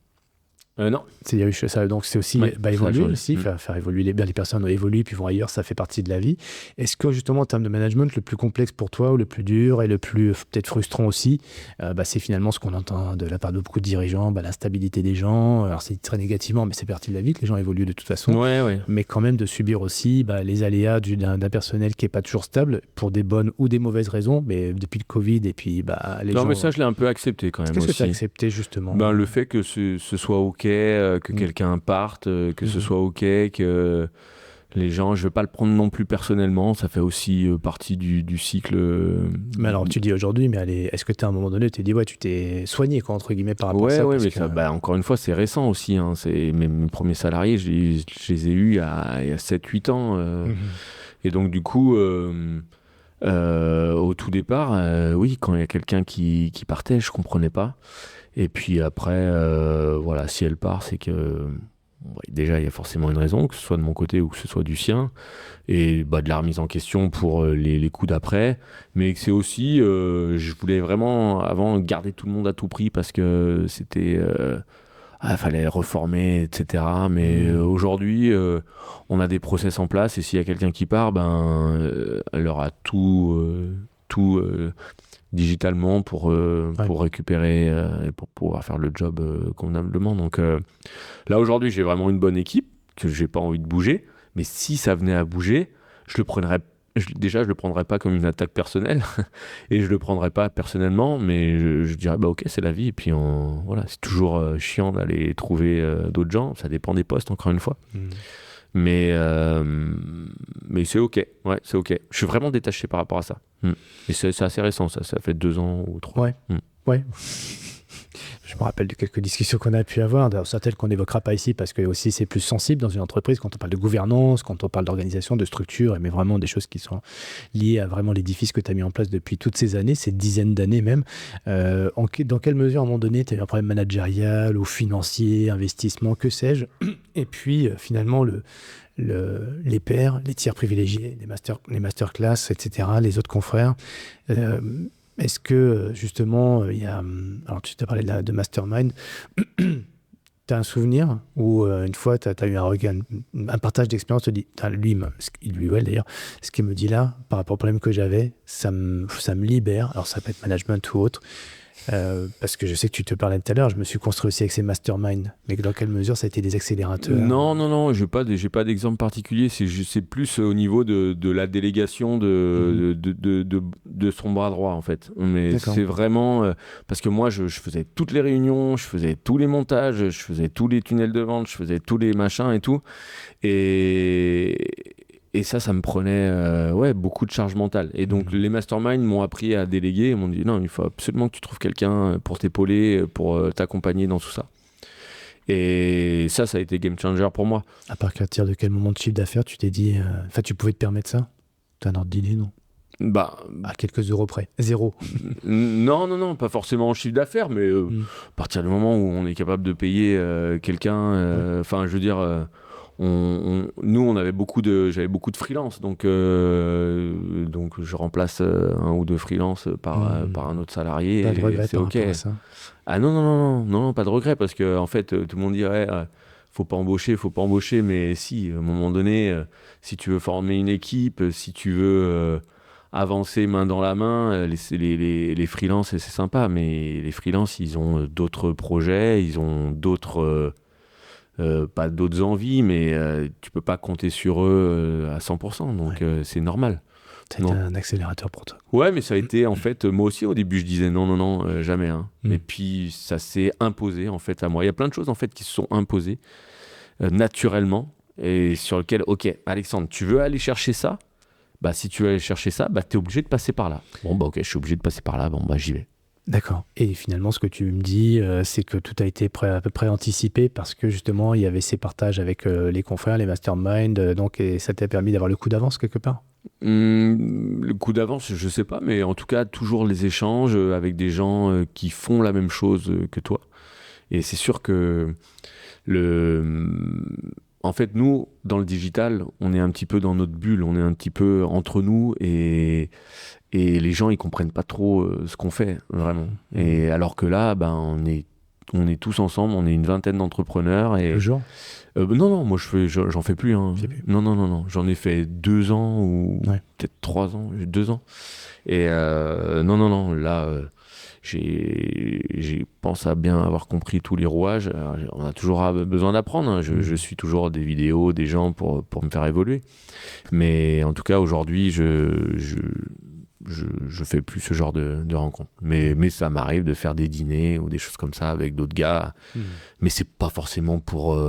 Non. Il y a eu ça, donc c'est aussi évoluer aussi, faire évoluer les personnes évoluent puis vont ailleurs, ça fait partie de la vie. Est-ce que justement en termes de management, le plus complexe pour toi ou le plus dur et le plus peut-être frustrant aussi, c'est finalement ce qu'on entend de la part de beaucoup de dirigeants, l'instabilité des gens. Alors c'est très négativement, mais c'est partie de la vie que les gens évoluent de toute façon. Ouais. Mais quand même de subir aussi les aléas d'un personnel qui est pas toujours stable pour des bonnes ou des mauvaises raisons. Mais depuis le Covid et puis les gens. Non, mais ça je l'ai un peu accepté quand même. Qu'est-ce que tu as accepté justement ? Le fait que ce soit ok. Que quelqu'un parte, que ce soit ok, que les gens, je ne veux pas le prendre non plus personnellement, ça fait aussi partie du cycle. Mais alors tu dis aujourd'hui, mais est-ce que tu à un moment donné, tu t'es dit, tu t'es soigné, quoi, entre guillemets, par rapport à ça mais ça, encore une fois, c'est récent aussi. Hein, mes premiers salariés, je les ai eus il y a 7-8 ans. Et donc du coup, au tout départ, oui, quand il y a quelqu'un qui partait, je ne comprenais pas. Et puis après, si elle part, c'est que déjà, il y a forcément une raison, que ce soit de mon côté ou que ce soit du sien, et de la remise en question pour les coups d'après, mais que c'est aussi, je voulais vraiment, avant, garder tout le monde à tout prix, parce que c'était... fallait reformer, etc. Mais aujourd'hui, on a des process en place, et s'il y a quelqu'un qui part, elle aura tout digitalement pour récupérer et pour pouvoir faire le job convenablement. Donc là aujourd'hui j'ai vraiment une bonne équipe que j'ai pas envie de bouger, mais si ça venait à bouger, je le prendrais pas comme une attaque personnelle et je le prendrais pas personnellement, mais je dirais ok, c'est la vie, et puis c'est toujours chiant d'aller trouver d'autres gens, ça dépend des postes encore une fois. Mais c'est ok, c'est ok. Je suis vraiment détaché par rapport à ça. Et c'est assez récent, ça fait 2 ans ou 3. Ouais. Je me rappelle de quelques discussions qu'on a pu avoir, certaines qu'on n'évoquera pas ici parce que aussi c'est plus sensible dans une entreprise quand on parle de gouvernance, quand on parle d'organisation, de structure, mais vraiment des choses qui sont liées à vraiment l'édifice que tu as mis en place depuis toutes ces années, ces dizaines d'années même. Dans quelle mesure à un moment donné tu as eu un problème managérial ou financier, investissement, que sais-je, et puis finalement les pairs, les tiers privilégiés, les masterclass, etc., les autres confrères, est-ce que justement il y a... Alors tu t'as parlé de Mastermind, tu as un souvenir où une fois tu as eu un partage d'expérience, tu te dis, lui ou elle d'ailleurs, ce qu'il me dit là par rapport au problème que j'avais, ça me libère, alors ça peut être management ou autre, parce que je sais que tu te parlais tout à l'heure, je me suis construit aussi avec ces masterminds, mais dans quelle mesure ça a été des accélérateurs? Non, j'ai pas d'exemple particulier, c'est plus au niveau de la délégation de son bras droit en fait. Mais c'est vraiment parce que moi je faisais toutes les réunions, je faisais tous les montages, je faisais tous les tunnels de vente, je faisais tous les machins et tout, et ça me prenait beaucoup de charge mentale. Et donc, les masterminds m'ont appris à déléguer. Ils m'ont dit, non, il faut absolument que tu trouves quelqu'un pour t'épauler, pour t'accompagner dans tout ça. Et ça a été game changer pour moi. À partir de quel moment de chiffre d'affaires tu t'es dit... tu pouvais te permettre ça? Tu as un ordre d'idée, non? Bah, À quelques euros près. 0. non, pas forcément en chiffre d'affaires, mais à partir du moment où on est capable de payer quelqu'un, enfin, je veux dire, nous, j'avais beaucoup de freelance, donc je remplace un ou deux freelance par un autre salarié, Pas de et regret c'est par ok. rapport à ça. Ah non, pas de regret, parce que en fait, tout le monde dit ouais, faut pas embaucher, mais si, à un moment donné, si tu veux former une équipe, si tu veux avancer main dans la main, les freelances, c'est sympa, mais les freelances, ils ont d'autres projets, ils ont d'autres, pas d'autres envies, mais tu peux pas compter sur eux à 100%, donc c'est normal. C'était Non. un accélérateur pour toi. Ouais, mais ça a été, en fait, moi aussi, au début, je disais non, jamais. Hein. Mm. Et puis, ça s'est imposé, en fait, à moi. Il y a plein de choses, en fait, qui se sont imposées naturellement et sur lesquelles, ok, Alexandre, tu veux aller chercher ça? Bah, si tu veux aller chercher ça, bah, t'es obligé de passer par là. Bon, bah, ok, je suis obligé de passer par là, bon, bah, j'y vais. D'accord. Et finalement, ce que tu me dis, c'est que tout a été à peu près anticipé parce que justement, il y avait ces partages avec les confrères, les masterminds, donc et ça t'a permis d'avoir le coup d'avance quelque part. Le coup d'avance, je sais pas, mais en tout cas, toujours les échanges avec des gens qui font la même chose que toi. Et c'est sûr que en fait, nous, dans le digital, on est un petit peu dans notre bulle, on est un petit peu entre nous et les gens, ils comprennent pas trop ce qu'on fait, vraiment. Et alors que là, ben, on est tous ensemble, on est une vingtaine d'entrepreneurs. Et Toujours. non, moi, j'en fais plus. Hein. Fais plus. Non. J'en ai fait 2 ans ou peut-être 3 ans, 2 ans. Et non, là, j'ai pense à bien avoir compris tous les rouages. Alors, on a toujours besoin d'apprendre. Hein. Je suis toujours des vidéos, des gens pour me faire évoluer. Mais en tout cas, aujourd'hui, je fais plus ce genre de rencontres. Mais ça m'arrive de faire des dîners ou des choses comme ça avec d'autres gars. Mais c'est pas forcément pour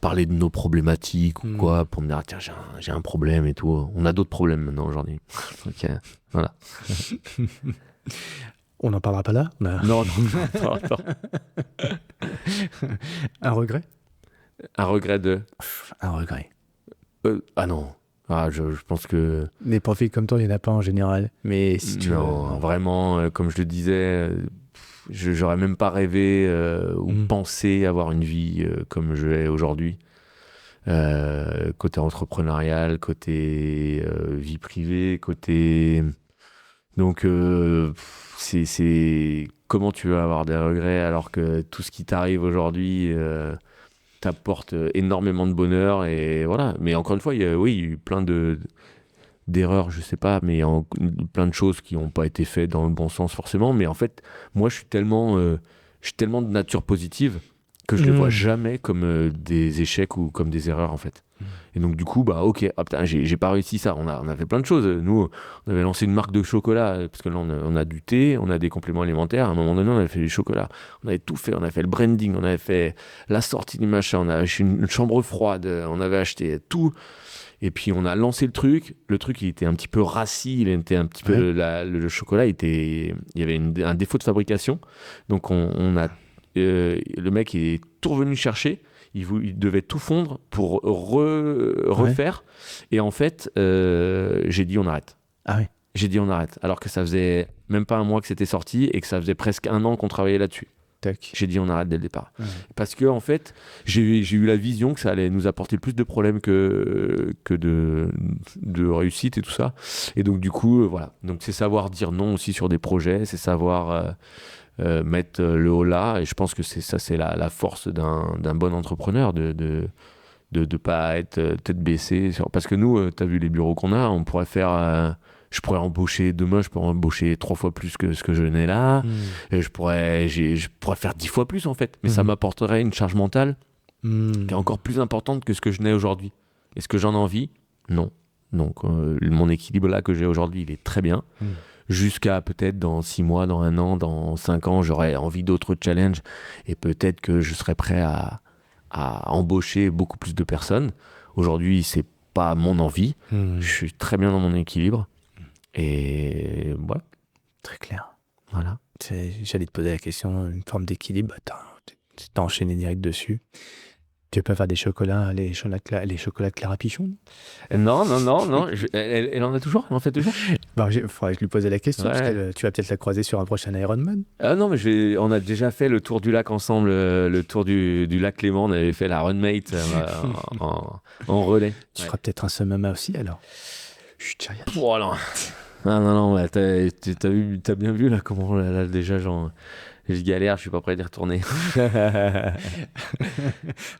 parler de nos problématiques ou quoi, pour me dire, tiens, j'ai un problème et tout. On a d'autres problèmes maintenant aujourd'hui. Donc, voilà. On n'en parlera pas là. Non. Un regret. Un regret de... Un regret. Ah non. Ah, je pense que... Des profils comme toi, il n'y en a pas en général. Mais si tu non, vraiment, comme je le disais, j'aurais même pas rêvé ou pensé avoir une vie comme je l'ai aujourd'hui. Côté entrepreneurial, côté vie privée, côté... Donc, c'est comment tu veux avoir des regrets alors que tout ce qui t'arrive aujourd'hui t'apporte énormément de bonheur et voilà. Mais encore une fois, il y a eu plein d'erreurs, je sais pas, mais plein de choses qui n'ont pas été faites dans le bon sens forcément. Mais en fait, moi, je suis tellement de nature positive que je les vois jamais comme des échecs ou comme des erreurs en fait. Et donc du coup, bah ok, putain, j'ai pas réussi ça. On a fait plein de choses. Nous, on avait lancé une marque de chocolat parce que là, on a du thé, on a des compléments alimentaires. À un moment donné, on avait fait des chocolats. On avait tout fait. On avait fait le branding, on avait fait la sortie du machin, on avait acheté une chambre froide, on avait acheté tout. Et puis on a lancé le truc. Le truc, il était un petit peu rassis, il était un petit peu le chocolat il y avait un défaut de fabrication. Donc on a le mec est tout revenu chercher. Il devait tout fondre pour refaire. Et en fait, j'ai dit on arrête. Ah oui. J'ai dit on arrête. Alors que ça faisait même pas un mois que c'était sorti et que ça faisait presque 1 an qu'on travaillait là-dessus. Tac. J'ai dit on arrête dès le départ. Parce que en fait, j'ai eu la vision que ça allait nous apporter plus de problèmes que de réussite et tout ça. Et donc du coup, voilà. Donc c'est savoir dire non aussi sur des projets, c'est savoir... mettre le haut là, et je pense que c'est la force d'un bon entrepreneur de pas être tête baissée parce que nous, t'as vu les bureaux qu'on a, on pourrait faire je pourrais embaucher demain, je pourrais embaucher 3 fois plus que ce que je n'ai là, et je pourrais faire 10 fois plus en fait, mais ça m'apporterait une charge mentale qui est encore plus importante que ce que je n'ai aujourd'hui. Est-ce que j'en ai envie? Non. Donc mon équilibre là que j'ai aujourd'hui, il est très bien. Jusqu'à peut-être dans 6 mois, dans 1 an, dans 5 ans, j'aurais envie d'autres challenges et peut-être que je serais prêt à embaucher beaucoup plus de personnes. Aujourd'hui, c'est pas mon envie. Je suis très bien dans mon équilibre et voilà. Très clair. Voilà. J'allais te poser la question, une forme d'équilibre. T'as enchaîné direct dessus. Tu veux pas faire des chocolats, les chocolats de Clara Pichon? Non. Elle en a toujours? Elle en fait toujours? Bah, faudrait que je lui posais la question, parce que tu vas peut-être la croiser sur un prochain Ironman. Ah non, mais on a déjà fait le tour du lac ensemble, le tour du lac Léman. On avait fait la Runmate en relais. Tu feras peut-être un summum aussi, alors. Chut, j'ai rien dit. Voilà. Ah non, ouais, t'as bien vu là comment là, déjà je galère, je suis pas prêt d'y retourner. Ah,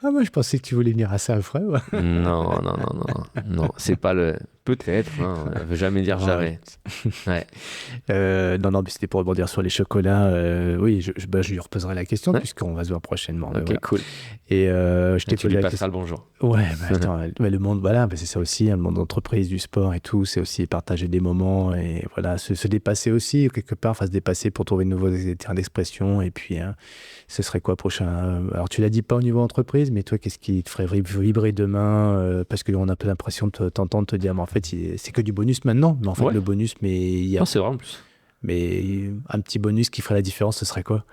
moi, je pensais que tu voulais venir à Saint-Fré. Ouais. Non, c'est pas le. Peut-être, hein, on veut jamais dire jamais. Ouais. Non, mais c'était pour rebondir sur les chocolats. Oui, je lui reposerai la question, puisqu'on va se voir prochainement. Ok, voilà. cool. Et je t'ai Tu posé lui la passeras question. le bonjour. Ouais, attends, le monde, voilà, c'est ça aussi, hein, le monde d'entreprise, du sport et tout, c'est aussi partager des moments et voilà, se dépasser aussi, quelque part, se dépasser pour trouver de nouveaux terrains d'expression. Et puis, hein, ce serait quoi prochain? Alors, tu l'as dit pas au niveau entreprise, mais toi, qu'est-ce qui te ferait vibrer demain? Parce qu'on a un peu l'impression de t'entendre te dire, mais en fait, c'est que du bonus maintenant. Mais en fait, le bonus, mais il y a. Non, c'est vrai en plus. Mais un petit bonus qui ferait la différence, ce serait quoi?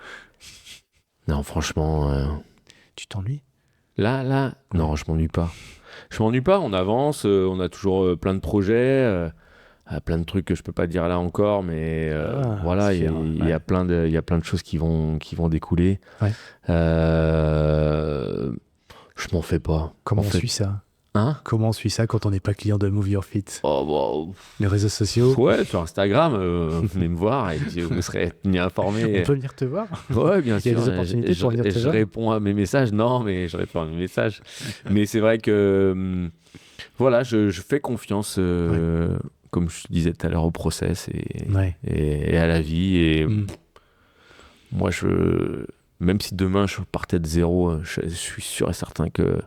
Non, franchement. Tu t'ennuies? Là, non, je m'ennuie pas. Je m'ennuie pas, on avance, on a toujours plein de projets, plein de trucs que je peux pas dire là encore, mais voilà, il y a plein de choses qui vont découler. Ouais. Je m'en fais pas. Comment on suit ça? Comment on suit ça quand on n'est pas client de Move Your Fit? Les réseaux sociaux? Ouais, sur Instagram, venez me voir et puis vous serez tenu informé. On peut venir te voir? Ouais, bien sûr. Il y a des opportunités pour venir te voir? Je réponds à mes messages. Non, mais je réponds à mes messages. Mais c'est vrai que voilà, je fais confiance, comme je disais tout à l'heure, au process et à la vie. Et moi, même si demain je partais de zéro, je suis sûr et certain que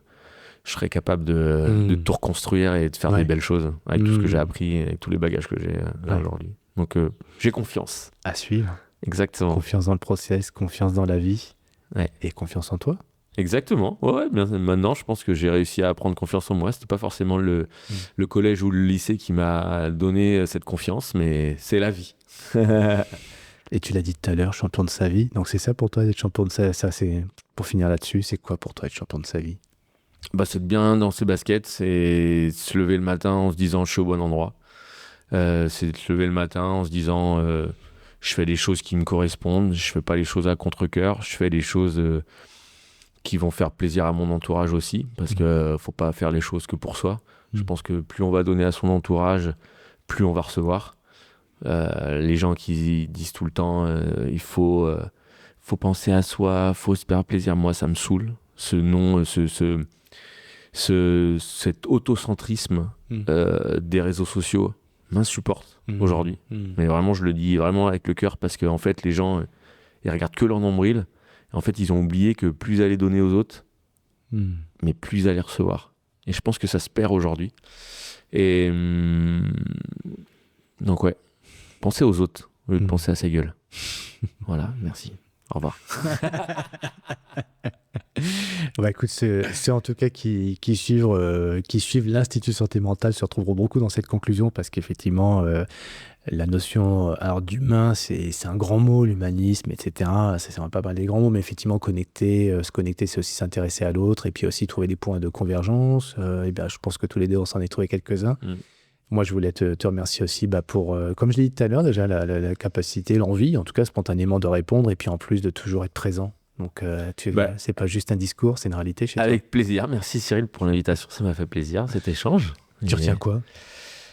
je serais capable de tout reconstruire et de faire des belles choses avec tout ce que j'ai appris et tous les bagages que j'ai là aujourd'hui. Donc, j'ai confiance. À suivre. Exactement. Confiance dans le process, confiance dans la vie et confiance en toi. Exactement. Ouais, bien, maintenant, je pense que j'ai réussi à prendre confiance en moi. C'était pas forcément le collège ou le lycée qui m'a donné cette confiance, mais c'est la vie. Et tu l'as dit tout à l'heure, champion de sa vie. Donc, c'est ça pour toi d'être champion de sa vie? Ça, c'est pour finir là-dessus. C'est quoi pour toi être champion de sa vie? C'est de bien dans ses baskets, c'est se lever le matin en se disant je suis au bon endroit. C'est de se lever le matin en se disant je fais les choses qui me correspondent, je fais pas les choses à contre-cœur, je fais les choses qui vont faire plaisir à mon entourage aussi, parce que faut pas faire les choses que pour soi. Je pense que plus on va donner à son entourage, plus on va recevoir. Les gens qui disent tout le temps il faut penser à soi, faut se faire plaisir, moi ça me saoule. Cet autocentrisme des réseaux sociaux m'insupporte aujourd'hui. Mais vraiment, je le dis vraiment avec le cœur, parce qu'en fait, les gens, ils regardent que leur nombril. En fait, ils ont oublié que plus ils allaient donner aux autres, mais plus ils allaient recevoir. Et je pense que ça se perd aujourd'hui. Et donc ouais, pensez aux autres au lieu de penser à sa gueule. Voilà, merci. Au revoir. Écoute, c'est en tout cas qui suivent l'Institut Santé Mentale se retrouveront beaucoup dans cette conclusion, parce qu'effectivement, la notion d'humain, c'est un grand mot, l'humanisme, etc. Ça ne va pas parler des grands mots, mais effectivement, se connecter, c'est aussi s'intéresser à l'autre, et puis aussi trouver des points de convergence. Je pense que tous les deux, on s'en est trouvé quelques-uns. Moi, je voulais te remercier aussi pour, comme je l'ai dit tout à l'heure, déjà la capacité, l'envie, en tout cas spontanément, de répondre, et puis en plus de toujours être présent. Donc, c'est pas juste un discours, c'est une réalité chez toi. Avec plaisir. Merci Cyril pour l'invitation. Ça m'a fait plaisir, cet échange. Tu retiens quoi?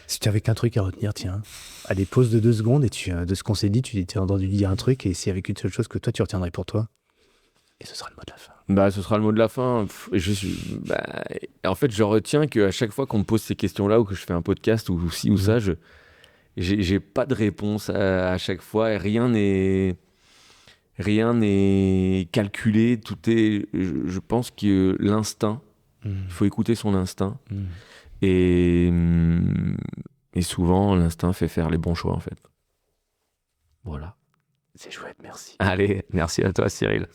Si tu avais qu'un truc à retenir, tiens. Allez, pause de 2 secondes, et de ce qu'on s'est dit, tu t'es entendu dire un truc, et s'il y avait qu'une seule chose que toi, tu retiendrais pour toi? Et ce sera le mot de la fin. Ce sera le mot de la fin. En fait, je retiens qu'à chaque fois qu'on me pose ces questions-là, ou que je fais un podcast, ou ci ou ça, j'ai pas de réponse à chaque fois, et rien n'est calculé. Tout est, je pense que l'instinct, il faut écouter son instinct, et souvent l'instinct fait faire les bons choix en fait. Voilà. C'est chouette, merci. Allez, merci à toi Cyril.